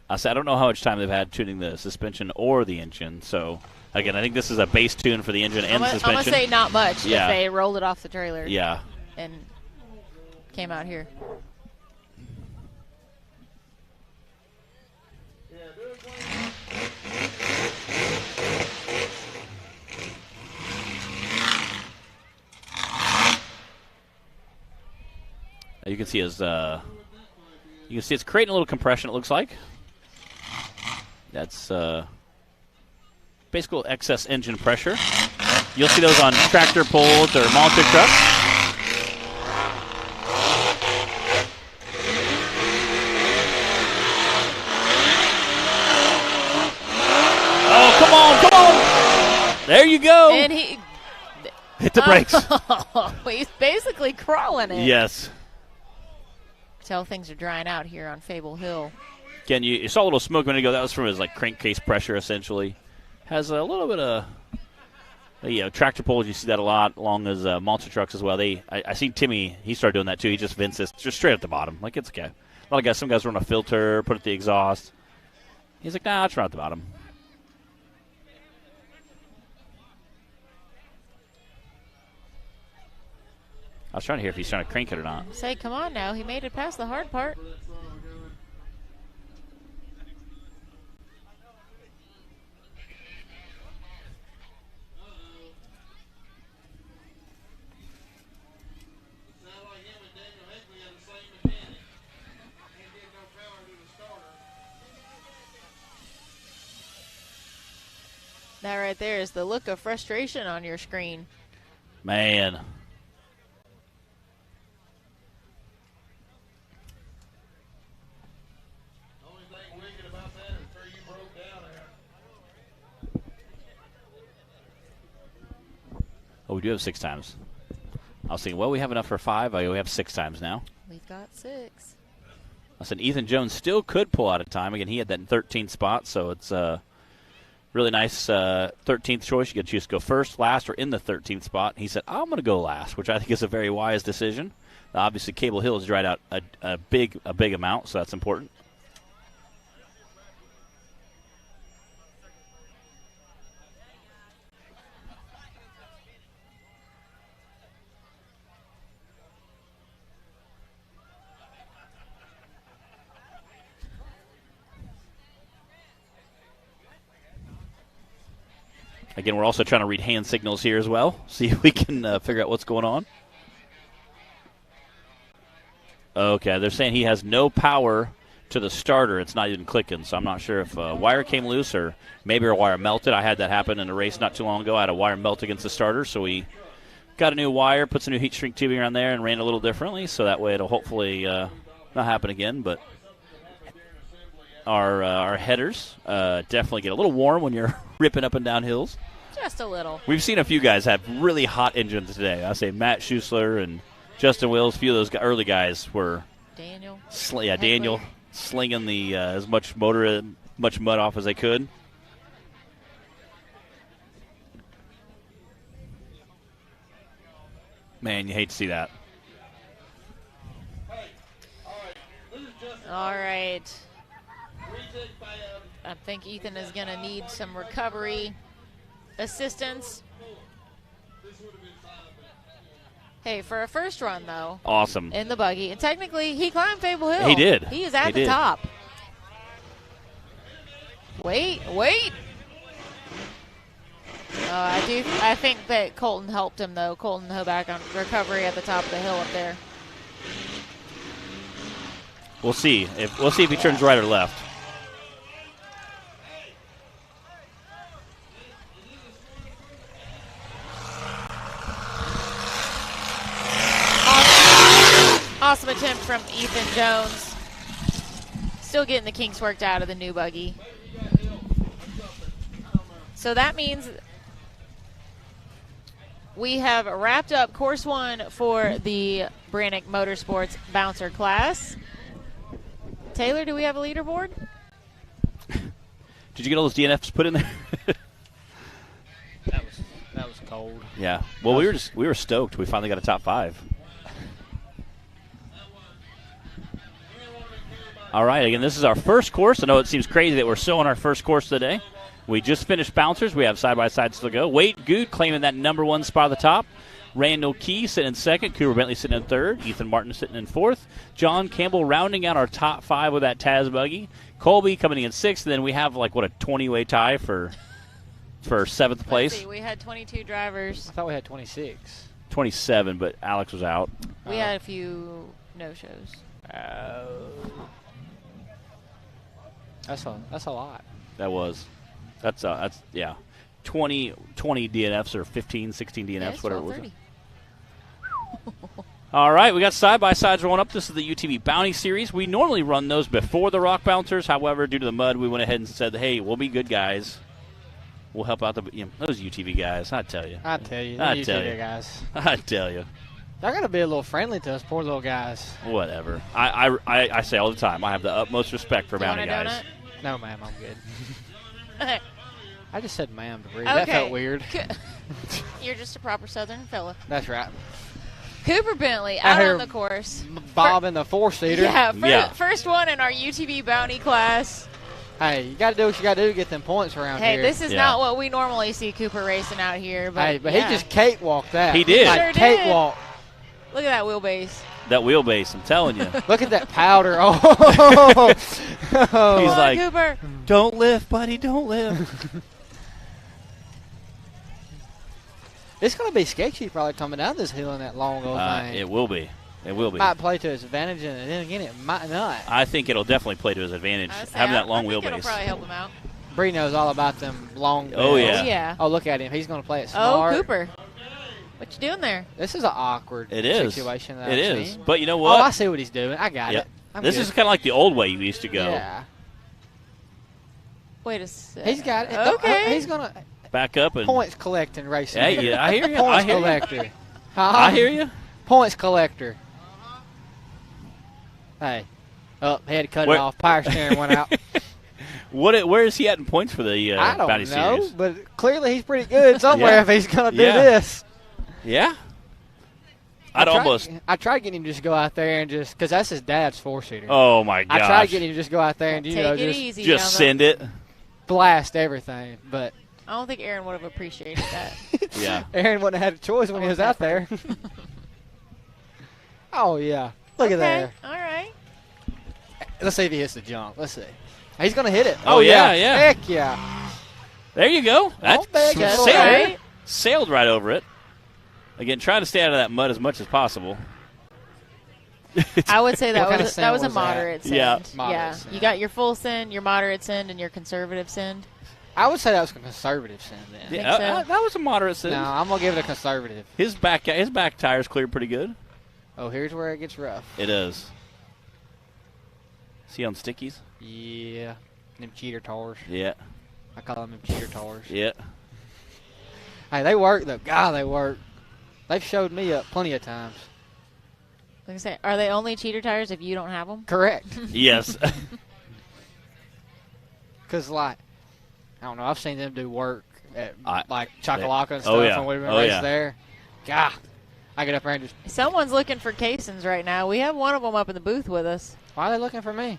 A: I don't know how much time they've had tuning the suspension or the engine. So, again, I think this is a base tune for the engine and suspension.
B: I'm going to say not much if they rolled it off the trailer.
A: Yeah.
B: And came out here.
A: You can see it's creating a little compression, it looks like. That's basically excess engine pressure. You'll see those on tractor pulls or monster trucks. Oh, come on, come on! There you go.
B: And he
A: hit the brakes.
B: He's basically crawling it.
A: Yes.
B: Tell things are drying out here on Fable Hill.
A: Again, you saw a little smoke a minute ago. That was from his crankcase pressure, essentially. Has a little bit of tractor pulls. You see that a lot, along as monster trucks as well. I seen Timmy. He started doing that too. He just vents this just straight at the bottom. Like, it's okay. A lot of guys. Some guys run a filter, put it at the exhaust. He's like, nah, it's right at the bottom. I was trying to hear if he's trying to crank it or not.
B: Say, come on now. He made it past the hard part. That right there is the look of frustration on your screen.
A: Man. Oh, we do have 6 times. I was thinking, well, we have enough for 5. We have 6 times now.
B: We've got 6.
A: I said Ethan Jones still could pull out a time. Again, he had that in 13th spot, so it's really nice 13th choice. You get to choose to go first, last, or in the 13th spot. He said, I'm going to go last, which I think is a very wise decision. Obviously, Cable Hill has dried out a big amount, so that's important. Again, we're also trying to read hand signals here as well, see if we can figure out what's going on. Okay, they're saying he has no power to the starter. It's not even clicking, so I'm not sure if a wire came loose or maybe a wire melted. I had that happen in a race not too long ago. I had a wire melt against the starter, so we got a new wire, put some new heat shrink tubing around there, and ran a little differently, so that way it'll hopefully not happen again. But our headers definitely get a little warm when you're ripping up and down hills.
B: Just a little.
A: We've seen a few guys have really hot engines today. I say Matt Schuessler and Justin Wills. A few of those early guys were
B: Daniel.
A: Daniel slinging the as much mud off as they could. Man, you hate to see that.
B: All right. I think Ethan is going to need some recovery assistance. Hey, for a first run, though.
A: Awesome.
B: In the buggy. And technically, he climbed Fable Hill.
A: He did.
B: He is at the top. Wait. I think that Colton helped him, though. Colton Hoback on recovery at the top of the hill up there.
A: We'll see if he turns right or left.
B: Awesome attempt from Ethan Jones. Still getting the kinks worked out of the new buggy. So that means we have wrapped up course 1 for the Brannick Motorsports Bouncer class. Taylor, do we have a leaderboard?
A: Did you get all those DNFs put in there?
I: That was cold.
A: Yeah. Well, we were stoked. We finally got a top 5. All right, again, this is our first course. I know it seems crazy that we're still on our first course today. We just finished Bouncers. We have side-by-sides to go. Wade Good claiming that number 1 spot at the top. Randall Key sitting in 2nd. Cooper Bentley sitting in 3rd. Ethan Martin sitting in 4th. John Campbell rounding out our top 5 with that Taz buggy. Colby coming in 6th. And then we have, a 20-way tie for 7th place.
B: Let's see, we had 22 drivers.
I: I thought we had 26.
A: 27, but Alex was out.
B: We had a few no-shows.
I: That's a lot.
A: That's 20 DNFs or 15, 16 DNFs, whatever it was. All right, we got side-by-sides rolling up. This is the UTV Bounty Series. We normally run those before the Rock Bouncers. However, due to the mud, we went ahead and said, hey, we'll be good guys. We'll help out those UTV guys. I tell you.
I: UTV guys.
A: I tell you.
I: They're going to be a little friendly to us, poor little guys.
A: Whatever. I say all the time, I have the utmost respect for Bounty guys.
B: Donut?
I: No, ma'am, I'm good. I just said ma'am to Bree.
B: Okay.
I: That felt weird.
B: You're just a proper Southern fella.
I: That's right.
B: Cooper Bentley out on the course.
I: Bob in the 4-seater.
B: Yeah, first one in our UTV Bounty class.
I: Hey, you got to do what you got to do to get them points around here.
B: Hey, this is not what we normally see Cooper racing out here. But
I: he just cakewalked that.
A: He did.
B: Sure
I: Cakewalk.
B: Look at that wheelbase.
A: That wheelbase, I'm telling you.
I: Look at that powder. Oh.
A: He's like,
B: Cooper.
A: Don't lift, buddy, don't lift.
I: It's going to be sketchy probably coming down this hill in that long old thing.
A: It will be. It will be.
I: Might play to his advantage, and then again, it might not.
A: I think it'll definitely play to his advantage, having that long wheelbase.
B: It'll probably help him out.
I: Bree knows all about them long
A: Oh,
I: bills.
B: Yeah.
I: Oh, look at him. He's going to play it smart.
B: Oh, Cooper. What you doing there?
I: This is an awkward situation.
A: It is. But you know what?
I: Oh, I see what he's doing. I got it.
A: This is kind of like the old way you used to go.
I: Yeah.
B: Wait a second.
I: He's got it.
B: Okay.
I: He's going to
A: back up and
I: points collecting racing.
A: Hey, yeah, I hear you.
I: Points collector.
A: I hear you.
I: Points collector. Hey. Oh, he had to cut it off. Power steering went out.
A: Where is he at in points for the Bounty Series?
I: I don't know, but clearly he's pretty good somewhere if he's going to do this.
A: Yeah. I
I: tried getting him to just go out there and just, because that's his dad's four-seater.
A: Oh, my gosh.
I: I tried getting him to just go out there and,
A: just send it.
I: Blast everything, but.
B: I don't think Aaron would have appreciated that.
A: Yeah.
I: Aaron wouldn't have had a choice when he was out there. Oh, yeah. Look at there.
B: All right.
I: Let's see if he hits the jump. Let's see. He's going to hit it.
A: Oh, yeah.
I: Heck yeah.
A: There you go.
I: That's
A: sailed right over it. Again, trying to stay out of that mud as much as possible.
B: I would say that was a moderate send.
A: Yeah.
I: Moderate send.
B: You got your full send, your moderate send, and your conservative send.
I: I would say that was a conservative send then.
A: Yeah, that was a moderate send.
I: No, I'm going to give it a conservative.
A: His back tires cleared pretty good.
I: Oh, here's where it gets rough.
A: It is. See on stickies?
I: Yeah. Them cheater tars.
A: Yeah.
I: I call them cheater tars.
A: Yeah.
I: Hey, they work, though. God, they work. They've showed me up plenty of times.
B: Like I say, are they only cheater tires if you don't have them?
I: Correct.
A: Yes.
I: Because, like, I don't know, I've seen them do work at, like, Chakalaka and stuff.
A: Yeah.
I: And we've been raced there. God. I get up there and just.
B: Someone's looking for casings right now. We have one of them up in the booth with us.
I: Why are they looking for me?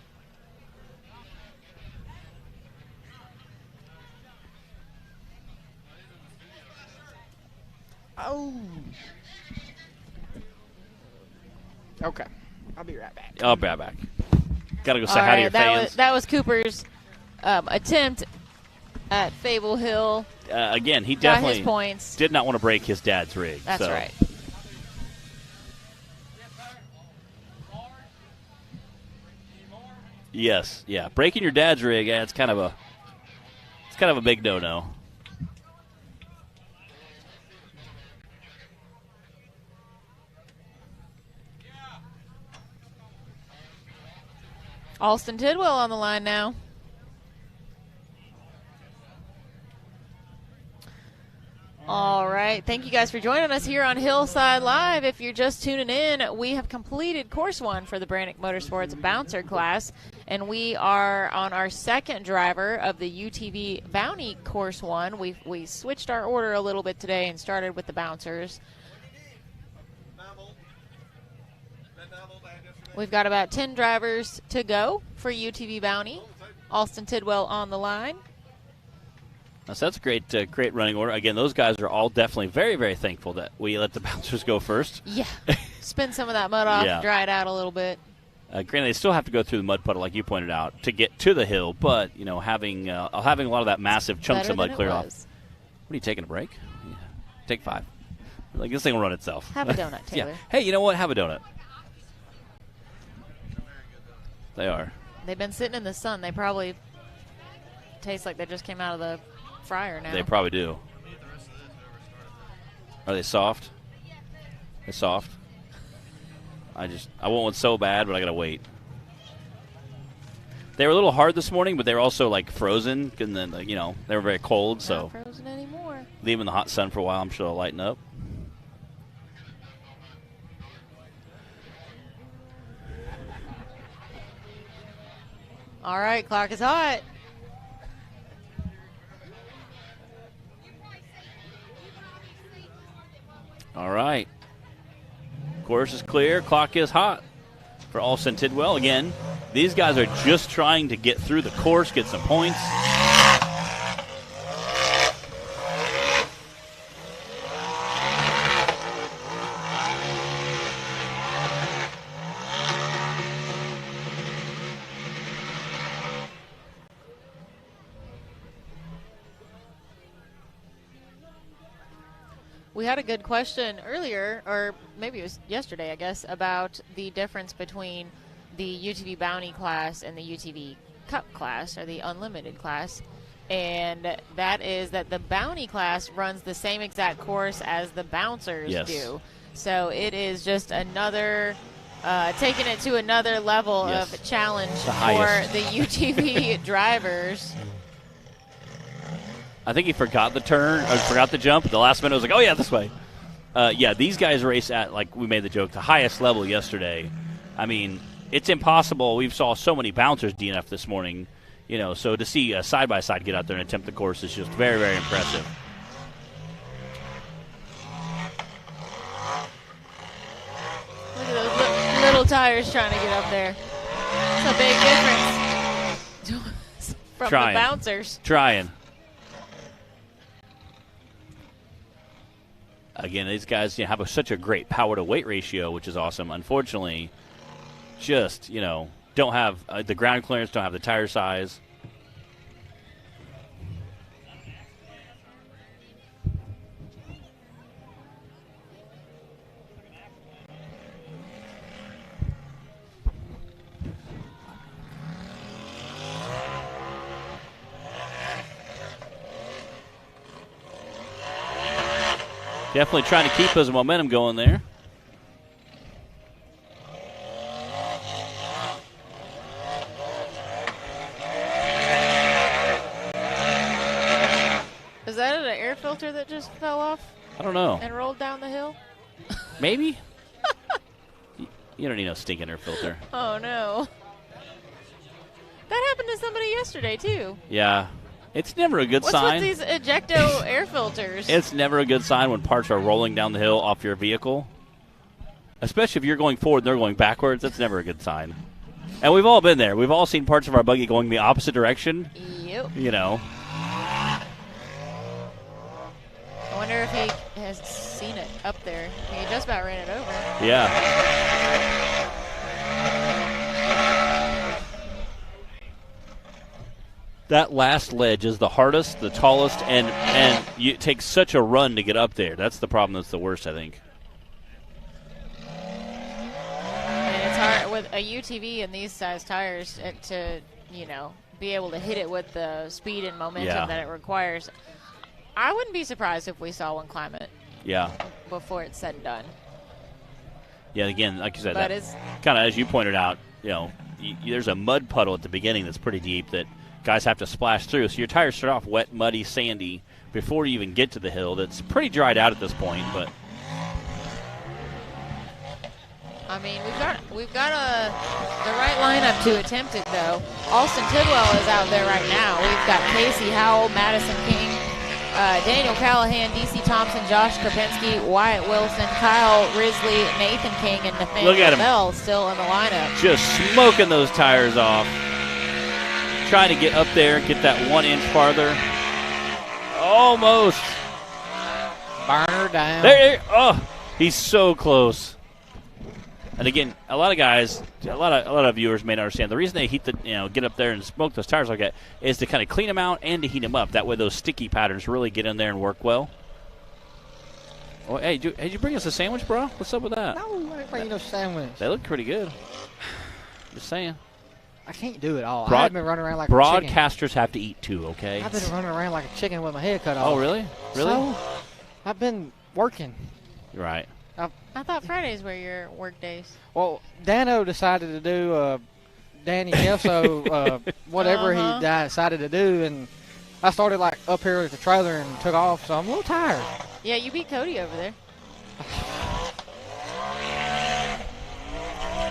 I: Oh. Okay. I'll be right back.
A: I'll be right back. Got to go say hi to your fans.
B: That was Cooper's attempt at Fable Hill.
A: Again, he definitely
B: his points.
A: Did not want to break his dad's rig.
B: That's right.
A: Yes, yeah. Breaking your dad's rig, it's kind of a big no-no.
B: Alston Tidwell on the line now. All right. Thank you guys for joining us here on Hillside Live. If you're just tuning in, we have completed Course 1 for the Brannick Motorsports Bouncer class, and we are on our second driver of the UTV Bounty Course 1. We switched our order a little bit today and started with the Bouncers. We've got about 10 drivers to go for UTV Bounty. Alston Tidwell on the line.
A: So that's a great running order. Again, those guys are all definitely very, very thankful that we let the bouncers go first.
B: Yeah. Spin some of that mud off, dry it out a little bit.
A: Granted, they still have to go through the mud puddle, like you pointed out, to get to the hill, but, having a lot of that massive chunks of mud cleared off. What are you, taking a break? Yeah. Take 5. Like, this thing will run itself.
B: Have a donut, Taylor.
A: Yeah. Hey, you know what? Have a donut. They are.
B: They've been sitting in the sun. They probably taste like they just came out of the fryer now.
A: They probably do. Are they soft? They're soft. I want one so bad, but I gotta wait. They were a little hard this morning, but they were also like frozen, and then they were very cold.
B: Not
A: so
B: frozen anymore.
A: Leave them in the hot sun for a while. I'm sure they'll lighten up.
B: All right, clock is hot.
A: All right. Course is clear. Clock is hot for Alston Tidwell. Again, these guys are just trying to get through the course, get some points.
B: We had a good question earlier, or maybe it was yesterday, I guess, about the difference between the UTV Bounty class and the UTV Cup class, or the Unlimited class. And that is that the Bounty class runs the same exact course as the Bouncers do. So it is just another, taking it to another level of challenge for the UTV drivers.
A: I think he forgot the turn, or forgot the jump. The last minute was like, oh, yeah, this way. Yeah, these guys race at, like we made the joke, the highest level yesterday. I mean, it's impossible. We've saw so many bouncers DNF this morning, you know, so to see a side-by-side get out there and attempt the course is just very, very impressive.
B: Look at those little tires trying to get up there. That's a big difference from the bouncers.
A: Trying. Again, these guys have such a great power-to-weight ratio, which is awesome. Unfortunately, just, don't have the ground clearance, don't have the tire size. Definitely trying to keep his momentum going there.
B: Is that an air filter that just fell off?
A: I don't know.
B: And rolled down the hill?
A: Maybe? You don't need no stinking air filter.
B: Oh, no. That happened to somebody yesterday, too.
A: Yeah. It's never a good sign.
B: What's with these ejecto air filters?
A: It's never a good sign when parts are rolling down the hill off your vehicle. Especially if you're going forward and they're going backwards. That's never a good sign. And we've all been there. We've all seen parts of our buggy going the opposite direction.
B: Yep.
A: I
B: wonder if he has seen it up there. He just about ran it over.
A: Yeah. That last ledge is the hardest, the tallest, and it takes such a run to get up there. That's the problem that's the worst, I think.
B: And it's hard with a UTV and these size tires to, be able to hit it with the speed and momentum that it requires. I wouldn't be surprised if we saw one climb it.
A: Yeah.
B: Before it's said and done.
A: Yeah, again, like you said, kind of as you pointed out, there's a mud puddle at the beginning that's pretty deep that guys have to splash through. So your tires start off wet, muddy, sandy before you even get to the hill. That's pretty dried out at this point, but
B: I mean, we've got the right lineup to attempt it though. Austin Tidwell is out there right now. We've got Casey Howell, Madison King, Daniel Callahan, DC Thompson, Josh Krapinski, Wyatt Wilson, Kyle Risley, Nathan King, and Nathaniel Bell still in the lineup.
A: Just smoking those tires off. Trying to get up there and get that 1 inch farther. Almost.
I: Burn her down.
A: There. Oh, he's so close. And again, a lot of guys, a lot of viewers may not understand the reason they heat get up there and smoke those tires like that is to kind of clean them out and to heat them up. That way, those sticky patterns really get in there and work well. Oh, hey, did you bring us a sandwich, bro? What's up with that?
I: No, I didn't bring you no sandwich.
A: They look pretty good. Just saying.
I: I can't do it all. I've been running around like a chicken.
A: Broadcasters have to eat too, okay?
I: I've been running around like a chicken with my head cut off.
A: Oh, really? Really?
I: So, I've been working.
A: Right.
B: I thought Fridays were your work days.
I: Well, Dano decided to do Danny Kelso, whatever he decided to do, and I started like up here with the trailer and took off, so I'm a little tired.
B: Yeah, you beat Cody over there.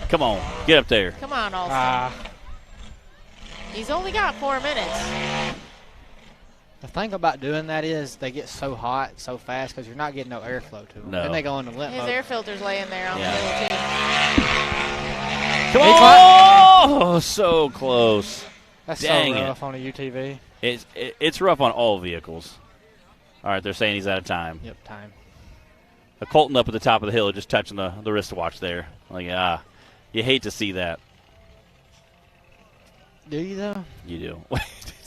A: Come on, get up there.
B: Come on, Austin. He's only got 4 minutes.
I: The thing about doing that is they get so hot so fast because you're not getting no airflow to them.
A: No.
I: Then they go into limp
B: His
I: mode.
B: air filter's laying there on the hill, too.
A: Come on! Oh, so close.
I: That's
A: Dang
I: so rough on a UTV.
A: It's rough on all vehicles. All right, they're saying he's out of time.
I: Yep, time.
A: A Colton up at the top of the hill, just touching the wristwatch there. Like, you hate to see that.
I: Do you, though?
A: You do.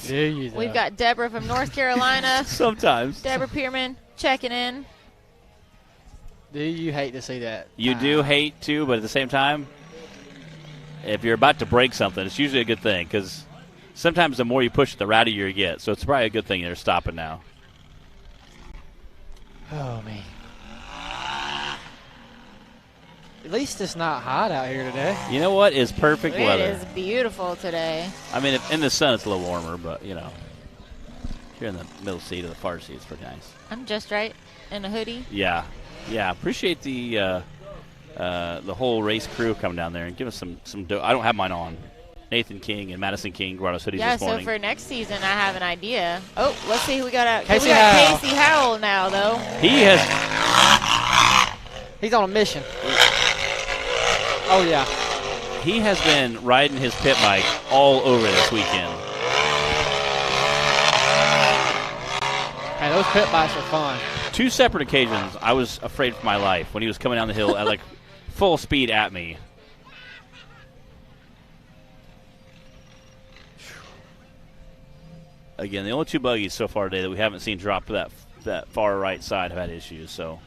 I: Do you, though?
B: We've got Deborah from North Carolina.
A: Sometimes.
B: Deborah Pierman checking in.
I: Do you hate to see that?
A: You do hate to, but at the same time, if you're about to break something, it's usually a good thing because sometimes the more you push it, the rowdier you get. So it's probably a good thing they're stopping now.
I: Oh, man. At least it's not hot out here today.
A: You know what? It's perfect weather.
B: It is beautiful today.
A: I mean, in the sun, it's a little warmer, but, if you're in the middle seat or the far seat, it's pretty nice.
B: I'm just right in a hoodie.
A: Yeah. Yeah, appreciate the whole race crew coming down there and give us some I don't have mine on. Nathan King and Madison King brought us hoodies this morning.
B: Yeah, so for next season, I have an idea. Oh, let's see who we got out.
I: Casey
B: Howell now, though.
I: He's on a mission. Oh, yeah.
A: He has been riding his pit bike all over this weekend.
I: Hey, those pit bikes are fun.
A: 2 separate occasions, I was afraid for my life when he was coming down the hill at, like, full speed at me. Again, the only 2 buggies so far today that we haven't seen drop to that far right side have had issues. So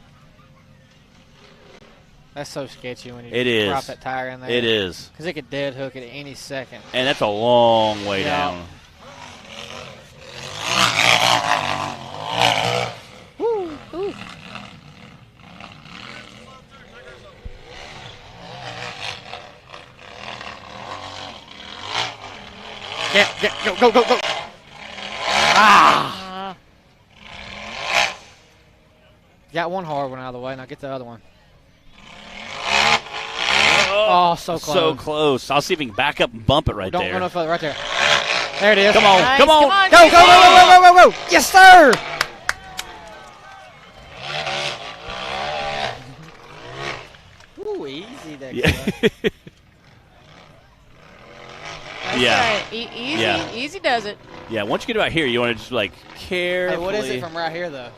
I: that's so sketchy when you drop that tire in there.
A: It is.
I: Because it could dead hook it at any second.
A: And that's a long way down.
B: Woo, woo.
I: Go. Ah! Got one hard one out of the way. Now get the other one. Oh, so close.
A: So close. I'll see if he can back up and bump it right there.
I: Don't run up right there. There it is.
A: Come on.
B: Nice.
A: Come on.
I: Go. Yes, sir. Ooh, easy there.
B: Yeah. Right. Easy does it.
A: Yeah, once you get about here, you want to just, like, carefully.
I: Hey, what is it from right here, though?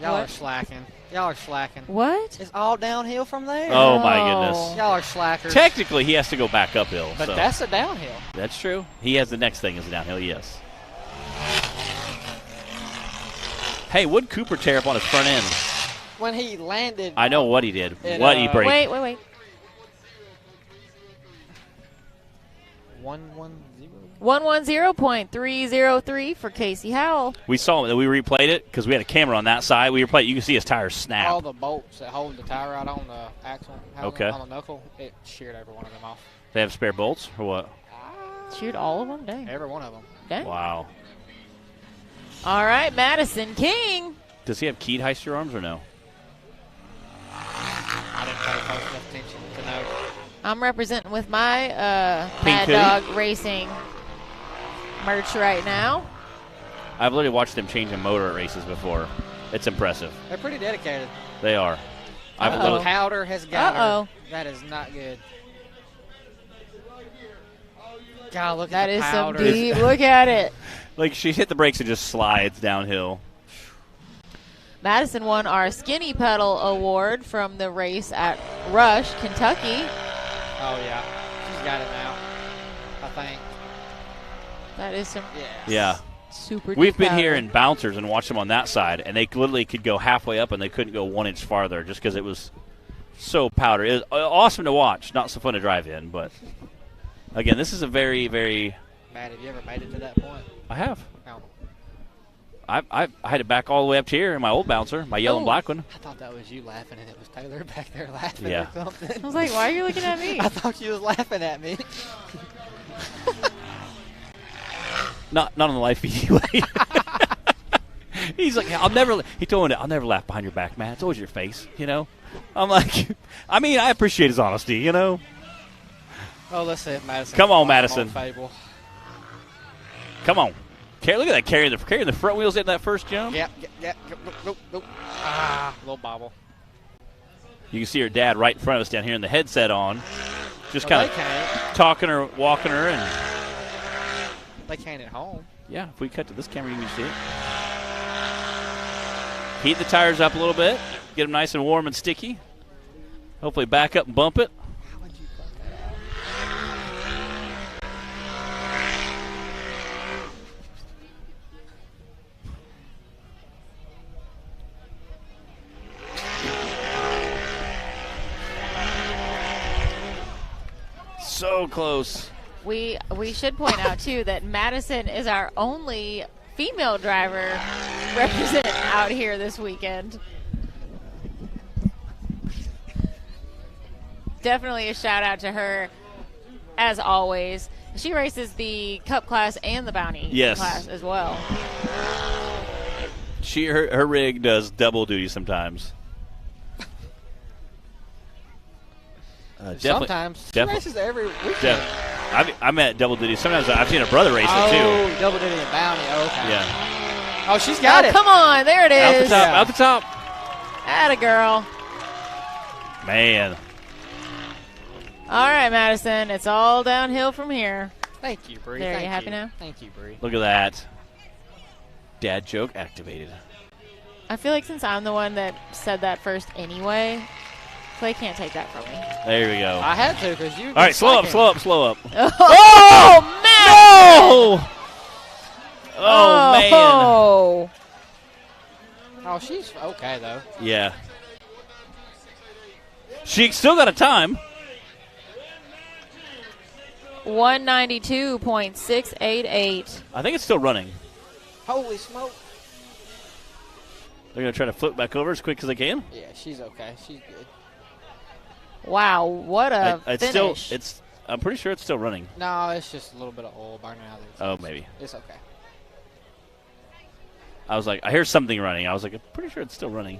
I: Y'all are slacking.
B: What?
I: It's all downhill from there.
A: Oh, my goodness.
I: Y'all are slackers.
A: Technically, he has to go back uphill.
I: But that's a downhill.
A: That's true. He has the next thing is a downhill, yes. Hey, would Cooper tear up on his front end?
I: When he landed.
A: I know what he did. What he braked.
B: Wait. 110.303 for Casey Howell.
A: We saw that we replayed it because we had a camera on that side. We replayed it. You can see his tires snap.
I: All the bolts that hold the tire out on the axle, on the knuckle, it sheared every one of them off.
A: They have spare bolts or what?
B: Sheared all of them? Dang.
I: Every one of them.
B: Dang.
A: Wow.
B: All right, Madison King.
A: Does he have keyed Heister arms or no?
I: I didn't pay close enough attention to know.
B: I'm representing with my Mad
A: Cootie?
B: Dog Racing merch right now.
A: I've literally watched them change a motor at races before. It's impressive.
I: They're pretty dedicated.
A: They are.
I: The powder has got
B: her.
I: That is not good. God, look
B: at
I: the powder.
B: That is some deep. Look at it.
A: Like, she hit the brakes and just slides downhill.
B: Madison won our Skinny Pedal Award from the race at Rush, Kentucky.
I: Oh, yeah. She's got it now, I think.
B: That is some
A: Yeah.
B: super
A: We've
B: deep
A: been
B: powder.
A: here in bouncers and watched them on that side, and they literally could go halfway up and they couldn't go 1 inch farther just because it was so powder. It was awesome to watch, not so fun to drive in, but again, this is a very, very...
I: Matt, have you ever made it to that point?
A: I have.
I: No.
A: I had it back all the way up to here in my old bouncer, my yellow and black one.
I: I thought that was you laughing and it was Taylor back there laughing
A: Yeah.
I: or something.
B: I was like, why are you looking at me?
I: I thought you was laughing at me.
A: Not on the live feed anyway. He's like, he told me, I'll never laugh behind your back, Matt. It's always your face, you know? I'm like, I mean, I appreciate his honesty, you know?
I: Oh, let's see if Madison.
A: Come on, Madison.
I: Fable.
A: Come on. Look at that, carrying the front wheels in that first jump.
I: Yep. Go. Ah, little bobble.
A: You can see her dad right in front of us down here in the headset on. Just kind of talking her, walking her, and...
I: They can't at home.
A: Yeah, if we cut to this camera, you can see it. Heat the tires up a little bit. Get them nice and warm and sticky. Hopefully back up and bump it.
I: How would you cut that out?
A: So close.
B: We should point out, too, that Madison is our only female driver representing out here this weekend. Definitely a shout-out to her, as always. She races the Cup class and the Bounty class as well.
A: Her rig does double duty sometimes.
I: Sometimes. She races every weekend.
A: I'm at double duty. Sometimes I've seen a brother race it, too.
I: Oh, double duty and Bounty. Okay.
A: Yeah.
I: Oh, she's got it.
B: Come on. There it is.
A: Out the top.
B: Atta girl.
A: Man.
B: All right, Madison. It's all downhill from here.
I: Thank you, Bree.
B: There, you happy now?
I: Thank you, Bree.
A: Look at that. Dad joke activated.
B: I feel like since I'm the one that said that first anyway, Clay can't take that from me.
A: There we go.
I: I had to because you.
A: All right, slow up.
B: Oh, man!
A: No! Oh, man.
I: Oh, she's okay, though.
A: Yeah. She still got a time.
B: 192.688.
A: I think it's still running.
I: Holy smoke.
A: They're going to try to flip back over as quick as they can.
I: Yeah, she's okay. She's good.
B: Wow, what a finish.
A: I'm pretty sure it's still running.
I: No, it's just a little bit of oil burning out there.
A: Oh, maybe.
I: It's okay.
A: I was like, I hear something running. I was like, I'm pretty sure it's still running.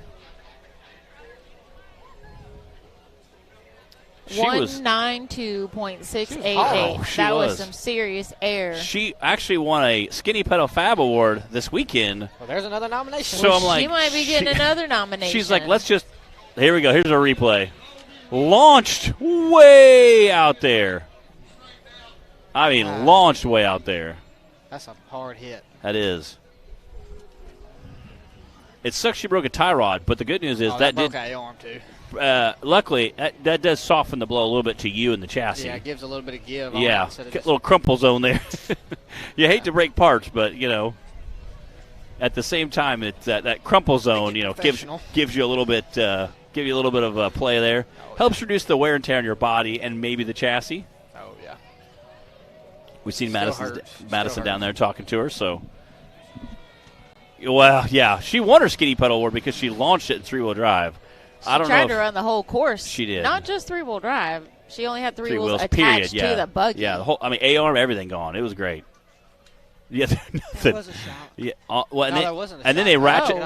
B: 192.688. That was some serious air.
A: She actually won a Skinny Pedal Fab Award this weekend.
I: Well, there's another nomination.
A: So I'm like,
B: she might be getting another nomination.
A: She's like, let's just. Here we go. Here's our replay. Launched way out there. I mean, launched way out there.
I: That's a hard hit.
A: That is. It sucks she broke a tie rod, but the good news is that
I: broke that arm too.
A: Luckily, that does soften the blow a little bit to you and the chassis.
I: Yeah, it gives a little bit of give.
A: Yeah, a little crumple zone there. You hate to break parts, but, at the same time, it's that crumple zone, gives you a little bit of play there. Helps reduce the wear and tear on your body and maybe the chassis.
I: Oh, yeah.
A: We've seen Madison down there talking to her, so. Well, yeah, she won her Skinny Pedal Award because she launched it in three-wheel drive.
B: She tried to run the whole course.
A: She did.
B: Not just three-wheel drive. She only had three wheels
A: attached
B: to the buggy.
A: Yeah, the whole. A-arm, everything gone. It was great. Yeah, nothing.
I: That was a shot.
A: Yeah,
I: that wasn't a shot.
A: Then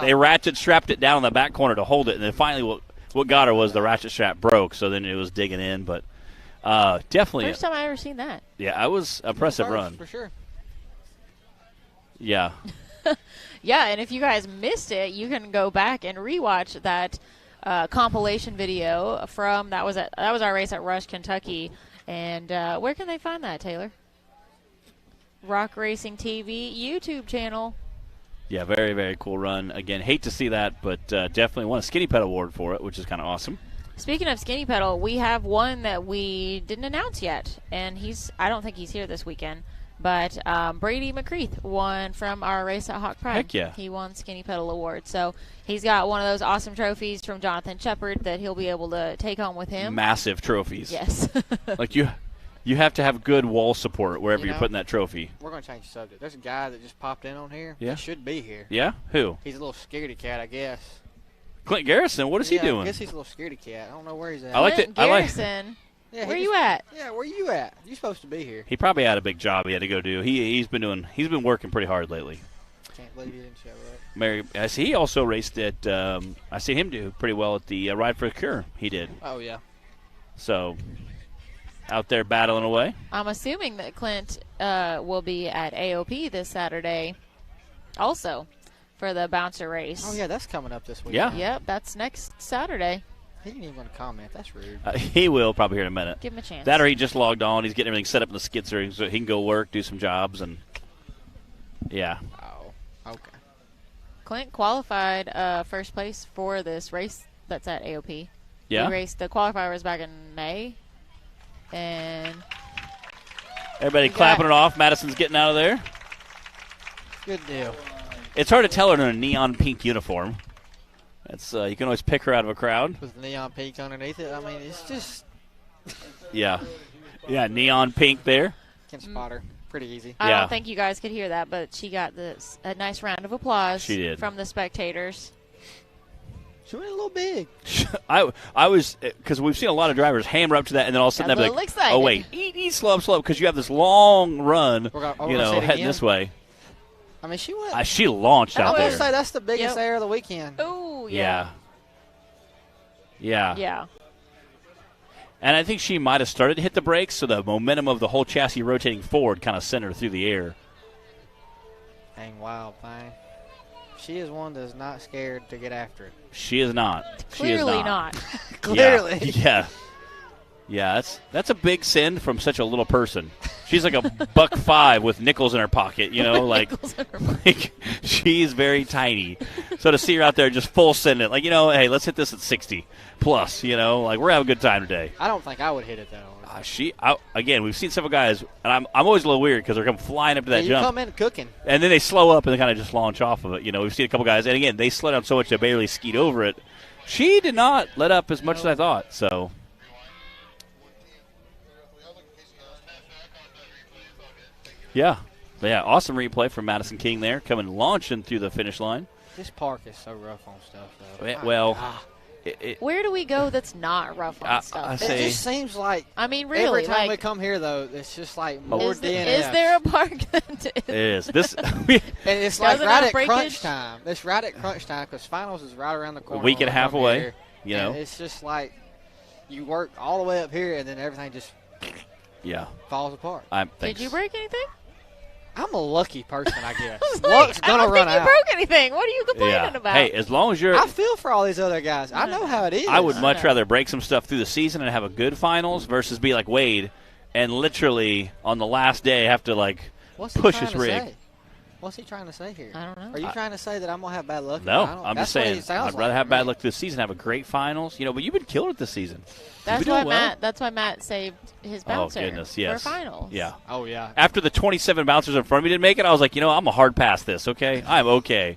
A: they ratchet strapped it down in the back corner to hold it, and then finally what got her was the ratchet strap broke, so then it was digging in. But definitely.
B: First time I ever seen that.
A: Yeah, I was impressive run.
I: For sure.
A: Yeah.
B: Yeah, and if you guys missed it, you can go back and rewatch that compilation video from that was our race at Rush, Kentucky. And where can they find that, Taylor? Rock Racing TV YouTube channel.
A: Yeah, very, very cool run. Again, hate to see that, but definitely won a Skinny Pedal Award for it, which is kind of awesome.
B: Speaking of Skinny Pedal, we have one that we didn't announce yet, and I don't think he's here this weekend. But Brady McCreath won from our race at Hawk Pride.
A: Heck yeah.
B: He won Skinny Pedal Award. So he's got one of those awesome trophies from Jonathan Shepard that he'll be able to take home with him.
A: Massive trophies.
B: Yes.
A: Like you have to have good wall support wherever you're putting that trophy.
I: We're going to change the subject. There's a guy that just popped in on here.
A: Yeah.
I: He should be here.
A: Yeah? Who?
I: He's a little scaredy cat, I guess.
A: Clint Garrison? What is he doing?
I: I guess he's a little scaredy cat. I don't know where he's at.
B: Clint Garrison.
I: Yeah,
B: where you at?
I: Yeah, where you at? You're supposed to be here.
A: He probably had a big job he had to go do. He's been working pretty hard lately.
I: Can't believe he didn't show up.
A: I see he also raced at I see him do pretty well at the Ride for a Cure. He did.
I: Oh yeah.
A: So out there battling away.
B: I'm assuming that Clint will be at AOP this Saturday also for the bouncer race.
I: Oh yeah, that's coming up this week.
A: Yeah.
B: Yep, that's next Saturday.
I: He didn't even want to comment. That's rude.
A: He will probably here in a minute.
B: Give him a chance.
A: That or he just logged on. He's getting everything set up in the skitzer so he can go work, do some jobs, and yeah.
I: Oh, okay.
B: Clint qualified first place for this race that's at AOP.
A: Yeah.
B: He raced, the qualifier was back in May. And
A: everybody clapping it off. Madison's getting out of there.
I: Good deal.
A: It's hard to tell her in a neon pink uniform. It's you can always pick her out of a crowd.
I: With neon pink underneath it. I mean, it's just.
A: Yeah. Yeah, neon pink there.
I: Can spot her. Pretty easy.
B: I don't think you guys could hear that, but she got a nice round of applause from the spectators.
I: She went a little big.
A: I was, because we've seen a lot of drivers hammer up to that, and then all of a sudden they'll be like,
B: excited.
A: oh, wait, eat slow, because you have this long run, heading this way.
I: I mean, she went.
A: She launched out there.
I: I will say that's the biggest air of the weekend.
B: Oh,
A: yeah. Yeah.
B: Yeah.
A: And I think she might have started to hit the brakes, so the momentum of the whole chassis rotating forward kind of sent her through the air.
I: Dang wild thing. She is one that's not scared to get after it.
A: She is not.
B: Clearly not.
I: Clearly.
A: Yeah, that's a big sin from such a little person. She's like a $1.05 with nickels in her pocket, like she's very tiny. So to see her out there just full send it, hey, let's hit this at 60 plus, like we're having a good time today.
I: I don't think I would hit it though.
A: Again, we've seen several guys, and I'm always a little weird because they're coming flying up to that jump.
I: You come in cooking.
A: And then they slow up and they kind of just launch off of it. We've seen a couple guys, and again, they slowed down so much they barely skied over it. She did not let up as much as I thought, so. Yeah, awesome replay from Madison King there, launching through the finish line.
I: This park is so rough on stuff, though.
B: Where do we go that's not rough on stuff?
I: It just seems like.
B: I mean, really,
I: every time we come here, though, it's just like more DNF.
B: Is there a park that
A: it is?
I: And it's like right at crunch time. It's right at crunch time because finals is right around the corner.
A: A week and a half away.
I: And it's just like you work all the way up here, and then everything just falls apart.
B: Did you break anything?
I: I'm a lucky person, I guess. Luck's gonna run out.
B: I don't think you broke anything. What are you complaining about?
A: Hey, as long as you're...
I: I feel for all these other guys. I know how it is.
A: I would much rather break some stuff through the season and have a good finals versus be like Wade and literally on the last day have to, push his rig.
I: What's he trying to say here?
B: I don't know.
I: Are you trying to say that I'm going to have bad luck?
A: No, I'm just saying I'd rather have bad luck this season, have a great finals. But you've been killing it this season.
B: That's why Matt saved his bouncer for finals.
A: Yeah.
I: Oh, yeah.
A: After the 27 bouncers in front of me didn't make it, I was like, I'm a hard pass this, okay? I'm okay.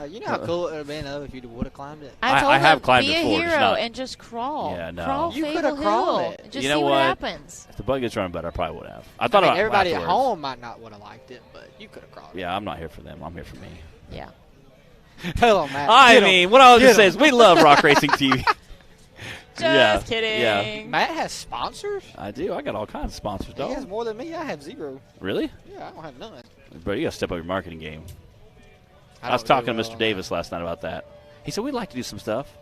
I: You know how cool it would have been if you would have climbed it?
A: I have climbed
B: it
A: before.
B: Be a hero and just crawl.
A: Yeah, no.
B: Crawl
I: you could have crawled it.
B: Just see what happens.
A: If the buggy gets running better, I probably would have. I thought about
I: everybody
A: afterwards.
I: at home might not would have liked it, but you could have crawled it.
A: Yeah, I'm not here for them. I'm here for me.
B: Yeah.
I: Tell them, Matt.
A: What I was just saying is we love Rock Racing TV.
B: Just kidding.
A: Yeah.
I: Matt has sponsors?
A: I do. I got all kinds of sponsors, dog.
I: He has more than me. I have zero.
A: Really?
I: Yeah, I don't have none.
A: Bro, you got to step up your marketing game. I was talking to Mr. Davis last night about that. He said, we'd like to do some stuff.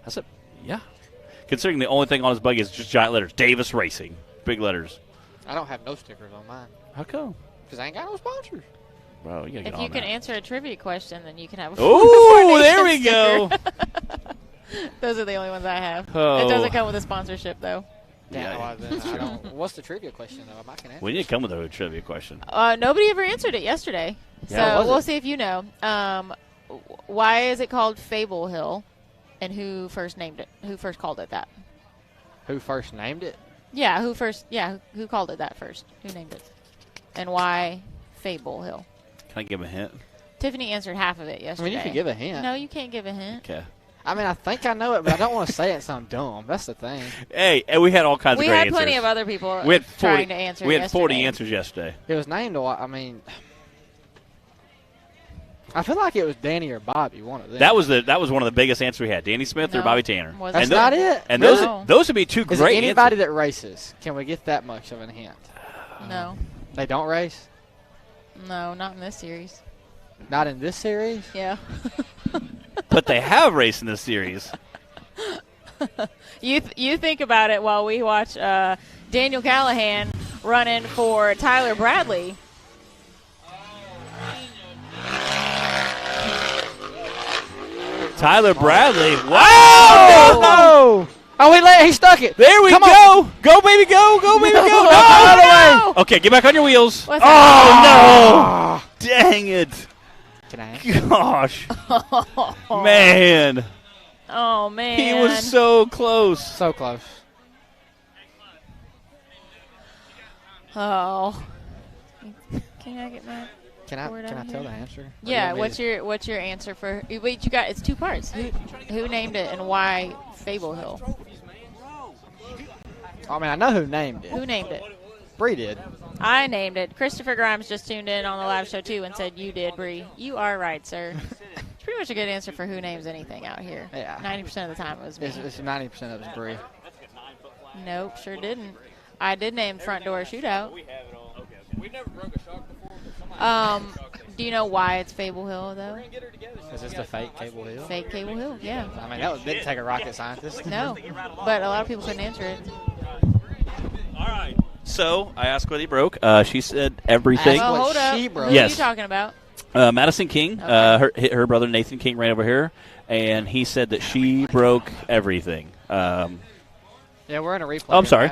A: I said, yeah. Considering the only thing on his buggy is just giant letters, Davis Racing. Big letters.
I: I don't have no stickers on mine.
A: How come?
I: Because I ain't got no sponsors.
A: Bro, you gotta get
B: if you can answer a trivia question, then you can have a
A: Oh, there we go.
B: Those are the only ones I have.
A: Oh.
B: It doesn't come with a sponsorship, though.
I: Yeah, whatking the trivia question, though? I can answer.
A: We need to come with a trivia question.
B: Nobody ever answered it yesterday.
A: Yeah,
B: so we'll see if you know. Why is it called Fable Hill, and who first named it? Who first called it that?
I: Who first named it?
B: Yeah, who called it that first? Who named it? And why Fable Hill?
A: Can I give a hint?
B: Tiffany answered half of it yesterday.
I: I mean, you can give a hint.
B: No, you can't give a hint.
A: Okay.
I: I mean, I think I know it, but I don't want to say it so I'm dumb. That's the thing.
A: Hey, and we had all kinds of great answers.
B: We had plenty of other people trying to answer
A: We had 40 answers yesterday.
I: It was named, I feel like it was Danny or Bobby, one of them.
A: That was one of the biggest answers we had. Danny Smith or Bobby Tanner.
I: That's not it.
A: And those would be two great answers.
I: Anybody that races, can we get that much of a hint?
B: No.
I: They don't race?
B: No, not in this series.
I: Not in this series?
B: Yeah.
A: But they have raced in this series.
B: You think about it while we watch Daniel Callahan running for Tyler Bradley.
A: Tyler Bradley. Wow!
I: No! Oh, he stuck it.
A: There we go. Go, baby, go. Go, baby, go.
B: No!
A: Okay, get back on your wheels.
B: What's that?
A: No. Dang it.
I: Can I?
A: Gosh. Man.
B: Oh, man.
A: He was so close.
I: So close.
B: Oh. Can I get my...
I: Can I tell the answer?
B: Yeah, what's your answer for? Wait, it's two parts. Who named it and why Fable Hill?
I: I mean, I know who named it.
B: Who named it?
I: Bree did.
B: I named it. Christopher Grimes just tuned in on the live show too and said you did, Bree. You are right, sir. It's pretty much a good answer for who names anything out here.
I: Yeah.
B: 90% of the time it was me.
I: It's 90% of it's Bree.
B: Nope, sure didn't. I did name Front Door Shootout.
J: We never broke a shock before.
B: Do you know why it's Fable Hill, though?
I: Is this the fake Cable Hill?
B: Fake Cable Hill, yeah.
I: I mean, that didn't take a rocket scientist.
B: No, but a lot of people couldn't answer it.
A: So I asked what he broke. She said everything.
B: Well, hold up. She broke.
A: Yes.
B: Who are you talking about?
A: Madison King. Okay. Her brother Nathan King ran over here, and he said that she broke everything.
I: Yeah, we're in a replay.
A: Oh, I'm sorry.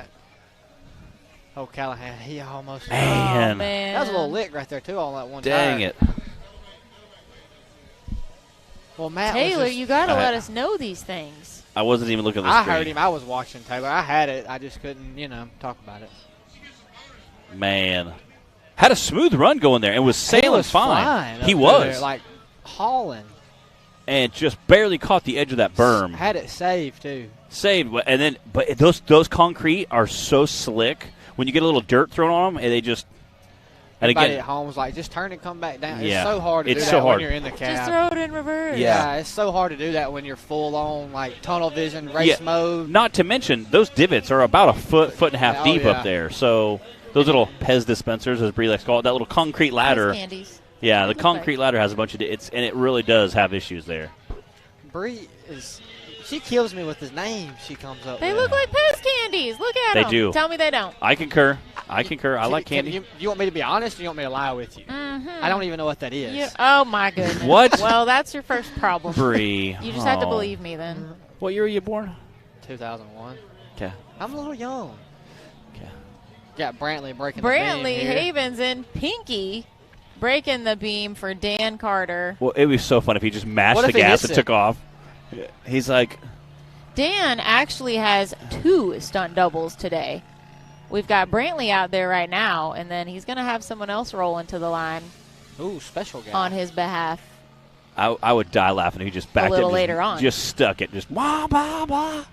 I: Oh, Callahan, he almost.
A: Man.
B: Oh, man.
I: That was a little lick right there, too, on that one
A: Dang
I: tire.
A: it.
I: Well, Matt
B: Taylor,
I: was
B: you got to let us know these things.
A: I wasn't even looking at the screen.
I: I heard him. I was watching Taylor. I had it. I just couldn't, talk about it.
A: Man. Had a smooth run going there and was sailing fine. He was.
I: There, like hauling.
A: And just barely caught the edge of that berm.
I: Had it saved, too.
A: Saved. And then, but those concrete are so slick. When you get a little dirt thrown on them, and they just. And
I: Everybody
A: again,
I: at home was like, just turn and come back down.
A: Yeah.
I: It's so hard to do
A: It's
I: that
A: so hard.
I: when you're in the cab.
B: Just throw it in reverse.
I: Yeah, it's so hard to do that when you're full on, like, tunnel vision, race mode.
A: Not to mention, those divots are about a foot and a half deep up there. So those little Pez dispensers, as Bree likes to call it, that little concrete ladder.
B: Candies.
A: Yeah, the concrete ladder has a bunch of and it really does have issues there.
I: Bree she kills me with the names she comes up with.
B: They look like Pez candies. Look at them.
A: They do.
B: Tell me they don't.
A: I concur. I like candy.
I: You want me to be honest, or you want me to lie with you?
B: Mm-hmm.
I: I don't even know what that is.
B: Oh, my goodness.
A: What?
B: Well, that's your first problem.
A: Bree.
B: You just have to believe me then.
A: What year were you born?
I: 2001.
A: Okay.
I: I'm a little young.
A: Okay.
I: Got Brantley breaking
B: Brantley
I: the beam here.
B: Havens and Pinky breaking the beam for Dan Carter.
A: Well, it would be so fun if he just mashed the gas and took off. He's like...
B: Dan actually has 2 stunt doubles today. We've got Brantley out there right now, and then he's going to have someone else roll into the line.
I: Ooh, special guy.
B: On his behalf.
A: I would die laughing if he just backed
B: a little
A: it.
B: Later on.
A: Just stuck it. Just wah, blah, blah.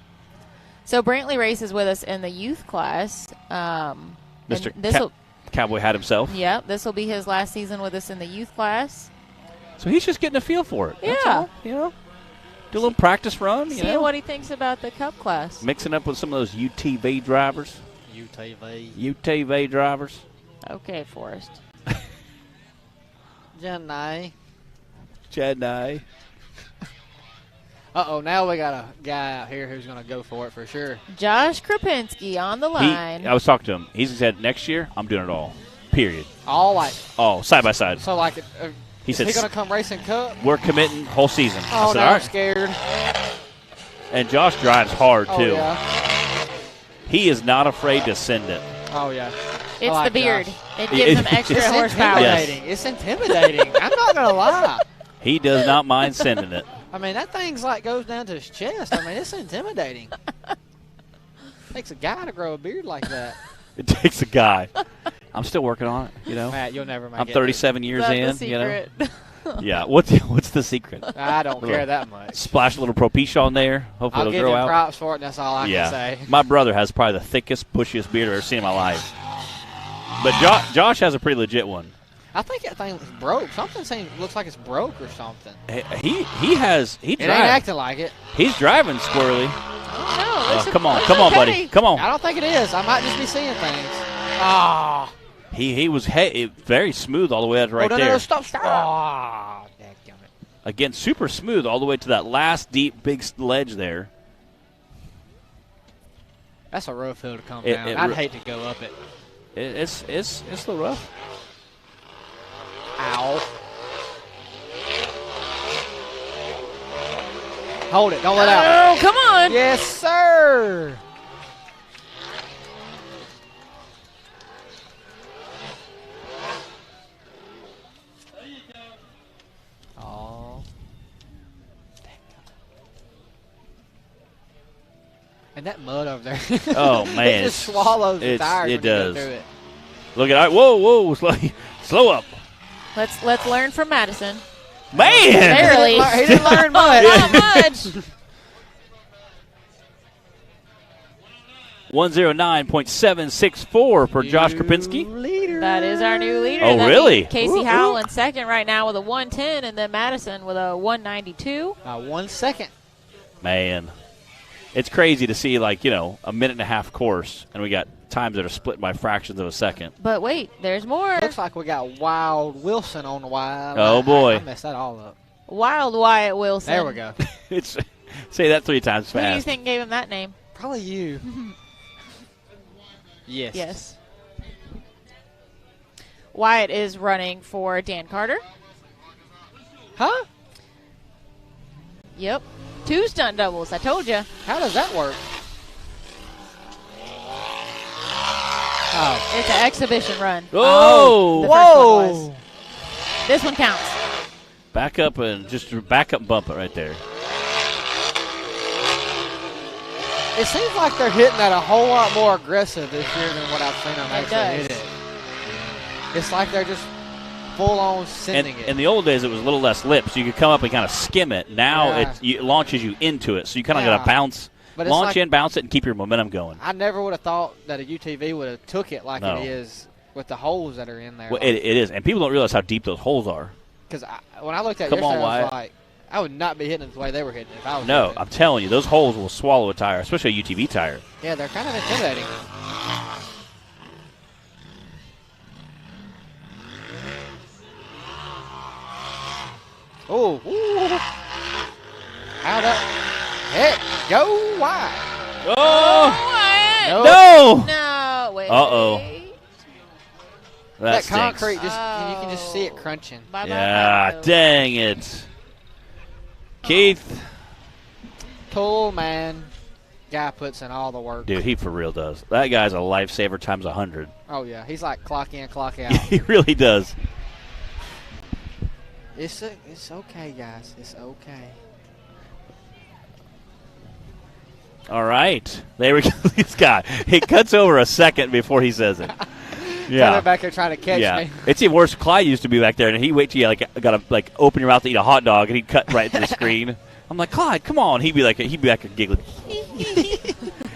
B: So Brantley races with us in the youth class.
A: Mr. Cowboy hat himself.
B: Yep, this will be his last season with us in the youth class.
A: So he's just getting a feel for it.
B: Yeah.
A: That's all, do a little practice run.
B: See what he thinks about the Cup class.
A: Mixing up with some of those UTV drivers. UTV drivers.
B: Okay, Forrest.
I: Chennai. Uh-oh, now we got a guy out here who's going to go for it for sure.
B: Josh Krapinski on the line.
A: I was talking to him. He said, next year, I'm doing it all. Period.
I: All
A: side by side.
I: So, like,
A: he said,
I: is he going to come racing Cup?
A: We're committing whole season.
I: Oh,
A: I said,
I: no,
A: all
I: I'm
A: right.
I: scared.
A: And Josh drives hard, too.
I: Yeah.
A: He is not afraid to send it.
I: Oh, yeah.
B: It's
I: like
B: the beard.
I: Josh.
B: It gives him extra horsepower.
I: It's intimidating. I'm not going to lie.
A: He does not mind sending it.
I: I mean, that thing's like goes down to his chest. I mean, it's intimidating. Takes a guy to grow a beard like that.
A: It takes a guy. I'm still working on it,
I: Matt, you'll never make it.
A: I'm 37 years
B: That's
A: in,
B: the secret.
A: Yeah, what's the secret?
I: I don't care that much.
A: Splash a little Propecia on there. Hopefully
I: I'll
A: it'll grow
I: give him
A: out.
I: props for it, and that's all I can say.
A: My brother has probably the thickest, bushiest beard I've ever seen in my life. But Josh has a pretty legit one.
I: I think that thing broke. Something looks like it's broke or something.
A: He
I: ain't acting like it.
A: He's driving squirrely.
B: Oh, no,
A: come on, buddy. Come on.
I: I don't think it is. I might just be seeing things. Ah.
A: He was very smooth all the way out right there.
I: No, stop. Ah, dadgummit.
A: Again, super smooth all the way to that last deep, big ledge there.
I: That's a rough hill to come down. I'd hate to go up it.
A: It's a little rough.
I: Ow. Hold it. Don't let out.
B: Oh, come on.
I: Yes, sir. Oh. And that mud over there.
A: Oh, man.
I: It just swallows the tires.
A: It does.
I: Through it.
A: Look at it. Whoa. Slow up.
B: Let's learn from Madison.
A: Man.
B: Barely.
I: He didn't learn much.
B: Not much.
A: 109.764 for Josh Krapinski.
B: That is our new leader.
A: Oh, really?
B: Casey Howell in second right now with a 110, and then Madison with a 192.
I: 1 second.
A: Man. It's crazy to see, a minute and a half course, and we got times that are split by fractions of a second.
B: But wait, there's more.
I: Looks like we got Wild Wilson on the wild.
A: Oh, boy.
I: I messed that all up.
B: Wild Wyatt Wilson.
I: There we go.
A: Say that 3 times fast.
B: Who do you think gave him that name?
I: Probably you. Yes.
B: Wyatt is running for Dan Carter.
I: Huh?
B: Yep. 2 stunt doubles. I told you.
I: How does that work?
B: Oh. It's an exhibition run.
A: Oh!
B: The first one was. This one counts.
A: Back up and just back up and bump it right there.
I: It seems like they're hitting that a whole lot more aggressive this year than what I've seen them actually hit it. It's like they're just full-on sending it.
A: In the old days, it was a little less lip, so you could come up and kind of skim it. Now it launches you into it, so you kind of got to bounce, launch in, bounce it, and keep your momentum going.
I: I never would have thought that a UTV would have took it like it is with the holes that are in there.
A: Well, it is, and people don't realize how deep those holes are.
I: Because when I looked at it yesterday, I was like, I would not be hitting it the way they were hitting it if I was hitting it.
A: I'm telling you, those holes will swallow a tire, especially a UTV tire.
I: Yeah, they're kind of intimidating. Oh, how that heck go wide?
A: Oh,
B: no, wait.
I: That concrete you can just see it crunching.
A: Yeah, dang it. Keith.
I: Cool, man. Guy puts in all the work.
A: Dude, he for real does. That guy's a lifesaver times 100.
I: Oh, yeah. He's like clock in, clock out.
A: He really does.
I: It's okay, guys. It's okay.
A: All right. There we go. This guy. He cuts over a second before he says it. Yeah.
I: Kind back there trying to catch me.
A: It's even worse. Clyde used to be back there, and he'd wait till you got to open your mouth to eat a hot dog, and he'd cut right to the screen. I'm like, Clyde, come on. He'd be back there giggling.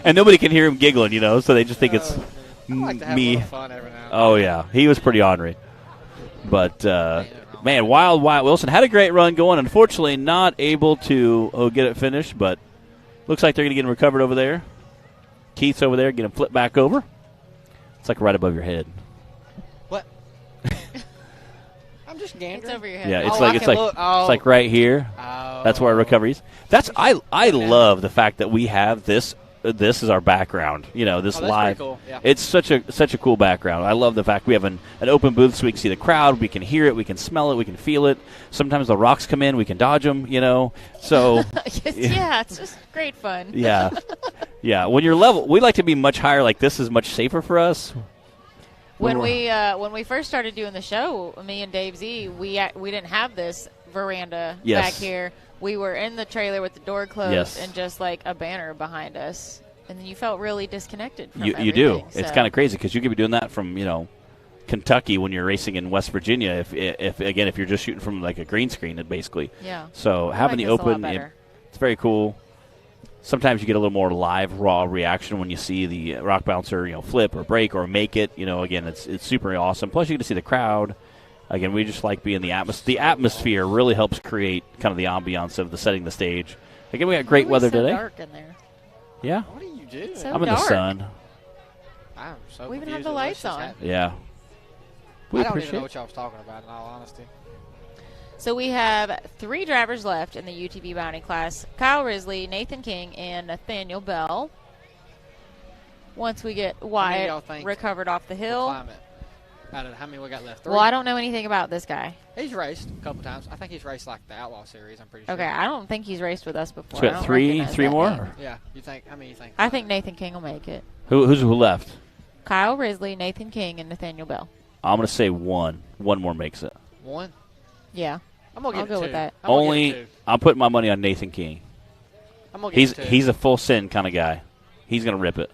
A: And nobody can hear him giggling, so they just think it's
I: like to have
A: me.
I: A little fun every now and then.
A: Oh, yeah. He was pretty ornery. But, man, Wild Wyatt Wilson had a great run going. Unfortunately, not able to get it finished, but looks like they're going to get him recovered over there. Keith's over there, get him flipped back over. It's like right above your head.
I: What? I'm just gandering.
B: It's over your head.
A: Yeah, it's like right here.
I: Oh.
A: That's where our recovery is. I love the fact that we have this. This is our background. This live.
I: Cool. Yeah.
A: It's such a cool background. I love the fact we have an open booth so we can see the crowd, we can hear it, we can smell it, we can feel it. Sometimes the rocks come in, we can dodge them. So
B: yeah, it's just great fun.
A: Yeah, yeah. When you're level, we like to be much higher. Like this is much safer for us.
B: When we first started doing the show, me and Dave Z, we didn't have this veranda back here. We were in the trailer with the door closed and just like a banner behind us, and then you felt really disconnected from everything.
A: You do.
B: So.
A: It's kind of crazy because you could be doing that from Kentucky when you're racing in West Virginia. If you're just shooting from like a green screen, basically.
B: Yeah.
A: So having the open, it's very cool. Sometimes you get a little more live, raw reaction when you see the rock bouncer, flip or break or make it. Again, it's super awesome. Plus, you get to see the crowd. Again, we just like being the atmosphere. The atmosphere really helps create kind of the ambiance of setting the stage. Again, we got great weather today.
B: It's dark in there.
A: Yeah.
I: What do you do?
B: So
A: I'm in the sun.
I: I'm so
B: we even have
I: confused
B: the
I: at
B: lights
I: what's
B: on.
I: happening.
A: Yeah.
I: I don't even know what y'all was talking about, in all honesty.
B: So we have 3 drivers left in the UTV Bounty class: Kyle Risley, Nathan King, and Nathaniel Bell. Once we get Wyatt recovered off the hill.
I: How many we got left? 3?
B: Well, I don't know anything about this guy.
I: He's raced a couple times. I think he's raced like the Outlaw Series. I'm pretty sure.
B: Okay, I don't think he's raced with us before.
A: So we got three more.
I: Yeah, you think? How many you think?
B: I think Nathan King will make it.
A: Who left?
B: Kyle Risley, Nathan King, and Nathaniel Bell.
A: I'm going to say one. One more makes it.
I: One?
B: Yeah.
I: I'm going to
B: go with that.
A: I'm putting my money on Nathan King.
I: I'm gonna give it 2.
A: He's a full send kind of guy. He's going to rip it.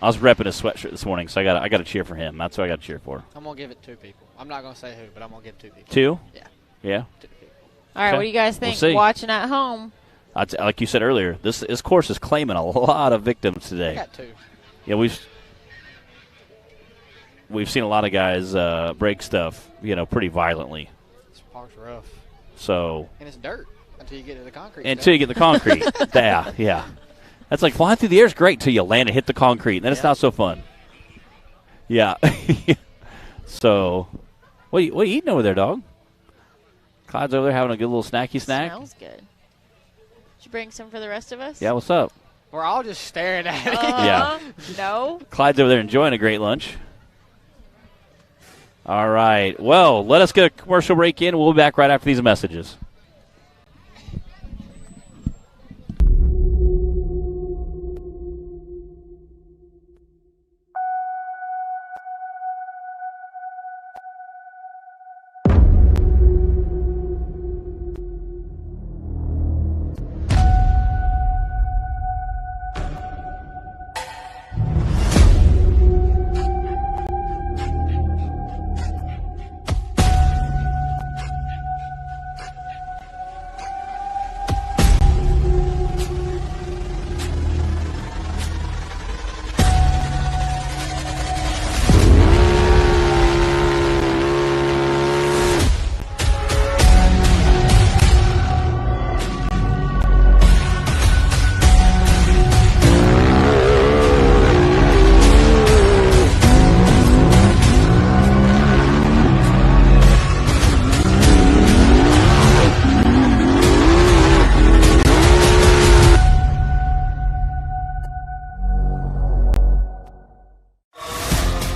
A: I was repping his sweatshirt this morning, so I got to cheer for him. That's what I got to cheer for.
I: I'm going to give it 2 people. I'm not going to say who, but I'm going to give 2 people.
A: 2?
I: Yeah.
A: Yeah?
I: 2 people.
B: All right, what do you guys think watching at home?
A: Like you said earlier, this course is claiming a lot of victims today.
I: I got 2.
A: Yeah, we've seen a lot of guys break stuff, pretty violently.
I: This park's rough.
A: So.
I: And it's dirt until you get to the concrete.
A: Until you get the concrete. Yeah. That's like flying through the air is great until you land and hit the concrete. Then it's not so fun. Yeah. So, what are you eating over there, dog? Clyde's over there having a good little snacky snack.
B: Smells good. Did you bring some for the rest of us?
A: Yeah, what's up?
I: We're all just staring at it.
A: Yeah.
B: No.
A: Clyde's over there enjoying a great lunch. All right. Well, let us get a commercial break in. We'll be back right after these messages.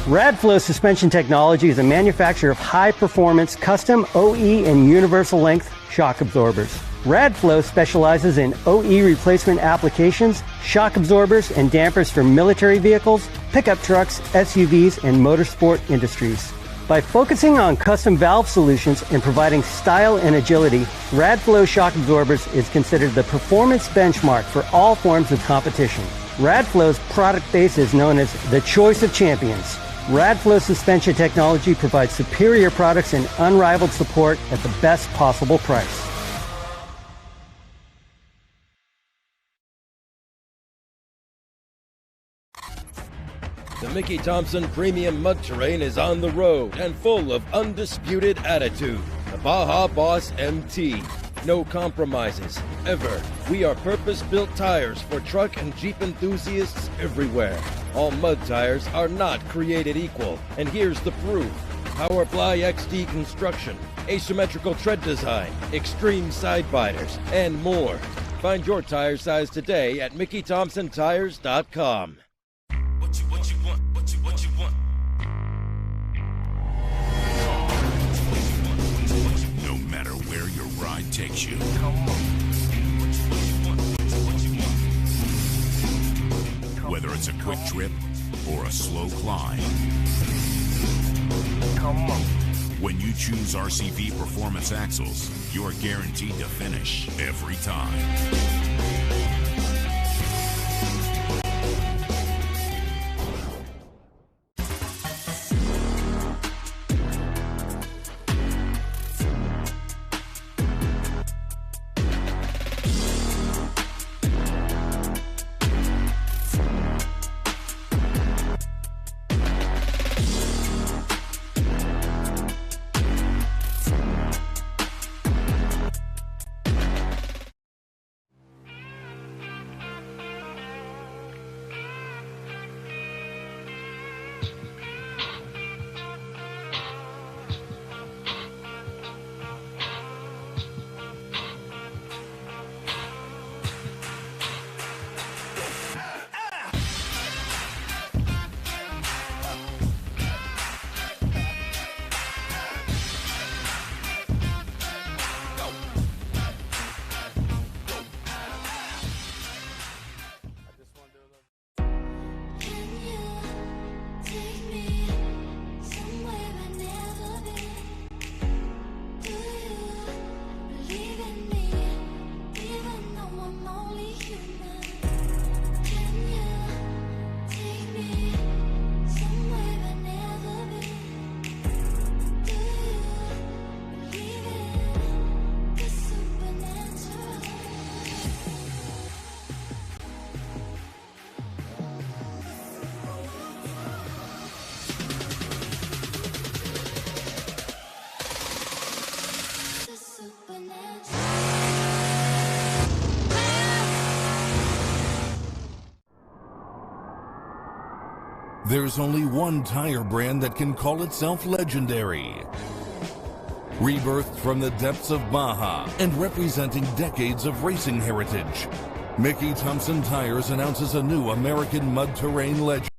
E: Radflow Suspension Technology is a manufacturer of high-performance custom OE and universal length shock absorbers. Radflow specializes in OE replacement applications, shock absorbers, and dampers for military vehicles, pickup trucks, SUVs, and motorsport industries. By focusing on custom valve solutions and providing style and agility, Radflow shock absorbers is considered the performance benchmark for all forms of competition. Radflow's product base is known as the choice of champions. Radflow Suspension Technology provides superior products and unrivaled support at the best possible price.
F: The Mickey Thompson Premium Mud Terrain is on the road and full of undisputed attitude. The Baja Boss MT. No compromises, ever. We are purpose-built tires for truck and Jeep enthusiasts everywhere. All mud tires are not created equal, and here's the proof. Powerfly XD construction, asymmetrical tread design, extreme side biters, and more. Find your tire size today at MickeyThompsonTires.com.
D: What you want? No matter where your ride takes you. Whether it's a quick trip or a slow climb. When you choose RCV Performance Axles, you're guaranteed to finish every time.
C: There's only one tire brand that can call itself legendary. Rebirthed from the depths of Baja and representing decades of racing heritage, Mickey Thompson Tires announces a new American mud terrain legend.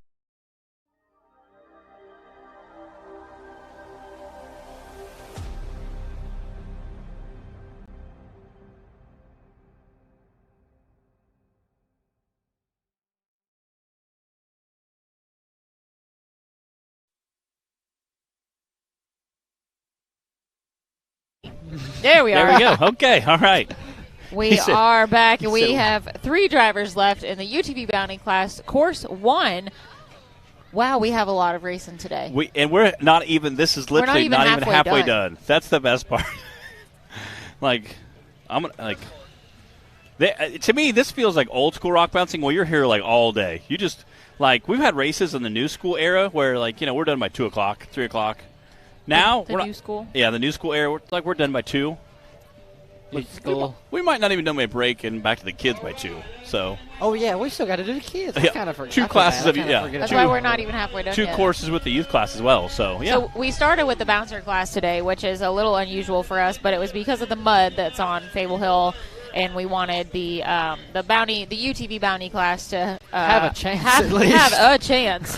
B: There we are.
A: There we go. Okay, all right.
B: We are back, and we have 3 drivers left in the UTV Bounty class, Course 1. Wow, we have a lot of racing today.
A: We're not even. This is literally not even halfway done. That's the best part. To me, this feels like old school rock bouncing. Well, you're here like all day. You just we've had races in the new school era where we're done by 2 o'clock, 3 o'clock. Now
B: the new school.
A: Yeah, the new school era. We're done by 2. We might not even know my break and back to the kids by 2. So.
I: Oh yeah, we still got to do the kids. I kind of forgot.
A: 2 classes of
B: That's why we're not even halfway done.
A: 2
B: yet.
A: courses with the youth class as well. So yeah.
B: So we started with the bouncer class today, which is a little unusual for us, but it was because of the mud that's on Fable Hill, and we wanted the UTV Bounty class to
I: have a chance. Have
B: a chance.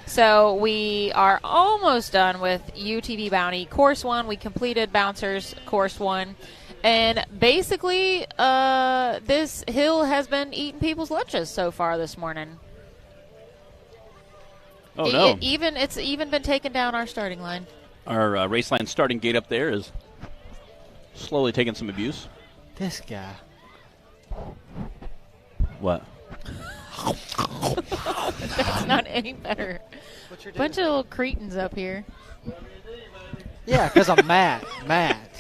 B: So we are almost done with UTV Bounty Course 1. We completed Bouncers Course 1. And basically, this hill has been eating people's lunches so far this morning.
A: Oh, no.
B: It's even been taking down our starting line.
A: Our race line starting gate up there is slowly taking some abuse.
I: This guy.
A: What?
B: That's not any better. Bunch of little cretins up here.
I: Yeah, because I'm mad.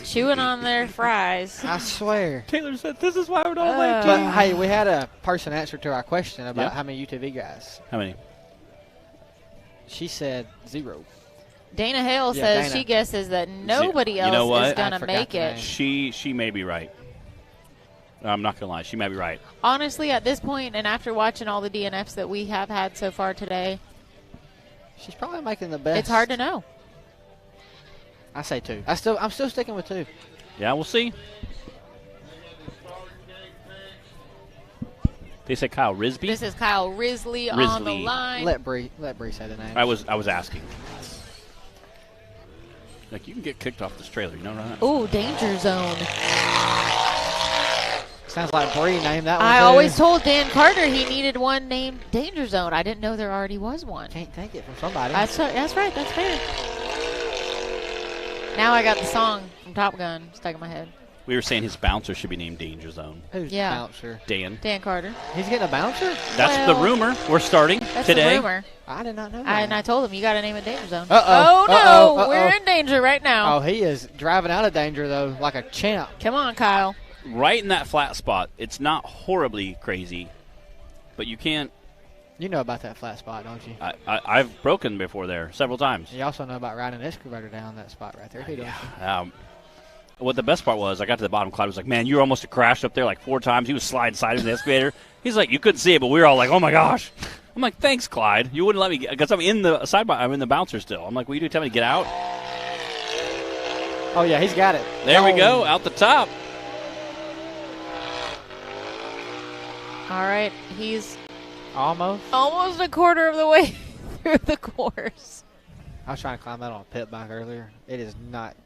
B: Chewing on their fries.
I: I swear.
A: Taylor said, this is why we don't like
I: But, hey, we had a person answer to our question about how many UTV guys.
A: How many?
I: She said 0.
B: Dana Hale says she guesses that nobody else is going to make it.
A: She may be right. I'm not going to lie. She may be right.
B: Honestly, at this point, and after watching all the DNFs that we have had so far today,
I: she's probably making the best.
B: It's hard to know.
I: I say 2. I'm still sticking with 2.
A: Yeah, we'll see. They say Kyle Risby.
B: This is Kyle Risley on the line.
I: Let Bree say the name.
A: I was asking. You can get kicked off this trailer. You know that?
B: Ooh, danger zone.
I: Sounds like Bree named that one.
B: I always told Dan Carter he needed one named Danger Zone. I didn't know there already was one.
I: Can't take it from somebody.
B: That's right. That's fair. Now I got the song from Top Gun stuck in my head.
A: We were saying his bouncer should be named Danger Zone.
I: Who's the bouncer?
A: Dan
B: Carter.
I: He's getting a bouncer?
A: That's the rumor. We're starting
B: that's
A: today.
B: The rumor.
I: I did not know that.
B: And I told him, you got to name it Danger Zone.
I: Uh-oh.
B: No. We're in danger right now.
I: Oh, he is driving out of danger, though, like a champ.
B: Come on, Kyle.
A: Right in that flat spot. It's not horribly crazy, but you can't.
I: You know about that flat spot, don't you?
A: I've broken before there several times.
I: You also know about riding an excavator down that spot right there, too,
A: don't you? What the best part was, I got to the bottom. Clyde was like, man, you almost crashed up there like 4 times. He was sliding side of the excavator. He's like, you couldn't see it, but we were all like, oh, my gosh. I'm like, thanks, Clyde. You wouldn't let me get, because I'm in the I'm in the bouncer still. I'm like, will you tell me to get out?
I: Oh, yeah, he's got it.
A: There we go, out the top.
B: All right, he's
I: almost
B: a quarter of the way through the course.
I: I was trying to climb that on a pit bike earlier. It is not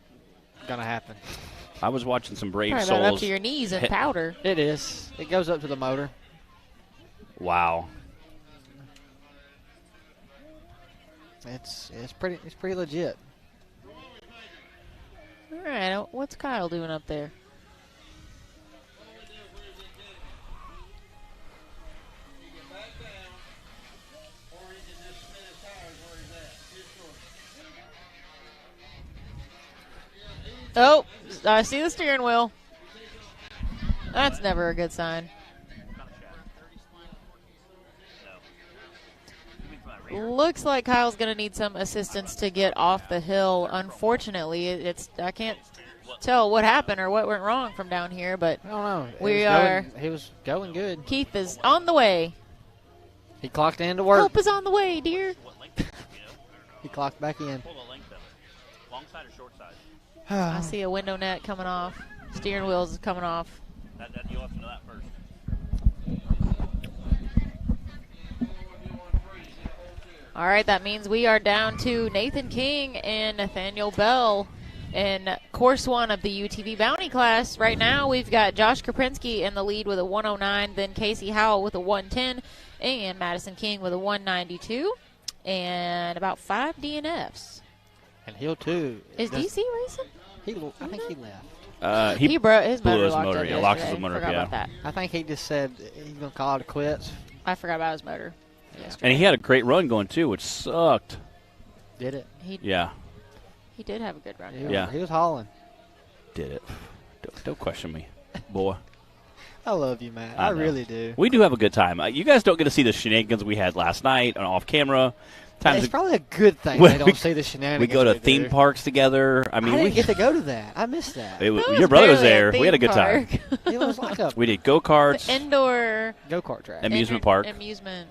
I: going to happen.
A: I was watching some Brave
B: Probably
A: Souls.
B: Up to your knees in powder.
I: It is. It goes up to the motor.
A: Wow.
I: It's pretty legit.
B: All right, what's Kyle doing up there? Oh, I see the steering wheel. That's never a good sign. Looks like Kyle's going to need some assistance to get off the hill. Unfortunately, I can't tell what happened or what went wrong from down here, but
I: I don't know. He was going good.
B: Keith is on the way.
I: He clocked in to work.
B: Help is on the way, dear.
I: He clocked back in.
A: Long side or short side?
B: I see a window net coming off. Steering wheels coming off.
A: You'll have to know that first.
B: All right, that means we are down to Nathan King and Nathaniel Bell in Course 1 of the UTV Bounty class. Right now, we've got Josh Kaprinski in the lead with a 109, then Casey Howell with a 110, and Madison King with a 192, and about 5 DNFs.
I: And Hill 2.
B: Is DC racing?
I: I think he left.
B: He broke his motor.
A: Yeah, locked his motor.
B: Forgot about that.
I: I think he just said he's gonna call it quits.
B: I forgot about his motor.
A: And he had a great run going too, which sucked.
I: Did it?
A: Yeah.
B: He did have a good run.
I: He was hauling.
A: Did it? Don't question me, boy.
I: I love you, Matt. I really do.
A: We do have a good time. You guys don't get to see the shenanigans we had last night on off camera.
I: It's probably a good thing they don't see the shenanigans.
A: We go to theme parks together. I mean,
I: I didn't get to go to that. I missed that.
A: Your brother was there. We had a good time.
I: It was like
A: we did go-karts.
B: Indoor
I: go-kart track.
A: Amusement park.
B: Amusement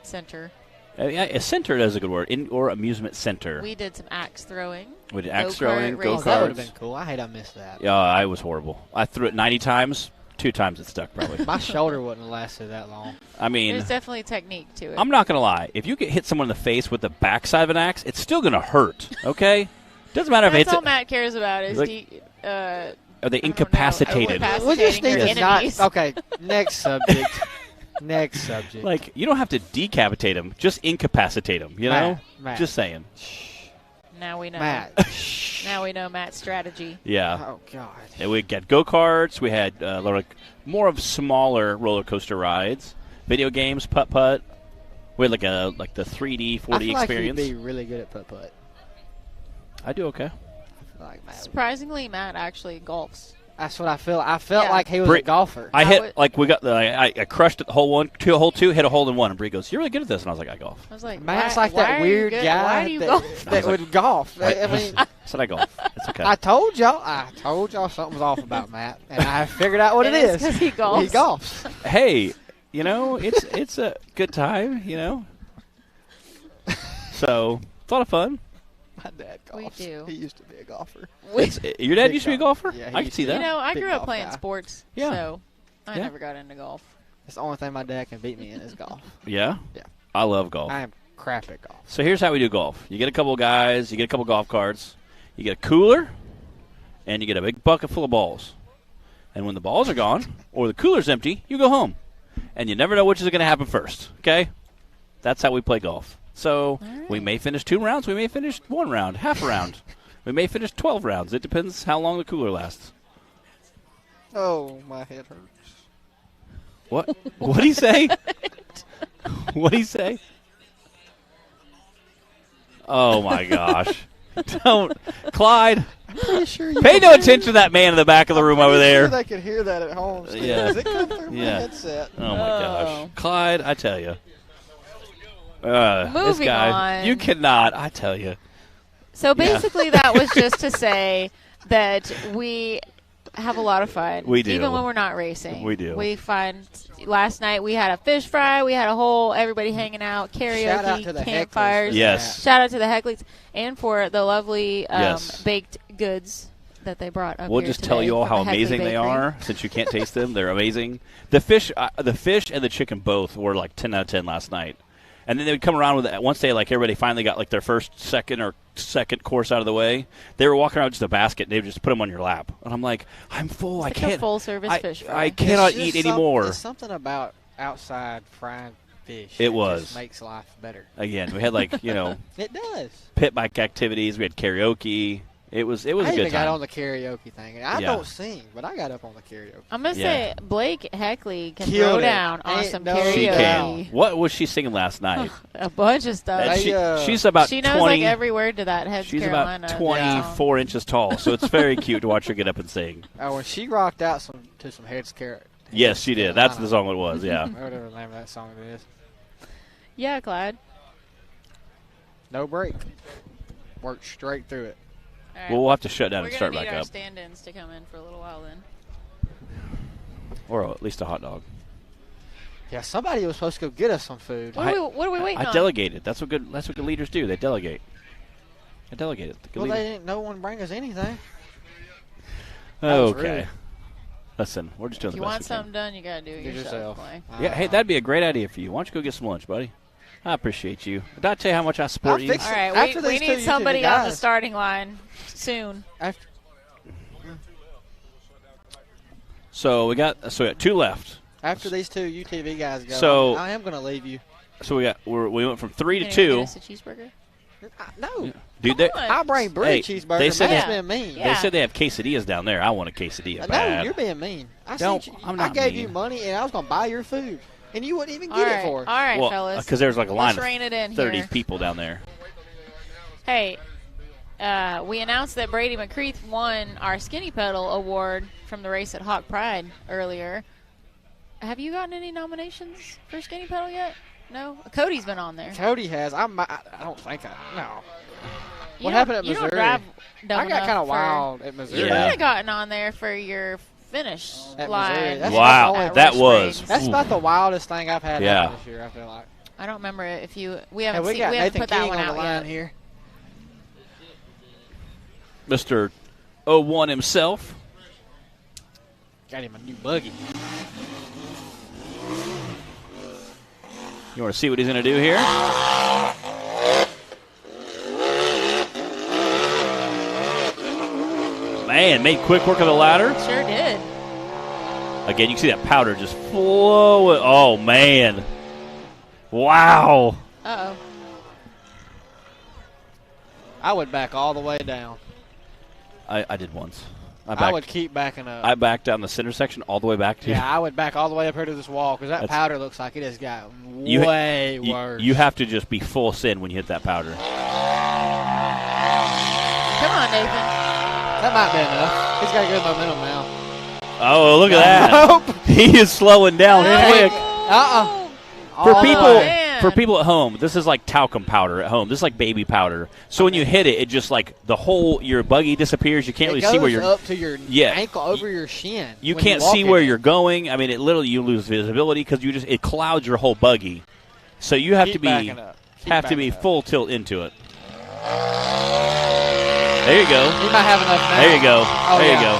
B: center.
A: A center is a good word. Indoor amusement center.
B: We did some axe throwing.
A: We did axe throwing, go-karts.
I: That would have been cool. I hate I missed that.
A: Yeah, I was horrible. I threw it 90 times. 2 times it stuck, probably.
I: My shoulder wouldn't have lasted that long.
A: I mean,
B: there's definitely technique to it.
A: I'm not going to lie. If you get hit someone in the face with the backside of an axe, it's still going to hurt, okay? Doesn't matter if it's...
B: That's all Matt cares about is...
A: are they incapacitated?
I: We just need to not... Okay, next subject. Next subject.
A: Like, you don't have to decapitate them. Just incapacitate them, you know?
I: Matt.
A: Just saying.
B: Now we know.
I: Matt.
B: Now we know Matt's strategy.
A: Yeah.
I: Oh, God.
A: And we got go-karts. We had more of smaller roller coaster rides. Video games, putt-putt. We had like the 3D, 4D
I: I feel
A: experience.
I: Like you'd be really good at putt-putt.
A: I do okay.
I: Like Matt.
B: Surprisingly, Matt actually golfs.
I: That's what I feel. I felt like he was a golfer.
A: I crushed it the hole 2, hit a hole in 1, and Bree goes, "You're really good at this," and I was like, "I golf."
B: I was like,
I: Matt's like that weird guy that would golf. I mean,
A: I said I golf. It's okay.
I: I told y'all something was off about Matt, and I figured out what it is.
B: Because he golfs.
I: He golfs.
A: Hey, it's a good time, So it's a lot of fun.
I: My dad golfs.
B: We do.
I: He used to be a golfer.
A: Your dad used to be a golfer?
I: Yeah,
A: I can see that.
B: I grew up playing sports, so I never got into golf.
I: It's the only thing my dad can beat me in is golf.
A: Yeah?
I: Yeah.
A: I love golf.
I: I am crap at golf.
A: So here's how we do golf. You get a couple of guys, you get a couple of golf carts, you get a cooler, and you get a big bucket full of balls. And when the balls are gone, or the cooler's empty, you go home. And you never know which is going to happen first, okay? That's how we play golf. So we may finish 2 rounds, we may finish 1 round, half a round. We may finish 12 rounds. It depends how long the cooler lasts.
I: Oh, my head hurts.
A: What? What'd he say? What'd he say? Oh, my gosh. Don't. Clyde.
I: I'm pretty sure
A: pay no attention to that man in the back of the room over there.
I: I'm sure they could hear that at home.
A: Yeah.
I: Does it come through my headset?
A: Oh, my gosh. Clyde, I tell you.
B: Moving
A: this guy,
B: on.
A: You cannot, I tell you.
B: So basically that was just to say that we have a lot of fun.
A: We do.
B: Even when we're not racing.
A: We do.
B: We find last night we had a fish fry. We had everybody hanging out, karaoke, campfires.
A: Yes.
B: Shout out to the Hoeckles and for the lovely baked goods that they brought up
A: We'll
B: here
A: just
B: today
A: tell you all how
B: from the
A: amazing
B: Hoeckele
A: they
B: Bakery.
A: are. Since you can't taste them, they're amazing. The fish and the chicken both were like 10 out of 10 last night. And then they would come around with it. Once they everybody finally got their first, second course out of the way, they were walking around with just a basket. They would just put them on your lap, and I'm like, I'm full.
B: It's
A: I can't.
B: a full service fish fry.
A: I cannot eat anymore.
I: There's something about outside frying fish.
A: It was
I: just makes life better.
A: Again, we had
I: It does.
A: pit bike activities. We had karaoke. It was a good time.
I: I even got on the karaoke thing. I don't sing, but I got up on the karaoke.
B: I'm going to say Blake Hoeckele can
I: Killed
B: throw
I: it.
B: down on some karaoke.
A: She can. What was she singing last night?
B: A bunch of stuff.
A: She's about
B: She knows
A: 20,
B: every word to that Heads
A: She's
B: Carolina
A: about 24 inches tall, so it's very cute to watch her get up and sing.
I: Oh, when she rocked out to some Heads Carolina.
A: Yes, she did. That's the song it was, yeah.
I: Whatever the name of that song it is.
B: Yeah, Clyde.
I: No break. Worked straight through it.
B: Right.
A: Well, we'll have to shut down and start back
B: We're going
A: up.
B: to need our stand-ins to come in for a little while then.
A: Or at least a hot dog.
I: Yeah, somebody was supposed to go get us some food.
B: What are we waiting on?
A: I delegated. That's what good leaders do. They delegate. I delegated.
I: No one bring us anything.
A: Okay. Listen, we're just doing the best we can.
B: If you want something done, you got to do it yourself.
A: Yeah, hey, that'd be a great idea for you. Why don't you go get some lunch, buddy? I appreciate you. Did I tell you how much I support you?
B: All right, we need somebody on the starting line soon.
A: So we got 2 left.
I: After these 2 UTV guys go,
A: so
I: I am going to leave you.
A: So we went from 3 to
B: Can
A: 2.
B: you get us a cheeseburger?
I: No.
A: Dude,
I: I'll bring bread cheeseburger.
A: They said
I: that's been mean.
A: They said they have quesadillas down there. I want a quesadilla.
I: No, you're being mean. I gave you money, and I was going to buy your food, and you wouldn't even get it for us.
B: All right, fellas.
A: Because there's like a line
B: rein it in
A: of 30
B: here.
A: people down there.
B: Hey, we announced that Brady McCreath won our Skinny Pedal Award from the race at Hawk Pride earlier. Have you gotten any nominations for Skinny Pedal yet? No? Cody's been on there.
I: Cody has. I don't think no. What happened at Missouri?
B: I
I: got kind of wild at Missouri.
B: You might have gotten on there for your finish
I: at
B: line.
A: Wow, that was.
I: That's about the wildest thing I've had happen this year, I feel like.
B: I don't remember if you. We haven't
I: we haven't put that one
B: out
I: on the line
B: yet.
I: Here.
A: Mr. 01 himself.
I: Got him a new buggy.
A: You want to see what he's going to do here? Man, made quick work of the ladder.
B: Sure did.
A: Again, you can see that powder just flowing. Oh, man. Wow.
B: Uh-oh.
I: I would back all the way down.
A: I did once.
I: I would keep backing up.
A: I backed down the center section all the way back to.
I: Yeah, I would back all the way up here to this wall because that powder looks like it has got way worse.
A: You have to just be full send when you hit that powder.
B: Come on, Nathan.
I: That might be enough. He's got good momentum now.
A: Oh, look at that. He is slowing down quick. For people at home, this is like talcum powder at home. This is like baby powder. So when you hit it, it just like your buggy disappears. You can't really see where you're.
I: It goes up to your ankle over your shin.
A: You can't see where you're going. I mean, it literally you lose visibility because it clouds your whole buggy. So you have to be full tilt into it. There you go.
I: You might have enough now.
A: There you go.
I: Oh,
A: there you go.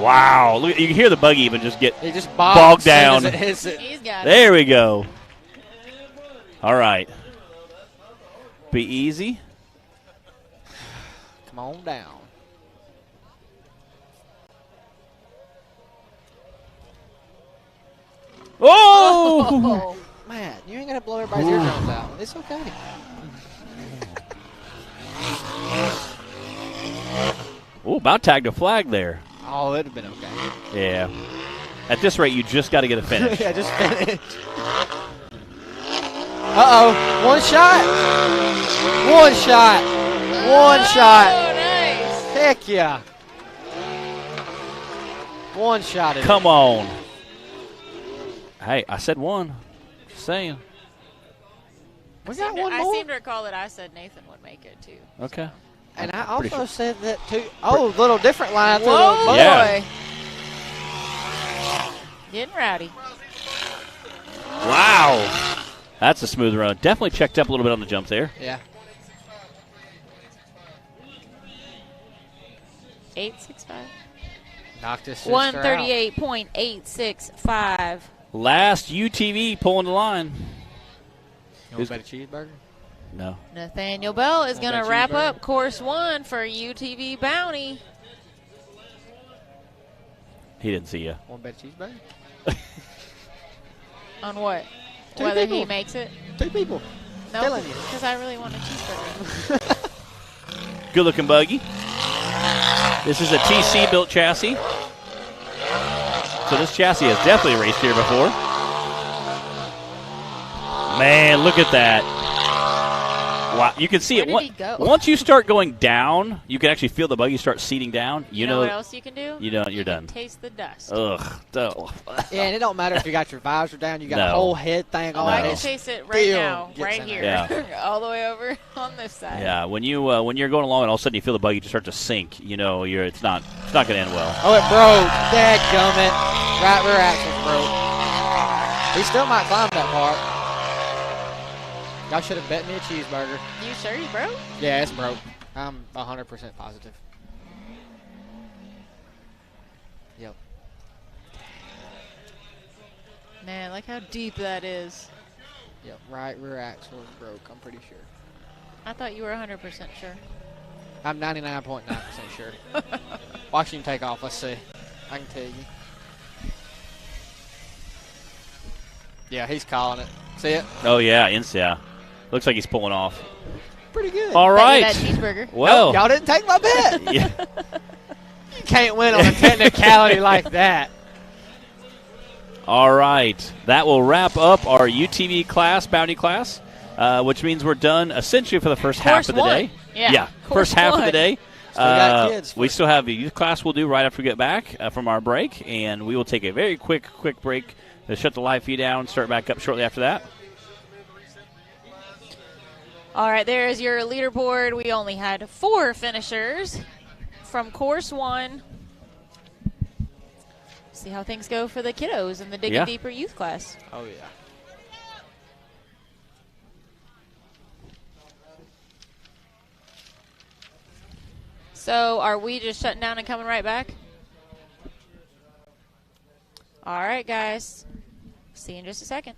A: Wow. Look, you can hear the buggy even just get
I: bogged
A: down.
I: As it hits it.
B: He's got
A: there we go. All right. Be easy.
I: Come on down.
A: Oh!
I: Man, you ain't going to blow everybody's eardrums out. It's okay.
A: Oh, about tagged a flag there.
I: Oh, it would have been okay.
A: Yeah. At this rate, you just got to get a finish.
I: Yeah, just finish. Uh-oh. One shot. One shot. One shot.
B: Nice.
I: Heck yeah. One shot.
A: Come on. Hey, I said one. Just saying.
I: We got one more.
B: I seem to recall that I said Nathan would make it, too.
A: Okay.
I: And I also said that, too. Oh, a little different line.
B: Whoa, boy.
A: Yeah.
B: Getting rowdy.
A: Wow. That's a smooth run. Definitely checked up a little bit on the jump there.
I: Yeah.
B: 865.
I: Knocked his sister
B: 138.865.
A: Last UTV pulling the line.
I: You want to bet a cheeseburger?
A: No.
B: Nathaniel Bell is going to wrap up course 1 for UTV Bounty.
A: He didn't see you.
I: Want to bet a cheeseburger?
B: On what?
I: Two
B: Whether
I: people.
B: he makes it?
I: 2 people.
B: No,
I: Telling you.
B: because I really want a cheeseburger.
A: Good looking buggy. This is a TC built chassis. So this chassis has definitely raced here before. Man, look at that. Wow, you can see
B: Where
A: it.
B: did he go?
A: Once you start going down, you can actually feel the buggy start seating down.
B: You know what else you can do?
A: You're done.
B: Taste the dust.
A: Ugh.
I: Yeah, and it don't matter if you got your visor down, you got a whole head thing on.
B: I can taste it right now, right here,
A: yeah.
B: all the way over on this side.
A: Yeah, when you're going along and all of a sudden you feel the buggy just start to sink, it's not going to end well.
I: Oh, it broke. Dadgummit. Right rear axle's broke. He still might climb that part. Y'all should have bet me a cheeseburger.
B: You sure you broke?
I: Yeah, it's broke. I'm 100% positive. Yep.
B: Man, look how deep that is.
I: Yep, right rear axle is broke, I'm pretty sure.
B: I thought you were 100% sure.
I: I'm 99.9% sure. Watch him take off, let's see. I can tell you. Yeah, he's calling it. See it?
A: Oh, yeah, yeah. Looks like he's pulling off.
I: pretty good.
A: All right.
B: That cheeseburger.
A: Well,
I: y'all didn't take my bet.
A: Yeah.
I: You can't win on a technicality like that.
A: All right. That will wrap up our UTV class, Bounty class, which means we're done essentially for the first half of the day.
B: Yeah.
A: First half of the day.
I: Kids
A: we still have a youth class we'll do right after we get back from our break, and we will take a very quick break to shut the live feed down, start back up shortly after that.
B: All right, there is your leaderboard. We only had 4 finishers from Course 1. See how things go for the kiddos in the Digging Deeper youth class.
I: Oh, yeah.
B: So are we just shutting down and coming right back? All right, guys. See you in just a second.